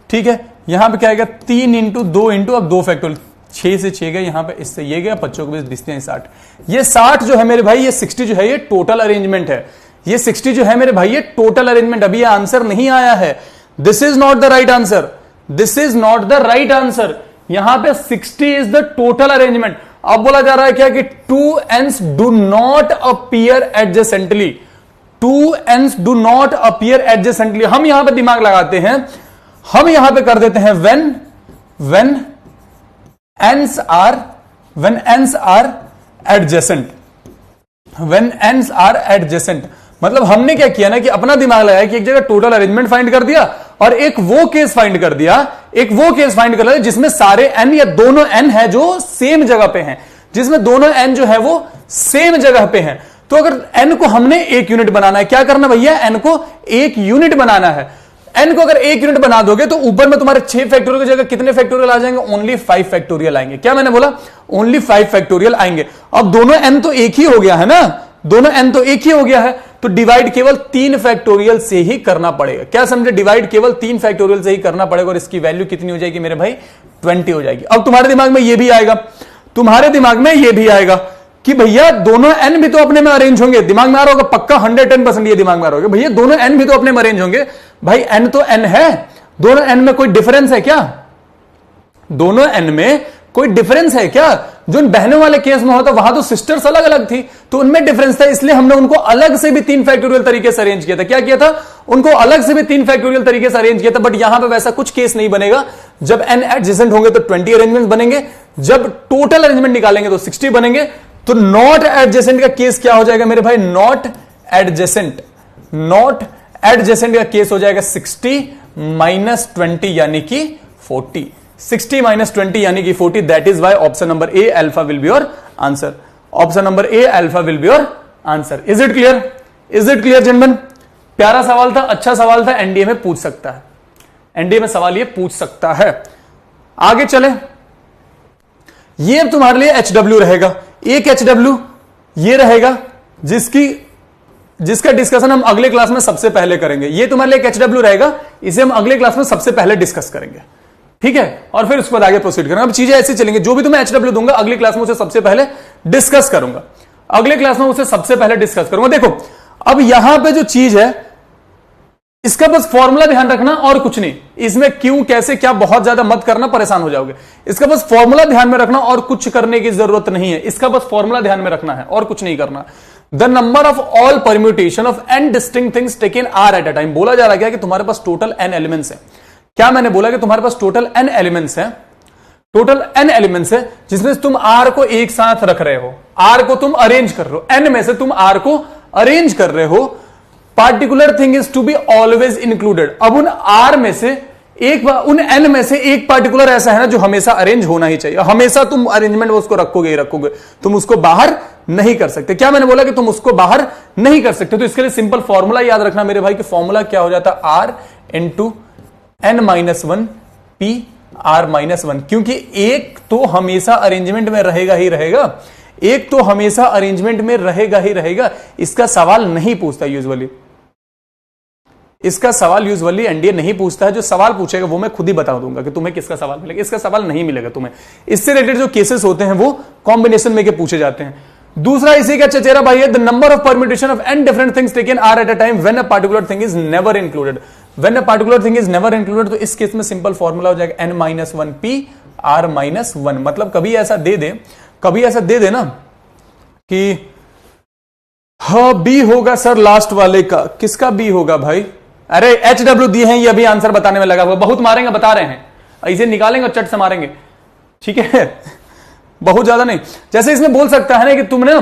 ठीक है, यहां पे क्या आएगा 3 इंटू 2 इंटू, अब 2 फैक्टोरियल, 6 से 6 गए, यहां पे इससे ये गया, 25 को 20 60। ये 60 जो है मेरे भाई, ये 60 जो है ये टोटल अरेंजमेंट है। ये 60 जो है मेरे भाई ये टोटल अरेंजमेंट, अभी ये आंसर नहीं आया है। This is not the right answer, this is not the right answer. यहां पे 60 इज द टोटल अरेंजमेंट। अब बोला जा रहा है क्या कि 2 ends do not appear adjacently, 2 ends do not appear adjacently. हम यहां पे दिमाग लगाते हैं, हम यहां पे कर देते हैं when ends are adjacent, when ends are adjacent। मतलब हमने क्या किया ना कि अपना दिमाग लगाया कि एक जगह टोटल अरेंजमेंट फाइंड कर दिया और एक वो केस फाइंड कर दिया, एक वो केस फाइंड कर लिया जिसमें सारे एन या दोनों एन है जो सेम जगह पे हैं, जिसमें दोनों एन जो है वो सेम जगह पे हैं। तो अगर एन को हमने 1 यूनिट बनाना है, क्या करना भैया, एन को 1 यूनिट बनाना है। एन को अगर 1 यूनिट बना दोगे तो ऊपर में तुम्हारे 6 फैक्टोरियल की जगह कितने फैक्टोरियल आ जाएंगे, ओनली 5 फैक्टोरियल आएंगे। क्या मैंने बोला, ओनली 5 फैक्टोरियल आएंगे। अब दोनों एन तो एक ही हो गया है ना, दोनों एन तो एक ही हो गया है, तो डिवाइड केवल 3 फैक्टोरियल से ही करना पड़ेगा। क्या समझे, डिवाइड केवल 3 फैक्टोरियल से ही करना पड़ेगा और इसकी वैल्यू कितनी हो जाएगी मेरे भाई, 20 हो जाएगी। अब तुम्हारे दिमाग में यह भी आएगा, तुम्हारे दिमाग में यह भी आएगा कि भैया दोनों एन भी तो अपने में अरेंज होंगे। दिमाग में आ रहा होगा पक्का, 110% ये दिमाग में आ रहा होगा, भैया दोनों एन भी तो अपने में अरेंज होंगे। भाई एन तो एन है, दोनों एन में कोई डिफरेंस है क्या, दोनों एन में कोई डिफरेंस है क्या? जो इन बहनों वाले केस में होता वहां तो सिस्टर्स अलग अलग थी, तो उनमें डिफरेंस था, इसलिए हमने उनको अलग से भी 3 फैक्टोरियल तरीके से अरेंज किया था। क्या किया था? उनको अलग से भी 3 फैक्टोरियल तरीके से अरेंज किया था। बट यहां पे वैसा कुछ केस नहीं बनेगा। जब n एडजेसेंट होंगे तो 20 अरेंजमेंट बनेंगे, जब टोटल अरेंजमेंट निकालेंगे तो 60 बनेंगे। तो नॉट एडजेसेंट का केस क्या हो जाएगा मेरे भाई? नॉट एडजेसेंट का केस हो जाएगा 60 माइनस 20 यानी कि 40। 60 माइनस 20 यानी कि 40। That is why option number A alpha will be your answer. Option number A alpha will be your answer. Is it clear? Is it clear gentleman? प्यारा सवाल था, अच्छा सवाल था, एनडीए में पूछ सकता है, एनडीए में सवाल ये पूछ सकता है। आगे चले, ये अब तुम्हारे लिए एचडब्ल्यू रहेगा। एक एचडब्ल्यू ये रहेगा जिसका डिस्कशन हम अगले क्लास में सबसे पहले करेंगे। ये तुम्हारे लिए एक एचडब्ल्यू रहेगा, इसे हम अगले क्लास में सबसे पहले डिस्कस करेंगे, ठीक है? और फिर उसके बाद आगे प्रोसीड करेंगे। अब चीजें ऐसी चलेंगी, जो भी तुम्हें एचडब्ल्यू दूंगा अगली क्लास में उसे सबसे पहले डिस्कस करूंगा, अगले क्लास में उसे सबसे पहले डिस्कस करूंगा। देखो अब यहां पे जो चीज है इसका बस फॉर्मूला ध्यान रखना और कुछ नहीं। इसमें क्यों कैसे क्या बहुत ज्यादा मत करना, परेशान हो जाओगे। इसका बस फॉर्मूला ध्यान में रखना और कुछ करने की जरूरत नहीं है। इसका बस फॉर्मूला ध्यान में रखना है और कुछ नहीं करना। The number of all permutation of n distinct things taken r at a time. बोला जा रहा है कि तुम्हारे पास टोटल n एलिमेंट्स है। क्या मैंने बोला कि तुम्हारे पास टोटल n एलिमेंट्स है, टोटल n एलिमेंट्स है, जिसमें तुम r को एक साथ रख रहे हो, r को तुम अरेंज कर रहे हो, n में से तुम r को अरेंज कर रहे हो। Particular thing is to be always included. अब उन r में से एक, उन n में से एक पार्टिकुलर ऐसा है ना जो हमेशा अरेंज होना ही चाहिए। हमेशा तुम अरेंजमेंट उसको रखोगे ही रखोगे, तुम उसको बाहर नहीं कर सकते। क्या मैंने बोला कि तुम उसको बाहर नहीं कर सकते? तो इसके लिए सिंपल फॉर्मूला याद रखना मेरे भाई कि फॉर्मूला क्या हो जाता है? r into n-1 p r-1। क्योंकि एक तो हमेशा अरेंजमेंट में रहेगा ही रहेगा, एक तो हमेशा अरेंजमेंट में रहेगा ही रहेगा। इसका सवाल नहीं पूछता यूजुअली, इसका सवाल यूजुअली एनडीए नहीं पूछता है। जो सवाल पूछेगा वो मैं खुद ही बता दूंगा कि तुम्हें किसका सवाल मिलेगा। इसका सवाल नहीं मिलेगा तुम्हें। इससे रिलेटेड जो केसेस होते हैं वो कॉम्बिनेशन में के पूछे जाते हैं। दूसरा इसी का चचेरा भाई है, the number of permutation of n different things taken r at a time when a particular thing is never included. When a particular thing is never included, तो इस केस में सिंपल फॉर्मूला हो जाएगा n-1 p r-1। मतलब कभी ऐसा दे दे ना कि हाँ बी होगा सर लास्ट वाले का। किसका बी होगा भाई? अरे एचडब्ल्यू दिए हैं, ये अभी आंसर बताने में लगा हुआ। बहुत मारेंगे, बता रहे हैं, इसे निकालेंगे और चट से मारेंगे, ठीक है? बहुत ज्यादा नहीं। जैसे इसमें बोल सकता है ना कि तुमने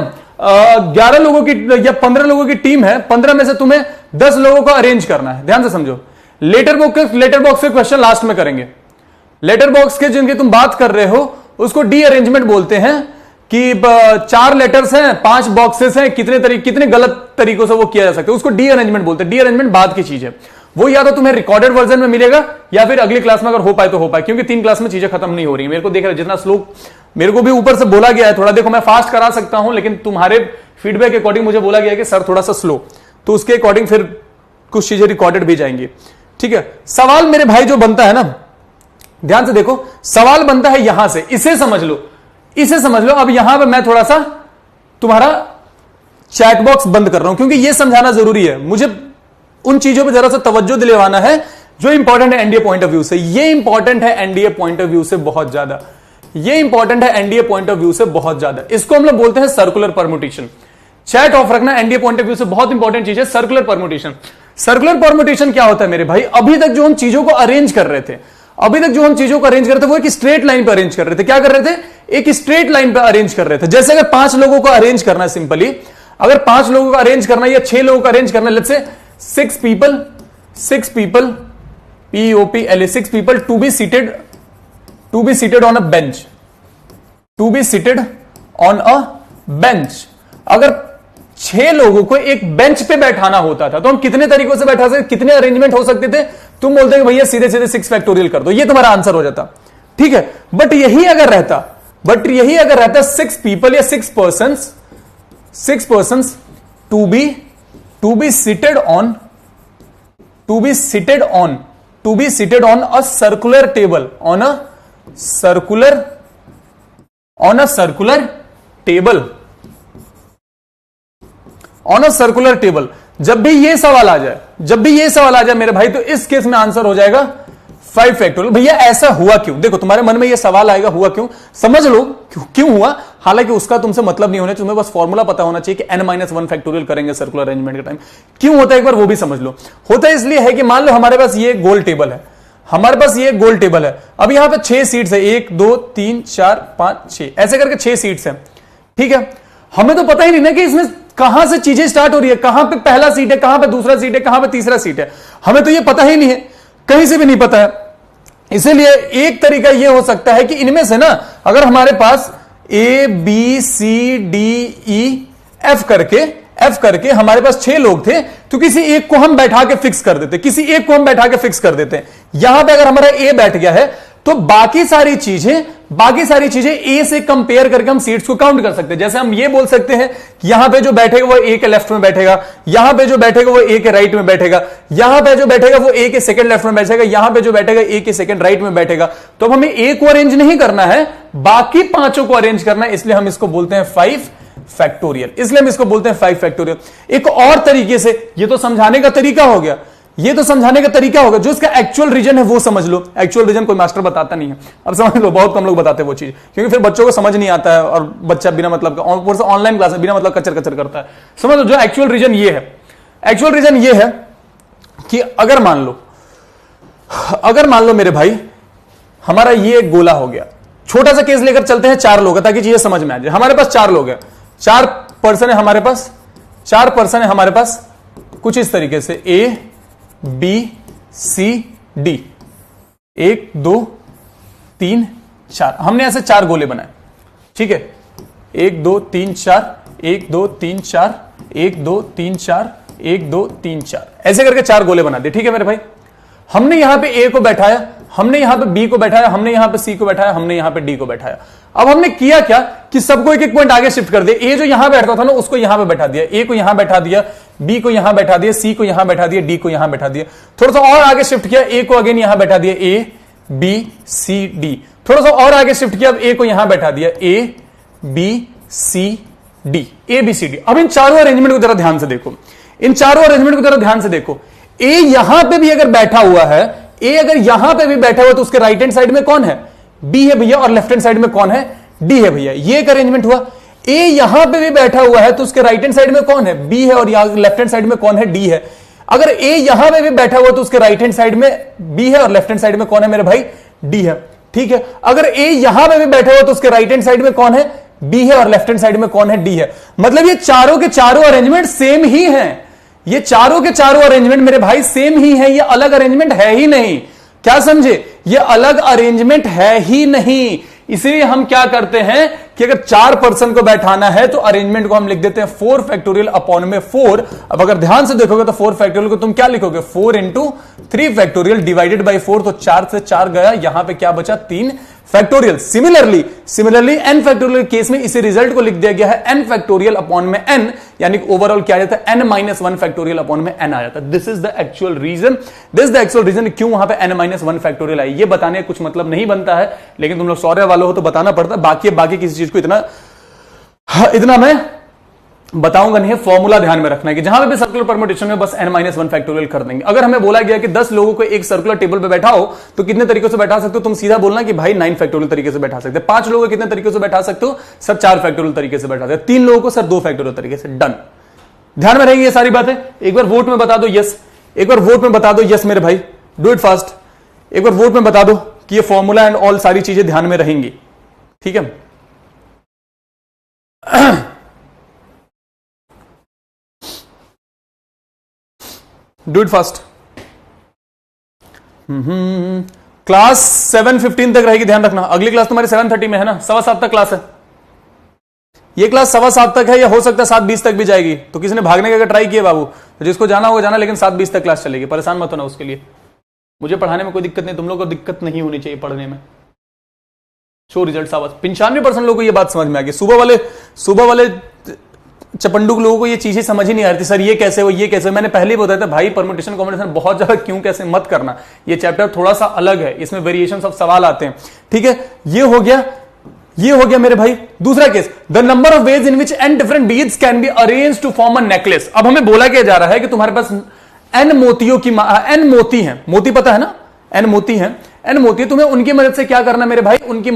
11 लोगों की या 15 लोगों की टीम है, 15 में से तुम्हें 10 लोगों को अरेंज करना है। ध्यान से समझो, लेटर बॉक्स के क्वेश्चन लास्ट में करेंगे। लेटर बॉक्स के जिनकी तुम बात कर रहे हो उसको डी अरेंजमेंट बोलते हैं कि 4 लेटर्स हैं, 5 बॉक्सेस हैं, कितने गलत तरीकों से वो किया जा सकता है, उसको डी अरेंजमेंट बोलते हैं। डी अरेंजमेंट बाद की चीज है, वो या तो तुम्हें रिकॉर्डेड वर्जन में मिलेगा या फिर अगली क्लास में अगर हो पाए तो हो पाए, क्योंकि 3 क्लास में चीजें खत्म नहीं हो रही है। मेरे को देख रहे जितना स्लो, मेरे को भी ऊपर से बोला गया है थोड़ा, देखो मैं फास्ट करा सकता हूं लेकिन तुम्हारे फीडबैक के अकॉर्डिंग मुझे बोला गया है कि सर थोड़ा सा स्लो, तो उसके अकॉर्डिंग फिर कुछ चीजें रिकॉर्डेड भी जाएंगी, ठीक है? सवाल मेरे भाई जो बनता है ना, ध्यान से देखो, सवाल बनता है यहां से, इसे समझ लो, इसे समझ लो। अब यहां पर मैं थोड़ा सा तुम्हारा चैट बॉक्स बंद कर रहा हूं क्योंकि यह समझाना जरूरी है। मुझे उन चीजों पर जरा सा तवज्जो दिलवाना है जो इंपॉर्टेंट है एनडीए पॉइंट ऑफ व्यू से। ये इंपॉर्टेंट है एनडीए पॉइंट ऑफ व्यू से बहुत ज्यादा, ये इंपॉर्टेंट है एनडीए पॉइंट ऑफ व्यू से बहुत ज्यादा। इसको हम लोग बोलते हैं सर्कुलर परम्यूटेशन। चैट ऑफ रखना, एनडीए पॉइंट ऑफ व्यू से बहुत इंपॉर्टेंट चीज है सर्कुलर परम्यूटेशन। सर्कुलर परम्यूटेशन क्या होता है मेरे भाई? अभी तक जो हम चीजों को अरेंज कर रहे थे, वो एक स्ट्रेट लाइन पर अरेंज कर रहे थे। क्या कर रहे थे? एक स्ट्रेट लाइन पर अरेंज कर रहे थे। जैसे अगर 5 लोगों को अरेंज करना है, सिंपली अगर 5 लोगों को अरेंज करना है या 6 लोगों को अरेंज करना है, let's say 6 people POPLA 6 people to be seated on a bench, to be seated on a bench। अगर 6 लोगों को एक बेंच पे बैठाना होता था तो हम कितने तरीकों से बैठा सकते, कितने अरेंजमेंट हो सकते थे? तुम बोलते हैं भैया सीधे 6 फैक्टोरियल कर दो, ये तुम्हारा आंसर हो जाता, ठीक है? बट यही अगर रहता 6 people या 6 persons to be seated on a circular table, on a circular table। जब भी ये सवाल आ जाए मेरे भाई, तो इस केस में आंसर हो जाएगा 5 फैक्टोरियल। भैया ऐसा हुआ क्यों? देखो तुम्हारे मन में ये सवाल आएगा हुआ क्यों, समझ लो क्यों हुआ। हालांकि उसका तुमसे मतलब नहीं होना चाहिए, तुम्हें बस फॉर्मूला पता होना चाहिए कि n-1 फैक्टोरियल करेंगे सर्कुलर अरेंजमेंट के टाइम। क्यों होता है एक बार वो भी समझ लो। होता है इसलिए है कि मान लो हमारे पास ये गोल टेबल है, हमारे पास ये गोल टेबल है। अब यहां पे 6 सीट्स है, 1 2 3 4 5 6 ऐसे करके 6 सीट्स है, ठीक है। हमें तो पता ही नहीं ना कि इसमें कहां से चीजें स्टार्ट हो रही है, कहां पे पहला सीट है, कहां पे दूसरा सीट है, कहां पे तीसरा सीट है, हमें तो ये पता ही नहीं है, कहीं से भी नहीं पता है। इसीलिए एक तरीका यह हो सकता है कि इनमें से ना अगर हमारे पास A B C D E F करके हमारे पास 6 लोग थे, तो किसी एक को हम बैठा के फिक्स कर देते, किसी एक को हम बैठा के फिक्स कर देते हैं। यहां पे अगर हमारा A बैठ गया है तो बाकी सारी चीजें A से कंपेयर करके हम सीट्स को काउंट कर सकते हैं। जैसे हम ये बोल सकते हैं कि यहां पे जो बैठेगा वो A के लेफ्ट में बैठेगा, यहां पे जो बैठेगा वो A के राइट में बैठेगा, यहां पे जो बैठेगा वो A के सेकंड लेफ्ट में बैठेगा, यहां पे जो बैठेगा A के सेकंड राइट में बैठेगा। तो अब हमें A को अरेंज नहीं करना है, बाकी पांचों को अरेंज करना है, इसलिए हम इसको बोलते हैं 5 फैक्टोरियल। इसलिए हम इसको बोलते हैं 5 फैक्टोरियल। एक और तरीके से, ये तो समझाने का तरीका हो गया, ये तो समझाने का तरीका होगा, जो इसका एक्चुअल रीजन है वो समझ लो। एक्चुअल रीजन कोई मास्टर बताता नहीं है, अब समझ लो, बहुत कम लोग बताते हैं वो चीज, क्योंकि फिर बच्चों को समझ नहीं आता है और बच्चा बिना मतलब का ऑनलाइन क्लास में बिना मतलब कचर कचर करता है। समझ लो, जो एक्चुअल रीजन ये है, एक्चुअल रीजन ये है कि अगर मान लो मेरे भाई हमारा ये एक गोला हो गया, छोटा सा केस लेकर चलते हैं, 4 लोग है ताकि चीजें समझ में आ जाए। हमारे पास 4 लोग हैं, 4 पर्सन है हमारे पास, 4 पर्सन है हमारे पास कुछ इस तरीके से A B C D, 1 2 3 4, हमने ऐसे 4 गोले बनाए, ठीक है। 1 2 3 4, 1 2 3 4, 1 2 3 4, 1 2 3 4, ऐसे करके 4 गोले बना दिए, ठीक है मेरे भाई। हमने यहां पे A को बैठाया, हमने यहां पे B को बैठाया, हमने यहां पे C को बैठाया, हमने यहां पे D को बैठाया। अब हमने किया क्या कि सबको एक एक पॉइंट आगे शिफ्ट कर दिया। A जो यहां बैठता था ना उसको यहां पे बैठा दिया, A को यहां बैठा दिया, B को यहां बैठा दिया, C को यहां बैठा दिया, D को यहां बैठा दिया। थोड़ा सा और आगे शिफ्ट किया, A को अगेन यहां बैठा दिया, A B C D। थोड़ा सा और आगे शिफ्ट किया, अब A को यहां बैठा दिया, A B C D, A B C D। अब इन चारों अरेंजमेंट को जरा ध्यान से देखो, इन चारों अरेंजमेंट को जरा ध्यान से देखो। A यहां पे भी अगर बैठा हुआ है, A अगर यहां पे भी बैठा हुआ तो उसके राइट हैंड साइड में कौन है? B है भैया, और लेफ्ट हैंड साइड में कौन है? D है भैया। ये एक अरेंजमेंट हुआ। A यहां पे भी बैठा हुआ है तो उसके राइट हैंड साइड में कौन है? B है, और लेफ्ट हैंड साइड में कौन है? D है। अगर A यहां पे भी बैठा हुआ तो उसके राइट हैंड साइड में B है, और लेफ्ट हैंड साइड में कौन है मेरे भाई? D है, ठीक है। अगर A यहां पे भी बैठा हुआ तो उसके राइट हैंड साइड में कौन है? B है, और लेफ्ट हैंड साइड में कौन है? D है। मतलब ये चारों के चारों अरेंजमेंट सेम ही हैं, ये चारों के चारों अरेंजमेंट मेरे भाई सेम ही है, ये अलग अरेंजमेंट है ही नहीं। क्या समझे? ये अलग अरेंजमेंट है ही नहीं। इसलिए हम क्या करते हैं कि अगर 4 पर्सन को बैठाना है तो अरेंजमेंट को हम लिख देते हैं 4 फैक्टोरियल अपॉन में 4। अब अगर ध्यान से देखोगे तो 4 फैक्टोरियल को तुम क्या लिखोगे? 4 इंटू 3 फैक्टोरियल डिवाइडेड बाई 4, तो 4 से 4 गया, यहां पे क्या बचा? 3 factorial. Similarly n factorial case में इसी रिजल्ट को लिख दिया गया है n फैक्टोरियल अपॉन में n, यानी ओवरऑल क्या आ जाता है? n-1 फैक्टोरियल अपॉन में n आ जाता है। This is the actual reason, क्यों वहां पे n-1 फैक्टोरियल आई। ये बताने का कुछ मतलब नहीं बनता है, लेकिन तुम लोग सौर्य वालों हो तो बताना पड़ता है। बाकी किसी चीज को इतना मैं बताऊंगा नहीं है। फॉर्मूला ध्यान में रखना है कि जहां पे भी सर्कुलर परम्यूटेशन में बस n-1 फैक्टोरियल कर देंगे। अगर हमें बोला गया कि 10 लोगों को एक सर्कुलर टेबल पे बैठाओ तो कितने तरीकों से बैठा सकते हो? तुम सीधा बोलना कि भाई 9 फैक्टोरियल तरीके से बैठा सकते हैं। 5 लोगों को कितने तरीकों से बैठा सकते हो? सर 4 फैक्टोरियल तरीके से बैठा सकते हैं। 3 लोगों को सर 2 फैक्टोरियल तरीके से। डन, ध्यान में रहेगी ये सारी बातें। एक बार वोट में बता दो यस, एक बार वोट में बता दो यस मेरे भाई, डू इट फास्ट। एक बार वोट में बता दो कि ये फॉर्मूला एंड ऑल सारी चीजें ध्यान में रहेंगी, ठीक है। Do it fast. क्लास 7:15 तक रहेगी, ध्यान रखना। अगली क्लास तुम्हारी 7:30 में है ना, 7:15 तक क्लास है। ये क्लास 7:15 तक है, या हो सकता है 7:20 तक भी जाएगी। तो किसी ने भागने का अगर ट्राई किया बाबू, तो जिसको जाना होगा जाना, लेकिन 7:20 तक क्लास चलेगी। परेशान मत होना उसके लिए, मुझे पढ़ाने में कोई दिक्कत नहीं, तुम लोग को दिक्कत नहीं होनी चाहिए पढ़ने में। शो रिजल्ट आवाज 95% लोगों को ये बात समझ में आ गई। सुबह वाले चपंडू लोगों को ये चीजें समझ ही नहीं आ रही थी। सर ये कैसे हो, ये कैसे। मैंने पहले ही बताया था भाई, परम्यूटेशन कॉम्बिनेशन बहुत ज्यादा क्यों कैसे मत करना। ये चैप्टर थोड़ा सा अलग है, इसमें वेरिएशन सब सवाल आते हैं, ठीक है। ये हो गया मेरे भाई। दूसरा case, the number of ways in which n different beads can be arrange to form a necklace. अब हमें बोला क्या जा रहा है कि तुम्हारे पास n मोतियों की n मोती है। मोती पता है ना, n मोती हैं, n मोती, तुम्हें उनकी मदद से क्या करना मेरे भाई, उनकी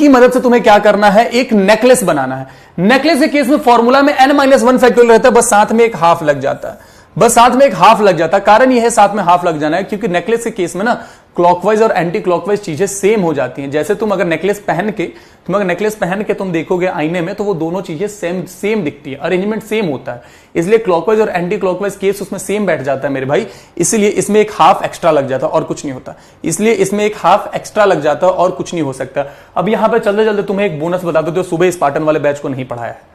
मदद से तुम्हें क्या करना है, एक नेकलेस बनाना है। नेकलेस के केस में फॉर्मूला में n-1 फैक्टोरियल रहता है, बस साथ में एक हाफ लग जाता है, कारण यह है साथ में हाफ लग जाना है क्योंकि नेकलेस के केस में ना क्लॉकवाइज और एंटी क्लॉकवाइज चीजें सेम हो जाती हैं। जैसे तुम अगर नेकलेस पहन के तुम देखोगे आईने में तो वो दोनों चीजें सेम दिखती है, अरेंजमेंट सेम होता है, इसलिए क्लॉकवाइज और एंटी क्लॉकवाइज केस उसमें सेम बैठ जाता है मेरे भाई, इसलिए इसमें एक हाफ एक्स्ट्रा लग जाता है और कुछ नहीं होता, और कुछ नहीं हो सकता। अब यहां पर चलते चलते तुम्हें एक बोनस बता दो, जो सुबह स्पार्टन वाले बैच को नहीं पढ़ाया है,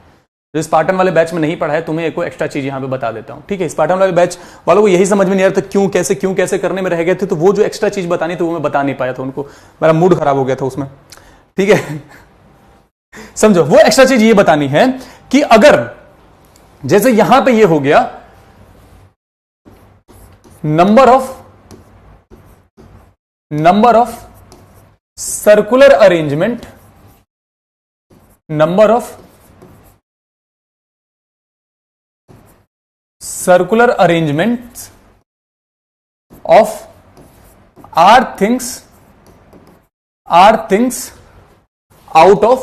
जो स्पार्टन वाले बैच में नहीं पढ़ा है, तुम्हें एक एक्स्ट्रा चीज यहां पे बता देता हूं, ठीक है। स्पार्टन वाले बैच वालों को यही समझ में नहीं आ रहा था क्यों कैसे करने में रह गए थे, तो वो जो एक्स्ट्रा चीज बतानी थी वो मैं बता नहीं पाया था उनको, मेरा मूड खराब हो गया था उसमें, ठीक है। समझो, वो एक्स्ट्रा चीज ये बतानी है कि अगर जैसे यहां पे ये हो गया number of circular arrangement, circular arrangements of are things out of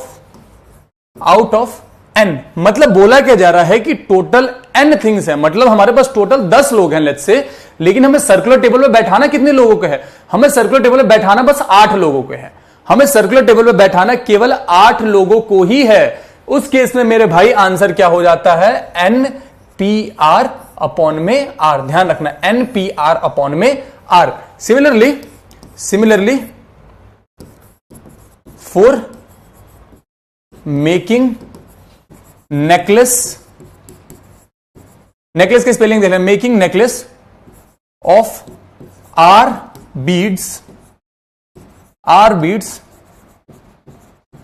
n, मतलब बोला क्या जा रहा है कि टोटल n थिंग्स है, मतलब हमारे पास टोटल 10 लोग हैं लेट्स से, लेकिन हमें सर्कुलर टेबल में बैठाना कितने लोगों को है, हमें सर्कुलर टेबल में बैठाना बस 8 लोगों को है, हमें सर्कुलर टेबल में बैठाना केवल 8 लोगों को ही है। उस केस में मेरे भाई आंसर क्या हो जाता है, NPR अपॉन में R, ध्यान रखना NPR अपॉन में R। Similarly for making necklace की स्पेलिंग देना, making necklace of R beads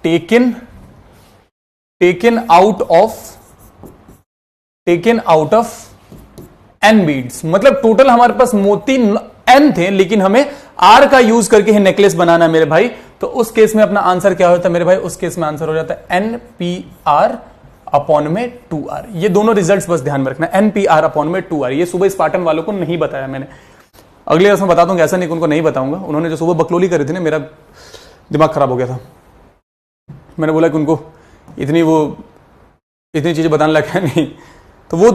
taken out of n beads, मतलब टोटल हमारे पास मोती n थे लेकिन हमें r का यूज करके ही नेकलेस बनाना है मेरे भाई, तो उस केस में अपना आंसर क्या होता है मेरे भाई, उस केस में आंसर हो जाता है NPR अपॉन में 2R। ये दोनों रिजल्ट्स बस ध्यान में रखना, NPR अपॉन में 2R। ये सुबह स्पार्टन वालों को नहीं बताया मैंने, अगले क्लास में बता दूंगा, ऐसा नहीं कि उनको नहीं बताऊंगा, उन्होंने जो सुबह बकलोली करी थी ना, मेरा दिमाग खराब हो गया था, मैंने बोला कि उनको इतनी चीजें बताने लगा नहीं, तो वो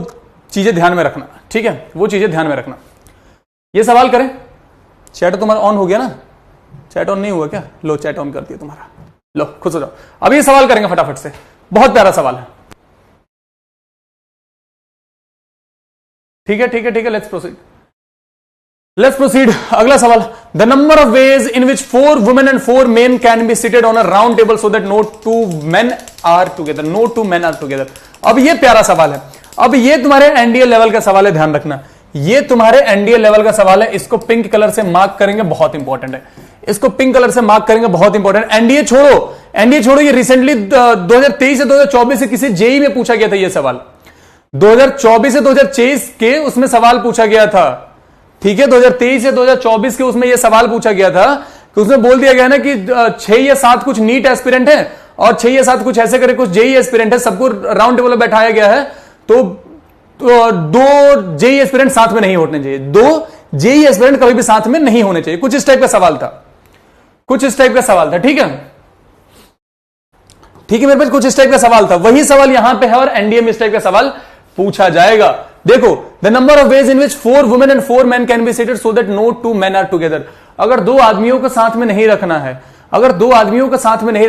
चीजें ध्यान में रखना, ठीक है, वो चीजें ध्यान में रखना। ये सवाल करें, चैट तुम्हारा ऑन हो गया ना, चैट ऑन नहीं हुआ क्या, लो चैट ऑन कर दिया तुम्हारा, लो खुश हो जाओ। अब ये सवाल करेंगे फटाफट से, बहुत प्यारा सवाल है, ठीक है, लेट्स प्रोसीड। अगला सवाल, the number of ways in which 4 women and 4 men can be seated on a round table so that no two men are together. अब ये प्यारा सवाल है, अब ये तुम्हारे एनडीए लेवल का सवाल है, ध्यान रखना, ये तुम्हारे एनडीए लेवल का सवाल है, इसको पिंक कलर से मार्क करेंगे, बहुत इंपॉर्टेंट है, इसको पिंक कलर से मार्क करेंगे, बहुत इंपॉर्टेंट। एनडीए छोड़ो, ये रिसेंटली 2023 से 2024 से किसी जेई में पूछा गया था ये सवाल, 2024 से 2023 के उसमें सवाल पूछा गया था, ठीक है, 2023 से 2024 के उसमें यह सवाल पूछा गया था कि उसमें बोल दिया गया ना कि 6 या 7 कुछ नीट एस्पिरेंट है और 6 या 7 कुछ ऐसे करे कुछ जेई एस्पिरेंट है, सबको राउंड टेबल में बैठाया गया है, तो 2 जेई एस्पिरेंट साथ में नहीं होने चाहिए, 2 जेई एस्पिरेंट कभी भी साथ में नहीं होने चाहिए, कुछ इस टाइप का सवाल था, ठीक है मेरे पास कुछ इस टाइप का सवाल था, वही सवाल यहां पे है और एनडीए में इस टाइप का सवाल पूछा जाएगा। देखो, the number of ways in which 4 women and 4 men can be seated so that no 2 men are together. अगर 2 आदमियों को साथ में नहीं रखना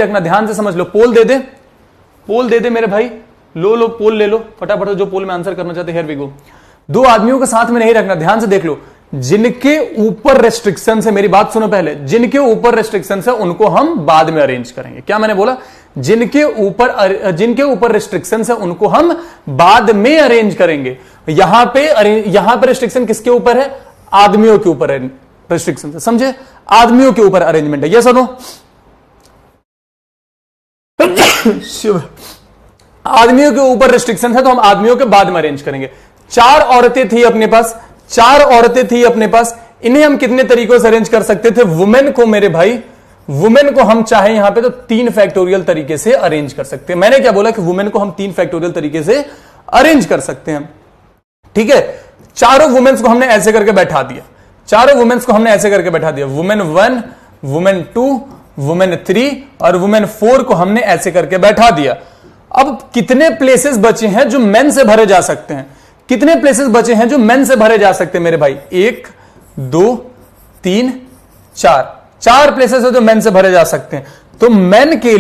है, ध्यान से समझ लो, पोल दे दे मेरे भाई, लो पोल ले लो फटाफट, जो पोल में आंसर करना चाहते हैं, हियर वी गो। 2 आदमियों को साथ में नहीं रखना, ध्यान से देख लो, जिनके ऊपर रेस्ट्रिक्शन है, मेरी बात सुनो पहले, जिनके ऊपर रेस्ट्रिक्शन है उनको हम बाद में अरेंज करेंगे। क्या मैंने बोला, जिनके ऊपर रिस्ट्रिक्शन है उनको हम बाद में अरेंज करेंगे। यहां पे रिस्ट्रिक्शन किसके ऊपर है, आदमियों के ऊपर रिस्ट्रिक्शन है, समझे, आदमियों के ऊपर अरेंजमेंट है, यस और नो। आदमियों के ऊपर रिस्ट्रिक्शन है तो हम आदमियों के बाद में अरेंज करेंगे। 4 औरतें थी अपने पास, इन्हें हम कितने तरीकों से अरेंज कर सकते थे, वुमेन को मेरे भाई, वुमेन को हम चाहे यहां पे तो 3 फैक्टोरियल तरीके से अरेंज कर सकते हैं। मैंने क्या बोला कि वुमेन को हम 3 फैक्टोरियल तरीके से अरेंज कर सकते हैं, ठीक है। चारों वुमेन्स को हमने ऐसे करके बैठा दिया, चारों वुमेन्स को हमने ऐसे करके बैठा दिया, वुमेन 1, वुमेन 2, वुमेन 3 और वुमेन 4 को हमने ऐसे करके बैठा दिया। अब कितने प्लेसेस बचे हैं जो मेन से भरे जा सकते हैं? कितने प्लेसेस बचे हैं जो मेन से भरे जा सकते हैं मेरे भाई? 1 2 3 4, 4 प्लेसेस है जो मेन से भरे जा सकते हैं। तो मेन के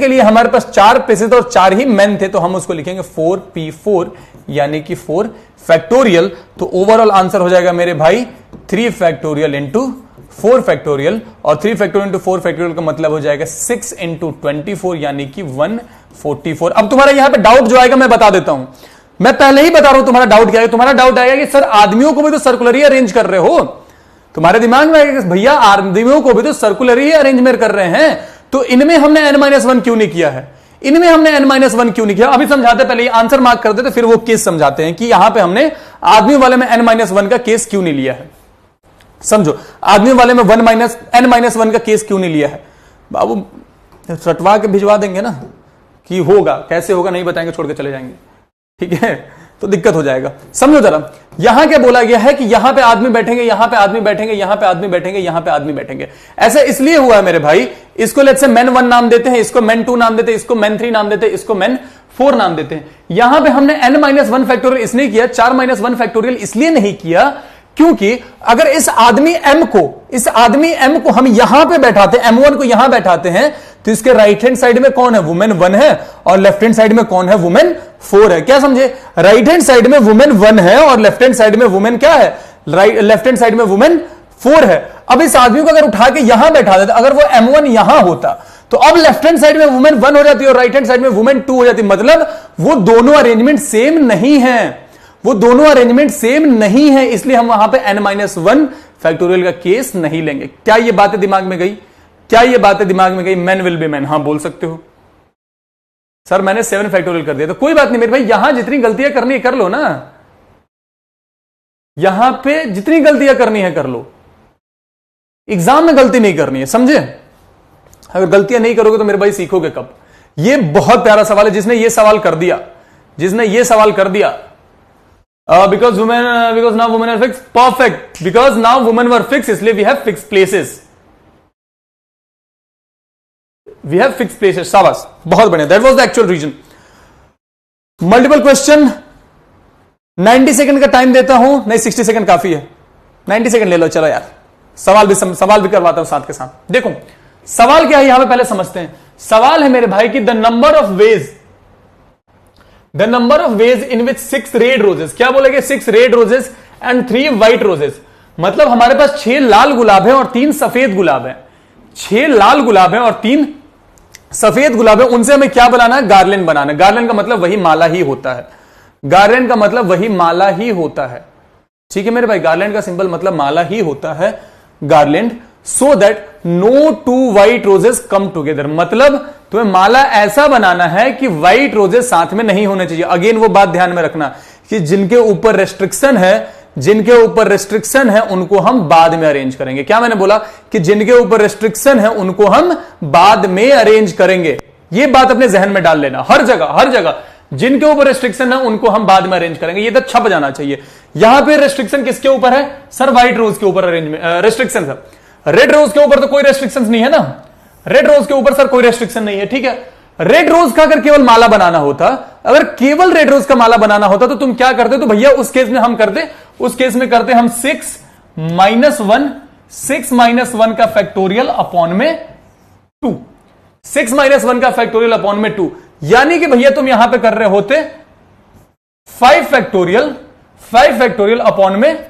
लिए हमारे पास 4 प्लेसेस और 4 ही मेन थे, तो हम उसको लिखेंगे 4p4 यानी कि 4 फैक्टोरियल। तो ओवरऑल आंसर हो जाएगा मेरे भाई 3 फैक्टोरियल इंटू 4 फैक्टोरियल, और 3 फैक्टोरियल इंटू 4 फैक्टोरियल का मतलब हो जाएगा 6 इंटू 24 यानी कि 144। अब तुम्हारा यहां पे डाउट जो आएगा मैं बता देता हूं, मैं पहले ही बता रहा हूं तुम्हारा डाउट क्या है। तुम्हारा डाउट आएगा कि सर आदमियों को भी तो सर्कुलर अरेंज कर रहे हो, तुम्हारे दिमाग में आएगा कि भैया आदमियों को भी तो सर्कुलर ही अरेंजमेंट कर रहे हैं, तो इनमें हमने n-1 क्यों नहीं किया है, इनमें हमने n-1 क्यों नहीं किया? अभी समझाते, पहले ये आंसर मार्क कर देते फिर वो केस समझाते हैं कि यहां पे हमने आदमी वाले में n-1 का केस क्यों नहीं लिया है। समझो, आदमी वाले में n-1 का केस क्यों नहीं लिया है? बाबू रटवा के भिजवा देंगे ना कि होगा, कैसे होगा नहीं बताएंगे, छोड़ के चले जाएंगे, ठीक है, तो दिक्कत हो जाएगा। समझो जरा, यहां क्या बोला गया है कि यहां पे आदमी बैठेंगे, यहां पे आदमी बैठेंगे, यहां पे आदमी बैठेंगे, यहां पे आदमी बैठेंगे। ऐसा इसलिए हुआ है मेरे भाई, इसको लेट्स से मेन 1 नाम देते हैं, इसको मेन 2 नाम देते हैं, इसको मेन 3 नाम देते हैं, इसको मेन 4 नाम देते हैं। यहां पे हमने n-1 फैक्टोरियल इसलिए किया, 4-1 फैक्टोरियल इसलिए नहीं किया क्योंकि अगर इस आदमी m को हम यहां पे बैठाते, m1 को यहां बैठाते हैं, तो इसके राइट हैंड साइड में कौन है? वुमेन 1 है, और लेफ्ट हैंड साइड में कौन है? वुमेन 4 है। क्या समझे? राइट हैंड साइड में वुमेन 1 है और लेफ्ट हैंड साइड में वुमेन क्या है? लेफ्ट हैंड साइड में वुमेन 4 है। अब इस आदमी को अगर उठा के यहां बैठा देते, अगर वो m1 यहां होता, तो अब लेफ्ट हैंड साइड में वुमेन 1 हो जाती और राइट हैंड साइड में वुमेन 2 हो जाती। मतलब वो दोनों अरेंजमेंट सेम नहीं है, वो दोनों अरेंजमेंट सेम नहीं है, इसलिए हम वहां पे n-1 फैक्टोरियल का केस नहीं लेंगे। क्या ये बातें दिमाग में गई? क्या ये बातें दिमाग में गई? मैन विल बी मैन, हां बोल सकते हो। सर मैंने 7 फैक्टोरियल कर दिया, तो कोई बात नहीं मेरे भाई, यहां जितनी गलतियां करनी है कर लो ना, यहां पे जितनी गलतियां करनी है कर लो, एग्जाम में गलती नहीं करनी है, समझे? अगर गलतियां नहीं करोगे तो मेरे भाई सीखोगे कब? ये बहुत प्यारा सवाल है, जिसने ये सवाल कर दिया, because now women are fixed, perfect, because now women were fixed, इसलिए we have fixed places, शाबाश, बहुत बढ़िया, that was the actual reason। Multiple question, 90 second का टाइम देता हूं, नहीं 60 सेकंड काफी है, 90 सेकंड ले लो, चलो यार, सवाल भी करवाता हूं साथ के साथ। देखो सवाल क्या है यहां पे पहले समझते हैं। सवाल है मेरे भाई कि the number of ways in which 6 red roses, क्या बोलेंगे? 6 red roses and 3 white roses, मतलब हमारे पास 6 लाल गुलाब है और 3 सफेद गुलाब है, 6 लाल गुलाब है और 3 सफेद गुलाब है, उनसे हमें क्या बनाना है? गार्लैंड बनाना है। गार्लैंड का मतलब वही माला ही होता है, गार्लैंड का मतलब वही माला ही होता है, ठीक है मेरे भाई, गार्लैंड का सिंबल मतलब माला ही होता है, garland. So that no 2 white roses come together, मतलब तुम्हें माला ऐसा बनाना है कि व्हाइट रोजेस साथ में नहीं होने चाहिए। अगेन वो बात ध्यान में रखना कि जिनके ऊपर रेस्ट्रिक्शन है उनको हम बाद में अरेंज करेंगे। क्या मैंने बोला? कि जिनके ऊपर रेस्ट्रिक्शन है उनको हम बाद में अरेंज करेंगे। ये बात अपने जहन में डाल लेना, हर जगह जिनके ऊपर रेस्ट्रिक्शन है उनको हम बाद में अरेंज करेंगे, ये तो छप जाना चाहिए। यहां पे रेस्ट्रिक्शन किसके ऊपर है? सर व्हाइट रोज के ऊपर रेस्ट्रिक्शन है, रेड रोज के ऊपर तो कोई रेस्ट्रिक्शन नहीं है ना, रेड रोज के ऊपर सर कोई रेस्ट्रिक्शन नहीं है, ठीक है। रेड रोज का अगर केवल माला बनाना होता, अगर केवल रेड रोज का माला बनाना होता तो तुम क्या करते? तो भैया उस केस में हम करते 6 माइनस 1 का फैक्टोरियल अपॉन में 2, 6 माइनस 1 का फैक्टोरियल अपॉन में 2, यानी कि भैया तुम यहां पे कर रहे होते 5 फैक्टोरियल अपॉन में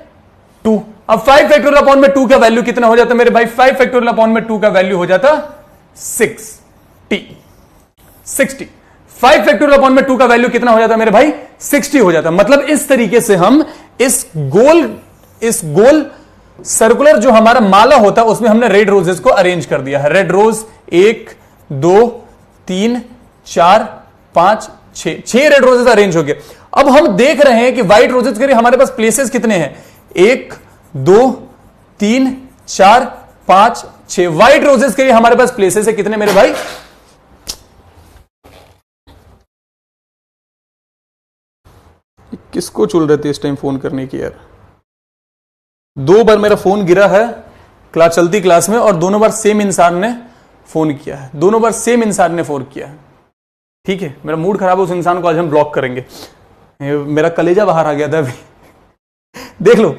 2। अब 5 फैक्टोरियल अपॉन में 2 का वैल्यू कितना हो जाता मेरे भाई? 5 फैक्टोरियल अपॉन में 2 का वैल्यू हो जाता 60। 5 फैक्टोरियल अपॉन में 2 का वैल्यू कितना हो जाता मेरे भाई? 60 हो जाता। मतलब इस तरीके से हम इस गोल सर्कुलर जो हमारा माला होता है उसमें हमने रेड रोजेस को अरेंज कर दिया है। Red rose 1 2 3 4 5 6 red roses arrange हो गए। अब हम देख रहे हैं कि व्हाइट रोजेस के लिए हमारे पास प्लेसेस कितने हैं? 1 2 3 4 5 6। व्हाइट रोजेस के लिए हमारे पास प्लेसेस है कितने मेरे भाई? किसको चुल रहे थे इस टाइम फोन करने की यार? 2 बार मेरा फोन गिरा है क्लास चलती क्लास में, और दोनों बार सेम इंसान ने फोन किया है, दोनों बार सेम इंसान ने फोन किया है। ठीक है, मेरा मूड खराब है, उस इंसान को आज हम ब्लॉक करेंगे। मेरा कलेजा बाहर आ गया था अभी। देख लो,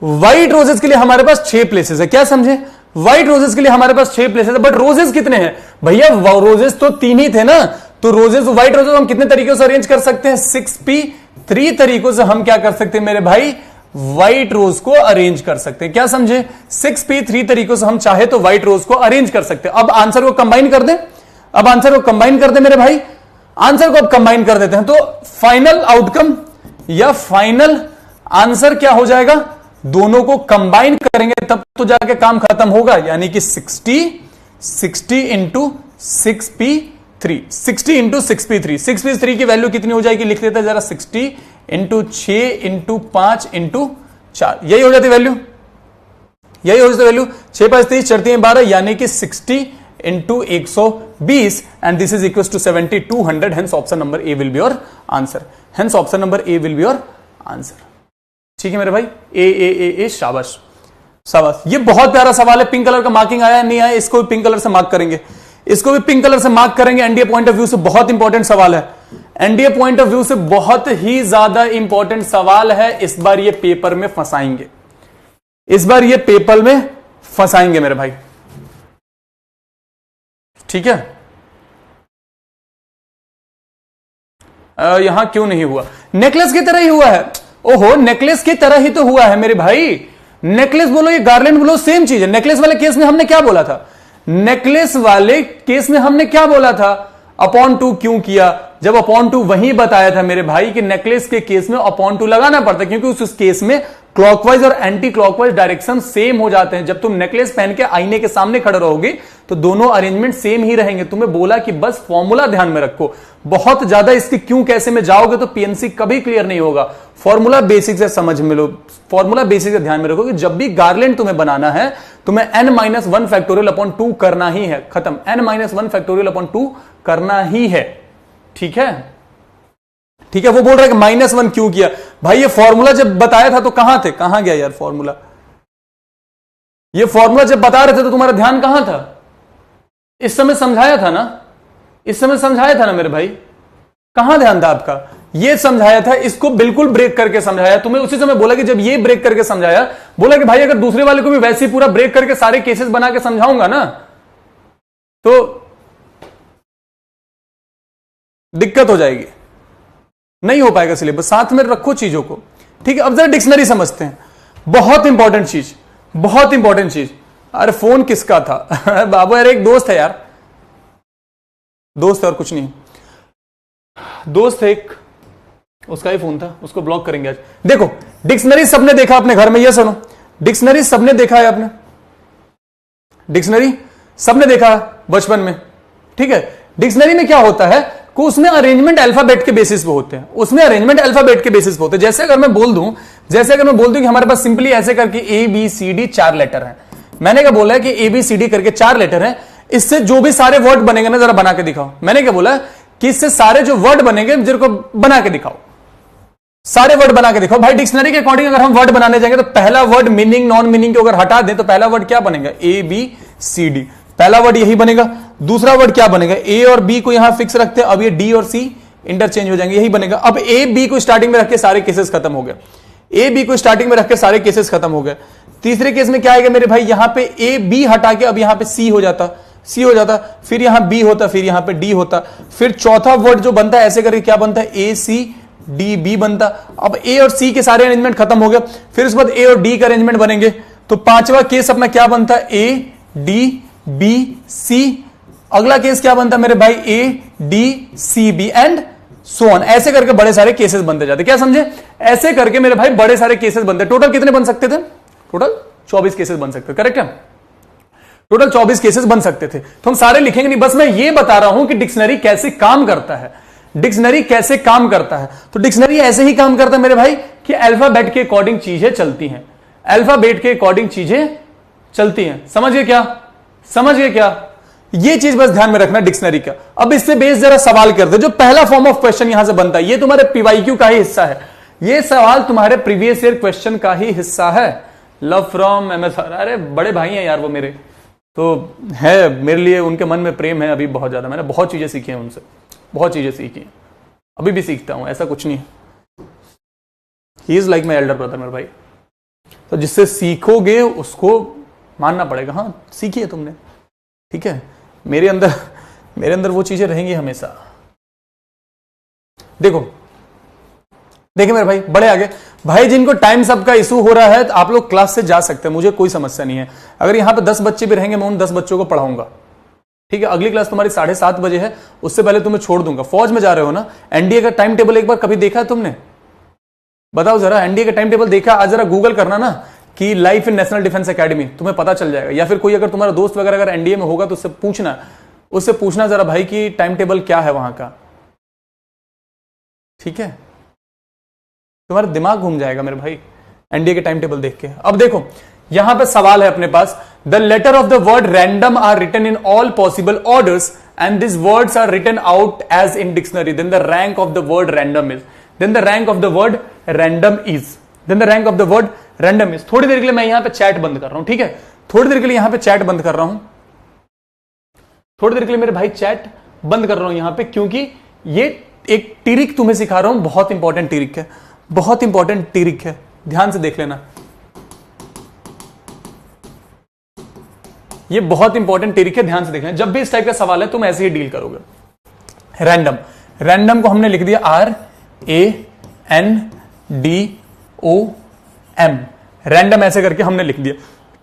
व्हाइट रोजेस के लिए हमारे पास 6 प्लेसेस है, क्या समझे? व्हाइट रोजेस के लिए हमारे पास 6 प्लेसेस है, बट रोजेस कितने हैं भैया? रोजेस तो 3 ही थे ना, तो रोजेस, व्हाइट रोजेस हम कितने तरीकों से अरेंज कर सकते हैं? 6p 3 तरीकों से हम क्या कर सकते हैं मेरे भाई? व्हाइट रोज को अरेंज कर सकते हैं, क्या समझे? 6p 3 तरीकों से हम चाहे तो व्हाइट रोज को अरेंज कर सकते हैं। अब आंसर को कंबाइन कर दें, अब आंसर को कंबाइन कर दें मेरे भाई, आंसर को अब कंबाइन कर देते हैं, तो फाइनल आउटकम या फाइनल आंसर क्या हो जाएगा? दोनों को कंबाइन करेंगे तब तो जाके काम खत्म होगा, यानी कि 60 into 6p3, 60 into 6p3, 6p3 की वैल्यू कितनी हो जाएगी? लिख लेते हैं जरा, 60 इंटू 6 इंटू 5 इंटू 4, यही हो जाती वैल्यू, यही हो जाती वैल्यू। 6 5 30 4 12, यानी कि 60 into 120, and this is equal to 70, 200, hence option number A will be your answer, hence option number A will be your answer. ठीक है मेरे भाई, ए, शाबाश शाबाश। ये बहुत प्यारा सवाल है, पिंक कलर का मार्किंग आया नहीं आया, इसको भी पिंक कलर से मार्क करेंगे, इसको भी पिंक कलर से मार्क करेंगे। एनडीए पॉइंट ऑफ व्यू से बहुत इंपॉर्टेंट सवाल है, एनडीए पॉइंट ऑफ व्यू से बहुत ही ज्यादा इंपॉर्टेंट सवाल है। इस बार ये पेपर में फंसाएंगे, इस बार ये पेपर में फंसाएंगे मेरे भाई, ठीक है? यहां क्यों नहीं हुआ? नेकलेस की तरह ही हुआ है, ओहो नेकलेस की तरह ही तो हुआ है मेरे भाई। नेकलेस बोलो ये गार्लैंड बोलो, सेम चीज है। नेकलेस वाले केस में हमने क्या बोला था? नेकलेस वाले केस में हमने क्या बोला था? अपॉन 2 क्यों किया? जब अपॉन 2 वही बताया था मेरे भाई कि नेकलेस के केस में अपॉन 2 लगाना पड़ता है, क्योंकि उस केस में क्लॉकवाइज और एंटी क्लॉकवाइज डायरेक्शन सेम हो जाते हैं। जब तुम नेकलेस पहन के आईने के सामने खड़े रहोगे तो दोनों अरेंजमेंट सेम ही रहेंगे। तुम्हें बोला कि बस फॉर्मूला ध्यान में रखो, बहुत ज्यादा इसके क्यों कैसे में जाओगे तो पीएनसी कभी क्लियर नहीं होगा। फॉर्मूला बेसिक से समझ में लो, फॉर्मूला बेसिक से ध्यान में रखो कि जब भी गार्लैंड तुम्हें बनाना है तुम्हें n-1 फैक्टोरियल अपॉन 2 करना ही है, खत्म। n-1 फैक्टोरियल अपॉन 2 करना ही है, ठीक है? ठीक है, वो बोल रहा है कि -1 क्यों किया? भाई ये फॉर्मूला जब बताया था तो कहां थे? कहां गया यार फॉर्मूला? ये फॉर्मूला जब बता रहे थे तो तुम्हारा ध्यान कहां था? इस समय समझाया था ना, इस समय समझाया था ना मेरे भाई, कहां ध्यान था आपका? ये समझाया था, इसको बिल्कुल ब्रेक करके समझाया। तुम्हें उसी समय बोला कि जब ये ब्रेक करके समझाया, बोला कि भाई अगर दूसरे वाले को भी वैसे ही पूरा ब्रेक करके सारे केसेस बना के समझाऊंगा ना तो दिक्कत हो जाएगी, नहीं हो पाएगा सिलेबस। साथ में रखो चीजों को, ठीक है? अब जरा डिक्शनरी समझते हैं, बहुत इंपॉर्टेंट चीज, बहुत इंपॉर्टेंट चीज। अरे फोन किसका था? बाबू यार एक दोस्त है यार, दोस्त है और कुछ नहीं, दोस्त है एक, उसका ही फोन था, उसको ब्लॉक करेंगे आज। देखो डिक्शनरी सबने देखा अपने घर में, ये सुनो, डिक्शनरी सबने देखा है अपने, डिक्शनरी सबने देखा बचपन में, ठीक है? डिक्शनरी में क्या होता है कि उसमें अरेंजमेंट अल्फाबेट के बेसिस पे होते हैं, उसमें अरेंजमेंट अल्फाबेट के बेसिस पे होते हैं। जैसे अगर मैं बोल दूं, जैसे अगर मैं बोल दूं कि हमारे पास सिंपली ऐसे करके ABCD 4 लेटर हैं, मैंने क्या बोला है कि ABCD करके 4 लेटर हैं, इससे जो भी सारे वर्ड बनेंगे ना जरा बना के दिखाओ। मैंने क्या बोला कि इससे सारे जो वर्ड बनेंगे जरा को बना के दिखाओ, सारे वर्ड बना के दिखाओ। भाई डिक्शनरी के अकॉर्डिंग अगर हम वर्ड बनाने जाएंगे तो पहला वर्ड मीनिंग नॉन मीनिंग को अगर हटा दें तो पहला वर्ड क्या बनेगा? ABCD, पहला वर्ड यही बनेगा। दूसरा वर्ड क्या बनेगा? A और B को यहां फिक्स रखते हैं, अब ये D और C इंटरचेंज हो जाएंगे, यही बनेगा। अब A B को स्टार्टिंग में रख के सारे केसेस खत्म हो गए, A B को स्टार्टिंग में रख के सारे केसेस खत्म हो गए। तीसरे केस में क्या आएगा मेरे भाई? यहां पे A B हटा के अब यहां पे C हो जाता, C हो जाता, फिर यहां B होता, फिर यहां पे D होता, फिर चौथा वर्ड जो बनता है ऐसे करके क्या बनता है? ACDB बनता। अब A और C के सारे अरेंजमेंट खत्म हो गए, फिर उसके बाद A और D का अरेंजमेंट बनेंगे, तो पांचवा केस अपना क्या बनता है? ADBC। अगला केस क्या बनता है मेरे भाई? ADCB and so on. ऐसे करके बड़े सारे केसेस बनते जाते, क्या समझे? ऐसे करके मेरे भाई बड़े सारे केसेस बनते। टोटल कितने बन सकते थे? टोटल 24 केसेस बन सकते, करेक्ट है? टोटल 24 केसेस बन सकते थे। तो हम सारे लिखेंगे नहीं, बस मैं ये बता रहा हूं कि डिक्शनरी कैसे काम करता है, डिक्शनरी कैसे काम करता है। तो डिक्शनरी ऐसे ही काम करता है मेरे भाई कि अल्फाबेट के अकॉर्डिंग चीजें चलती हैं, अल्फाबेट के अकॉर्डिंग चीजें चलती हैं। समझ गए क्या? समझ गए क्या? ये चीज बस ध्यान में रखना डिक्शनरी का। अब इससे बेस जरा सवाल करते, जो पहला फॉर्म ऑफ क्वेश्चन यहां से बनता है, ये तुम्हारे पीवाईक्यू का ही हिस्सा है, ये सवाल तुम्हारे प्रीवियस ईयर क्वेश्चन का ही हिस्सा है। Love from MS। अरे बड़े भाई हैं यार वो मेरे, तो है मेरे लिए, उनके मन में प्रेम है अभी बहुत ज्यादा। मैंने बहुत चीजें सीखी हैं उनसे, बहुत चीजें सीखी हैं, अभी भी सीखता हूं, ऐसा कुछ नहीं है। He is like my elder brother मेरे भाई। तो जिससे सीखोगे उसको मानना पड़ेगा। हाँ सीखिए तुमने, ठीक है, मेरे अंदर वो चीजें रहेंगी हमेशा। देखिए मेरे भाई, बड़े आगे भाई, जिनको टाइम सब का इशू हो रहा है तो आप लोग क्लास से जा सकते हैं, मुझे कोई समस्या नहीं है। अगर यहां पे 10 बच्चे भी रहेंगे, मैं उन 10 बच्चों को पढ़ाऊंगा, ठीक है। अगली क्लास तुम्हारी 7:30 बजे है, उससे पहले तुम्हें छोड़ दूंगा। फौज में जा रहे हो ना, एनडीए का टाइम टेबल एक बार कभी देखा है तुमने? बताओ जरा, एनडीए का टाइम टेबल देखा? आज जरा गूगल करना ना कि life in national defence academy, तुम्हें पता चल जाएगा। या फिर कोई अगर तुम्हारा दोस्त वगैरह अगर एनडीए में होगा तो उससे पूछना जरा भाई कि टाइम टेबल क्या है वहां का, ठीक है। तुम्हारा दिमाग घूम जाएगा मेरे भाई एनडीए के टाइम टेबल देख के। अब देखो यहां पे सवाल है अपने पास, the letter of the word random are written in all possible orders and this words are written out as in dictionary, then the rank of the word random is, then the rank of the word random is, then the rank of the word random is. थोड़ी देर के लिए मैं यहां पे chat बंद कर रहा हूं, ठीक है, थोड़ी देर के लिए यहां पे चैट बंद कर रहा हूं, थोड़ी देर के लिए मेरे भाई चैट बंद कर रहा हूं यहां पे, क्योंकि ये एक ट्रिक तुम्हें सिखा रहा हूं, बहुत इंपॉर्टेंट ट्रिक है, बहुत इंपॉर्टेंट ट्रिक है, ध्यान से देख लेना। ये बहुत इंपॉर्टेंट ट्रिक है, ध्यान से देख लेना। जब भी इस टाइप का सवाल है तुम ऐसे ही डील करोगे। रैंडम को हमने लिख दिया RANDOM, रैंडम ऐसे करके हमने लिख दिया,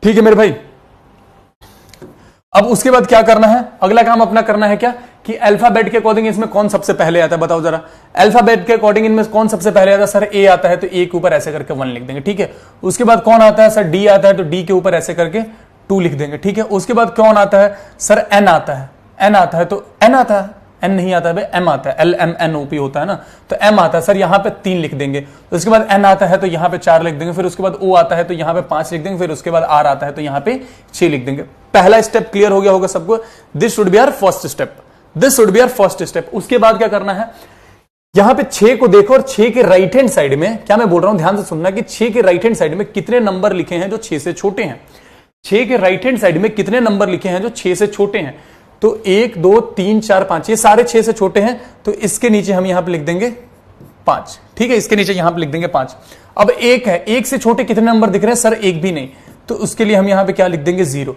ठीक है मेरे भाई। अब उसके बाद क्या करना है, अगला काम अपना करना है क्या कि अल्फाबेट के अकॉर्डिंग इसमें कौन सबसे पहले आता है, बताओ जरा। अल्फाबेट के अकॉर्डिंग इनमें कौन सबसे पहले आता है? सर A आता है तो A के ऊपर ऐसे करके 1 लिख देंगे, ठीक है। उसके बाद कौन आता है? सर D आता है तो D के ऊपर ऐसे करके 2 लिख देंगे, ठीक है। उसके बाद कौन आता है? सर N आता है, N आता है तो N आता है, N नहीं आता है M आता है, LMNOP होता है ना, तो M आता है, सर यहां पे 3 लिख देंगे। तो उसके बाद N आता है तो यहां पे 4 लिख देंगे, फिर उसके बाद O आता है तो यहां पे 5 लिख देंगे, फिर उसके बाद R आता है तो यहां पे 6 लिख देंगे। पहला स्टेप क्लियर हो गया होगा सबको। This should be our first step, this should be our first step. उसके बाद क्या करना है, यहां पे 6 को देखो और 6 के राइट हैंड साइड में, क्या मैं बोल रहा हूं ध्यान से सुनना, कि 6 के राइट हैंड साइड में कितने नंबर लिखे हैं जो 6 से छोटे हैं। 6 के राइट हैंड साइड में कितने नंबर लिखे हैं जो 6 से छोटे हैं? तो 1 2 3 4 5, ये सारे 6 से छोटे हैं, तो इसके नीचे हम यहां पे लिख देंगे 5, ठीक है, इसके नीचे यहां पे लिख देंगे 5। अब 1 है, 1 से छोटे कितने नंबर दिख रहे हैं? सर 1 भी नहीं, तो उसके लिए हम यहां पे क्या लिख देंगे? 0।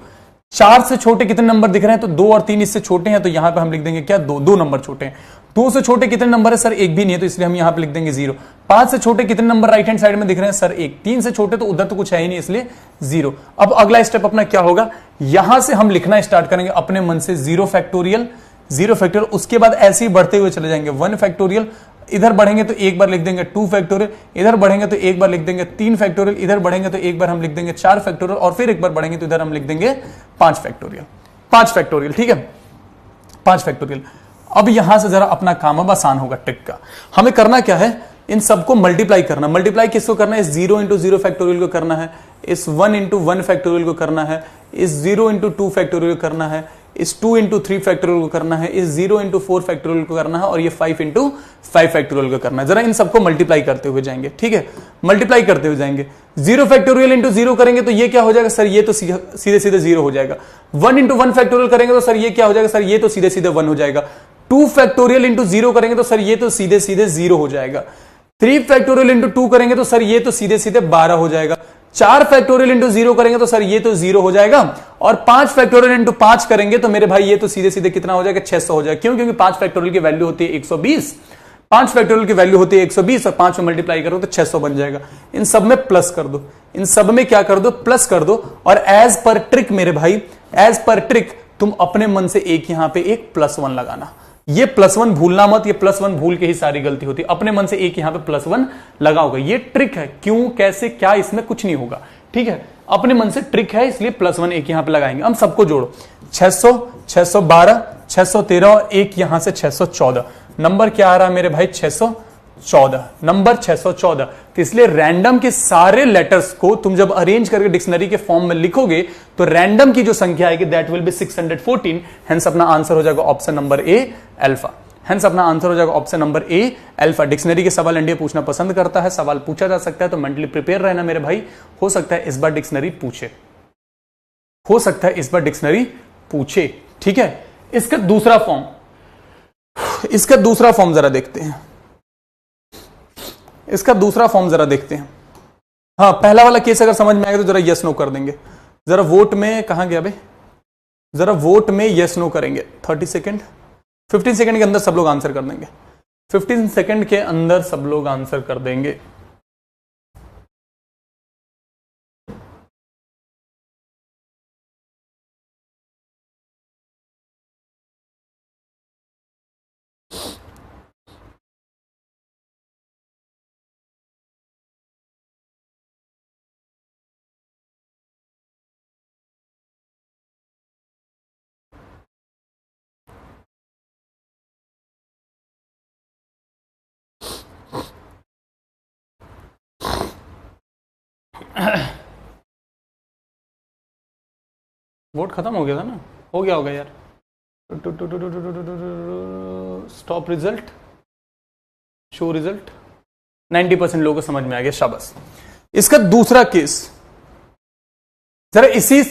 4 से छोटे कितने नंबर दिख रहे हैं? तो 2 और 3 इससे छोटे हैं, तो यहां पे हम लिख देंगे क्या? 2 नंबर छोटे हैं। 2 से छोटे कितने नंबर है? सर 1 भी नहीं है, तो इसलिए हम यहां पे लिख देंगे 0। 5 से छोटे कितने नंबर राइट हैंड साइड में दिख रहे हैं? सर 1। 3 से छोटे तो उधर तो कुछ है ही नहीं, इसलिए 0। अब अगला स्टेप अपना क्या होगा, यहां से हम लिखना स्टार्ट करेंगे अपने मन से 0 फैक्टोरियल, 0 फैक्टोरियल। उसके बाद ऐसे ही बढ़ते हुए चले जाएंगे 1 फैक्टोरियल, इधर बढ़ेंगे तो एक बार लिख देंगे 2 फैक्टोरियल, इधर बढ़ेंगे तो एक बार लिख देंगे 3 फैक्टोरियल, इधर बढ़ेंगे तो एक बार हम लिख देंगे 4 फैक्टोरियल, और फिर एक बार बढ़ेंगे तो इधर हम लिख देंगे 5 फैक्टोरियल, 5 फैक्टोरियल, ठीक है, 5 फैक्टोरियल। अब यहां से जरा अपना काम अब आसान होगा ट्रिक का। हमें करना क्या है, इन सबको मल्टीप्लाई करना। मल्टीप्लाई किसको करना है? इस 0 इंटू 0 फैक्टोरियल को करना है, इस 1 इंटू 1 फैक्टोरियल को करना है, इस 0 इंटू 2 फैक्टोरियल को करना है, इस 2 इंटू 3 फैक्टोरियल को करना है, इस 0 इंटू 4 फैक्टोरियल को करना है, और ये 5 इंटू 5 फैक्टोरियल को करना है। जरा इन सबको मल्टीप्लाई करते हुए जाएंगे, ठीक है, मल्टीप्लाई करते हुए जाएंगे। 0 फैक्टोरियल इंटू 0 करेंगे तो ये क्या हो जाएगा? सर ये तो सीधे सीधे 0 हो जाएगा। 1 इंटू 1 फैक्टोरियल करेंगे तो सर ये क्या हो जाएगा? सर ये तो सीधे सीधे 1 हो जाएगा। 2 फैक्टोरियल इंटू 0 करेंगे तो सर ये तो सीधे सीधे 0 हो जाएगा। 3 फैक्टोरियल इंटू 2 करेंगे तो सर ये तो सीधे सीधे 12 हो जाएगा। 4 फैक्टोरियल इंटू 0 करेंगे तो सर ये तो 0 हो जाएगा, और 5 फैक्टोरियल इंटू 5 करेंगे तो मेरे भाई ये तो सीधे सीधे कितना हो जाएगा? 600 हो जाएगा। क्यों? क्योंकि 5 फैक्टोरियल की वैल्यू होती है 120, 5 फैक्टोरियल की वैल्यू होती है 120, और 5 में मल्टीप्लाई करो तो 600 बन जाएगा। इन सब में प्लस कर दो, इन सब में क्या कर दो? प्लस कर दो। और एज पर ट्रिक मेरे भाई, एज पर ट्रिक तुम अपने मन से एक यहां पे एक +1 लगाना। ये +1 भूलना मत, ये +1 भूल के ही सारी गलती होती है। अपने मन से एक यहां पे +1 लगाओगे, ये ट्रिक है। क्यों, कैसे, क्या, इसमें कुछ नहीं होगा, ठीक है, अपने मन से ट्रिक है, इसलिए +1 एक यहां पे लगाएंगे। हम सबको जोड़ो, 600, 612, 613 और एक यहां से 614। नंबर क्या आ रहा है मेरे भाई? 614, नंबर 614। तो इसलिए रैंडम के सारे लेटर्स को तुम जब अरेंज करके डिक्शनरी के फॉर्म में लिखोगे तो रैंडम की जो संख्या आएगी दैट विल बी 614। हेंस अपना आंसर हो जाएगा ऑप्शन नंबर ए, अल्फा। हेंस अपना आंसर हो जाएगा ऑप्शन नंबर ए अल्फा। डिक्शनरी के सवाल एनडीए पूछना पसंद करता है, सवाल पूछा जा सकता है, तो मेंटली प्रिपेयर रहना मेरे भाई। हो सकता है इस बार डिक्शनरी पूछे, हो सकता है इस बार डिक्शनरी पूछे, ठीक है। इसका दूसरा फॉर्म, इसका दूसरा फॉर्म जरा देखते हैं, इसका दूसरा फॉर्म जरा देखते हैं। हाँ, पहला वाला केस अगर समझ में आएगा तो जरा यस नो कर देंगे। जरा वोट में कहां गया भाई, जरा वोट में यस नो करेंगे। 30 सेकेंड, 15 सेकेंड के अंदर सब लोग आंसर कर देंगे। 15 सेकेंड के अंदर सब लोग आंसर कर देंगे। वोट खत्म हो गया था ना, हो गया होगा यार। Stop result, show result. 90% लोगों को समझ में आ गया, शाबाश। इसका दूसरा केस, जरा इसी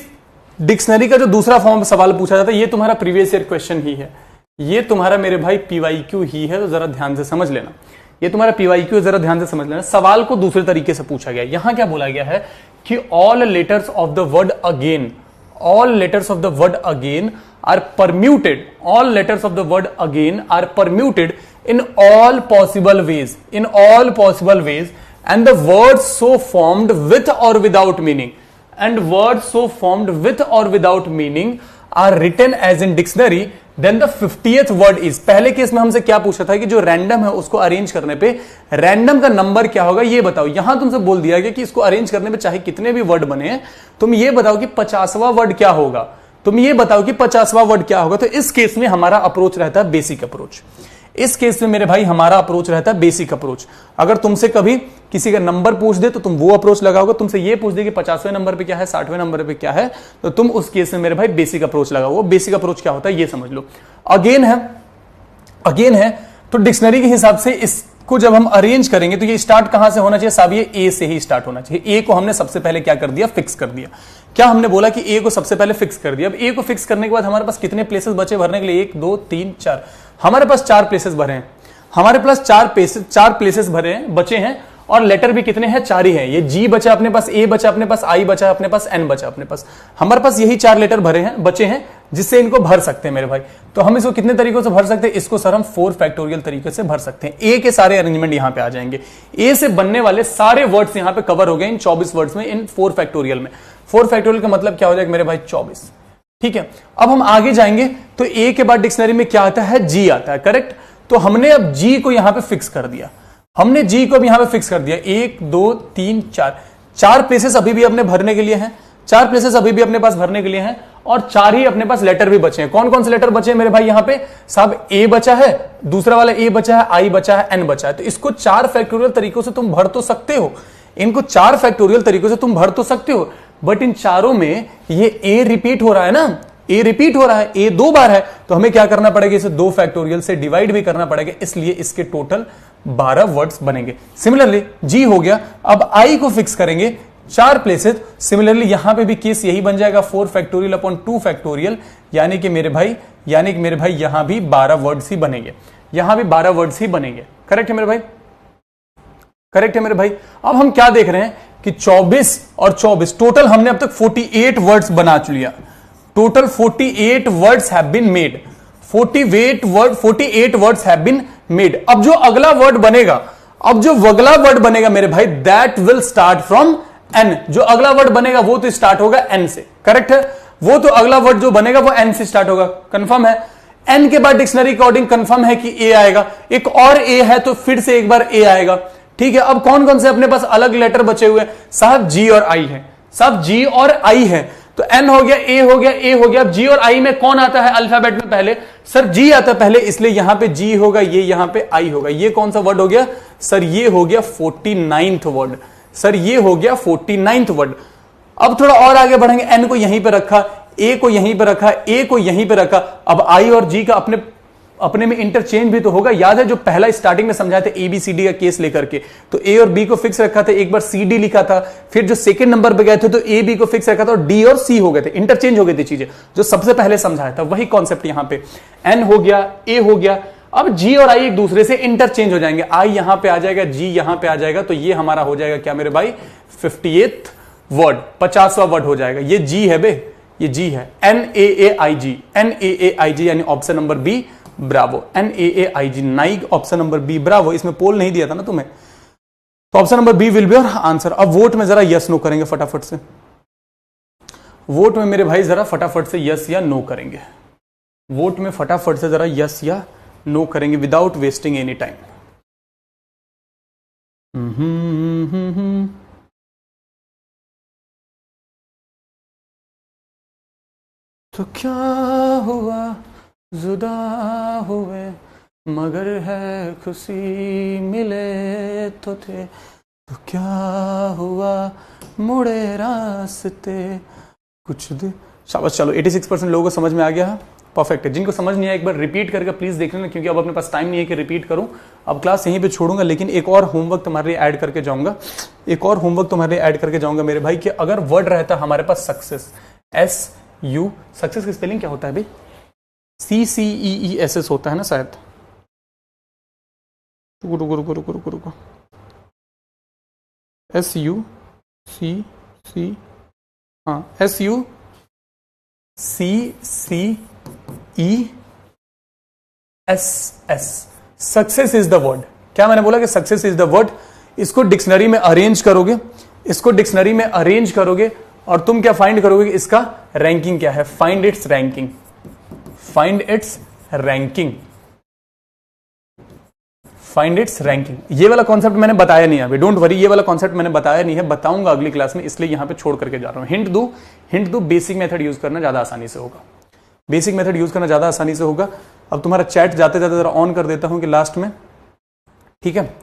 डिक्शनरी का जो दूसरा फॉर्म सवाल पूछा जाता है, ये तुम्हारा प्रीवियस ईयर क्वेश्चन ही है, ये तुम्हारा मेरे भाई पीवाईक्यू ही है, तो जरा ध्यान से समझ लेना। ये तुम्हारा पीवाईक्यू, जरा ध्यान से समझ लेना। सवाल को दूसरे तरीके से पूछा गया। यहां क्या बोला गया है कि all letters of the word again, all letters of the word again are permuted, all letters of the word again are permuted in all possible ways, in all possible ways, and the words so formed with or without meaning, and words so formed with or without meaning are written as in dictionary, then the 50th word is। पहले case में हमसे क्या पूछा था कि जो random है उसको अरेंज करने पे रैंडम का नंबर क्या होगा ये बताओ। यहां तुमसे बोल दिया गया कि इसको अरेंज करने पे चाहे कितने भी वर्ड बने, तुम ये बताओ कि 50वां वर्ड क्या होगा, तुम ये बताओ कि 50वां वर्ड क्या होगा। तो इस केस में हमारा अप्रोच रहता है बेसिक अप्रोच। इस केस में मेरे भाई हमारा अप्रोच रहता है बेसिक अप्रोच। अगर तुमसे कभी किसी का नंबर पूछ दे तो तुम वो अप्रोच लगाओगे, तुमसे ये पूछ दे कि 50वें नंबर पे क्या है, 60वें नंबर पे क्या है, तो तुम उस केस में मेरे भाई बेसिक अप्रोच लगाओ। वो बेसिक अप्रोच क्या होता है ये समझ लो। अगेन है, अगेन है, तो डिक्शनरी के हिसाब से इसको जब हम अरेंज करेंगे तो ये स्टार्ट कहां से होना चाहिए साहब, ये ए से ही स्टार्ट होना चाहिए। ए को हमने सबसे पहले क्या कर दिया, फिक्स कर दिया। क्या हमने बोला कि ए को सबसे पहले फिक्स कर दिया। अब ए को फिक्स करने के बाद हमारे पास कितने प्लेसेस बचे भरने के लिए, 1 2 3 4, हमारे पास 4 प्लेसेस भरे हैं, हमारे पास 4 प्लेसेस भरे हैं, बचे हैं, और लेटर भी कितने हैं, 4 ही हैं। ये जी बचा अपने पास, ए बचा अपने पास, आई बचा अपने पास, एन बचा अपने पास। हमारे पास यही 4 लेटर भरे हैं, बचे हैं, जिससे इनको भर सकते हैं मेरे भाई। तो हम इसको कितने तरीकों से भर सकते हैं, इसको सर हम 4 फैक्टोरियल तरीके से भर सकते हैं। ए के सारे अरेंजमेंट यहां पे आ जाएंगे, ए से बनने वाले सारे वर्ड्स यहां पे कवर हो गए इन 24 वर्ड्स में, इन 4 फैक्टोरियल में। 4 फैक्टोरियल का मतलब क्या हो जाएगा मेरे भाई, 24। ठीक है, अब हम आगे जाएंगे तो ए के बाद डिक्शनरी में क्या आता है, जी आता है, करेक्ट। तो हमने अब जी को यहां पे फिक्स कर दिया, हमने जी को अब यहां पे फिक्स कर दिया। 1 2 3 4 प्लेसेस अभी भी अपने भरने के लिए हैं, 4 प्लेसेस अभी भी अपने पास भरने के लिए हैं, और 4 ही अपने पास लेटर भी बचे हैं। कौन कौन से लेटर बचे हैं मेरे भाई यहां पे साहब, ए बचा है, दूसरा वाला ए बचा है, आई बचा है, एन बचा है। तो इसको 4 फैक्टोरियल तरीकों से तुम भर तो सकते हो, इनको 4 फैक्टोरियल तरीकों से तुम भर तो सकते हो, बट इन चारों में ये ए रिपीट हो रहा है ना, ए रिपीट हो रहा है, ए 2 बार है, तो हमें क्या करना पड़ेगा, इसे 2 फैक्टोरियल से डिवाइड भी करना पड़ेगा, इसलिए इसके टोटल 12 वर्ड्स बनेंगे। सिमिलरली जी हो गया, अब आई को फिक्स करेंगे 4 प्लेसेस। सिमिलरली यहां पे भी केस यही बन जाएगा, 4 फैक्टोरियल अपॉन 2 फैक्टोरियल, यानी कि मेरे भाई यहां भी 12 वर्ड्स ही बनेंगे, यहां भी 12 वर्ड्स ही बनेंगे। करेक्ट है मेरे भाई, करेक्ट है मेरे भाई। अब हम क्या देख रहे हैं कि 24 और 24 टोटल हमने अब तक 48 वर्ड्स बना लिया। Total 48 words have been made, 48 words have been made. अब जो अगला वर्ड बनेगा, अब जो अगला वर्ड बनेगा मेरे भाई, that will start from N. जो अगला वर्ड बनेगा वो तो स्टार्ट होगा एन से, करेक्ट है। वो तो अगला वर्ड जो बनेगा वो एन से स्टार्ट होगा, कंफर्म है। एन के बाद डिक्शनरी अकॉर्डिंग कंफर्म है कि ए आएगा, एक और ए है तो फिर से एक बार ए आएगा। ठीक है, अब कौन कौन से अपने पास अलग लेटर बचे हुए साहब, जी और आई है, साहब जी और आई है। तो एन हो गया, ए हो गया, ए हो गया। अब जी और आई में कौन आता है अल्फाबेट में पहले, सर जी आता है पहले, इसलिए यहां पे जी होगा, ये यहां पे आई होगा। ये कौन सा वर्ड हो गया सर, ये हो गया 49th वर्ड, सर ये हो गया 49th वर्ड। अब थोड़ा और आगे बढ़ेंगे, एन को यहीं पे रखा, ए को यहीं पे रखा, ए को यहीं पे रखा। अब आई और जी का अपने अपने में इंटरचेंज भी तो होगा। याद है जो पहला स्टार्टिंग में समझाया था ABCD का केस लेकर के, तो A और B को फिक्स रखा था, एक बार CD लिखा था, फिर जो सेकंड नंबर पे गए थे तो AB को फिक्स रखा था और D और C हो गए थे, इंटरचेंज हो गई थी चीजें, जो सबसे पहले समझाया था वही कॉन्सेप्ट यहां पे। N हो गया, A हो गया, अब G और I एक दूसरे से इंटरचेंज हो जाएंगे, I यहां पे आ जाएगा, G यहां पे आ जाएगा, तो ये हमारा हो जाएगा क्या मेरे भाई 58th वर्ड, 50वां वर्ड हो जाएगा। ये G है बे, ये G है, NAAIG, NAAIG यानी option number B bravo, NAAIG नाइग, ऑप्शन नंबर बी ब्रावो। इसमें पोल नहीं दिया था ना तुम्हें, तो option number B will be your answer. अब वोट में जरा यस नो करेंगे फटाफट से, वोट में मेरे भाई जरा फटाफट से यस या नो करेंगे, वोट में फटाफट से जरा यस या नो करेंगे विदाउट वेस्टिंग एनी टाइम। तो क्या हुआ जुदा हुए मगर है खुशी मिले तो थे, तो क्या हुआ मुड़े रास्ते कुछ दे। शाबाश, चलो 86% लोगों को समझ में आ गया है, परफेक्ट है। जिनको समझ नहीं आया एक बार रिपीट करके प्लीज देख लेना, क्योंकि अब अपने पास टाइम नहीं है कि रिपीट करूं, अब क्लास यहीं पे छोड़ूंगा, लेकिन एक और होमवर्क तुम्हारे लिए ऐड करके जाऊंगा, एक और होमवर्क तुम्हारे लिए ऐड करके जाऊंगा मेरे भाई, कि अगर वर्ड रहता हमारे पास सक्सेस, SU, सक्सेस की स्पेलिंग क्या होता है भाई, CCEESS होता है ना शायद, रुको रुको रुको रुको रुको, SUCC, हाँ SUCCESS, success is the word. क्या मैंने बोला कि सक्सेस इज द वर्ड। इसको डिक्शनरी में अरेंज करोगे, इसको डिक्शनरी में अरेंज करोगे और तुम क्या फाइंड करोगे कि इसका रैंकिंग क्या है, find its ranking, find its ranking, find its ranking. ये वाला कॉन्सेप्ट मैंने बताया नहीं है अभी, डोंट वरी, ये वाला कॉन्सेप्ट मैंने बताया नहीं है, बताऊंगा अगली क्लास में, इसलिए यहां पे छोड़ करके जा रहा हूं। हिंट दो, बेसिक मेथड यूज करना ज्यादा आसानी से होगा, बेसिक मेथड यूज करना ज्यादा आसानी से होगा। अब तुम्हारा चैट जाते जाते जरा ऑन कर देता हूं कि लास्ट में, ठीक है।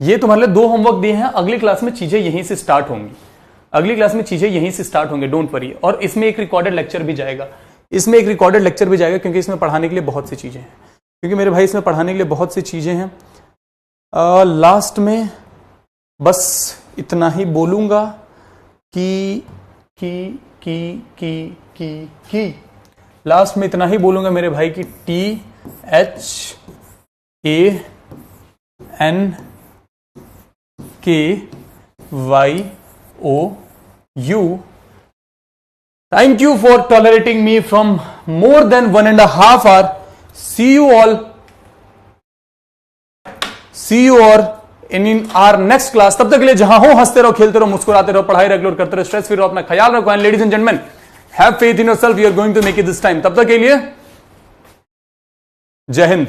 ये तुम्हारे लिए 2 होमवर्क दिए हैं, अगली क्लास में चीजें यहीं से स्टार्ट होंगी, अगली क्लास में चीजें यहीं से स्टार्ट होंगे, डोंट वरी। और इसमें एक रिकॉर्डेड लेक्चर भी जाएगा, इसमें एक रिकॉर्डेड लेक्चर भी जाएगा, क्योंकि इसमें पढ़ाने के लिए बहुत सी चीजें हैं, क्योंकि मेरे भाई इसमें पढ़ाने के लिए बहुत सी चीजें हैं। लास्ट में बस इतना ही बोलूंगा कि लास्ट में इतना ही बोलूंगा मेरे भाई कि THANKYOU, thank you for tolerating me from more than 1.5 hour. See you all in our next class. तब तक के लिए जहां हो हंसते रहो, खेलते रहो, मुस्कुराते रहो, पढ़ाई रेगुलर करते रहो, स्ट्रेस फ्री रहो, अपना ख्याल रखो, and ladies and gentleman, have faith in yourself, you are going to make it this time. तब तक के लिए जय हिंद।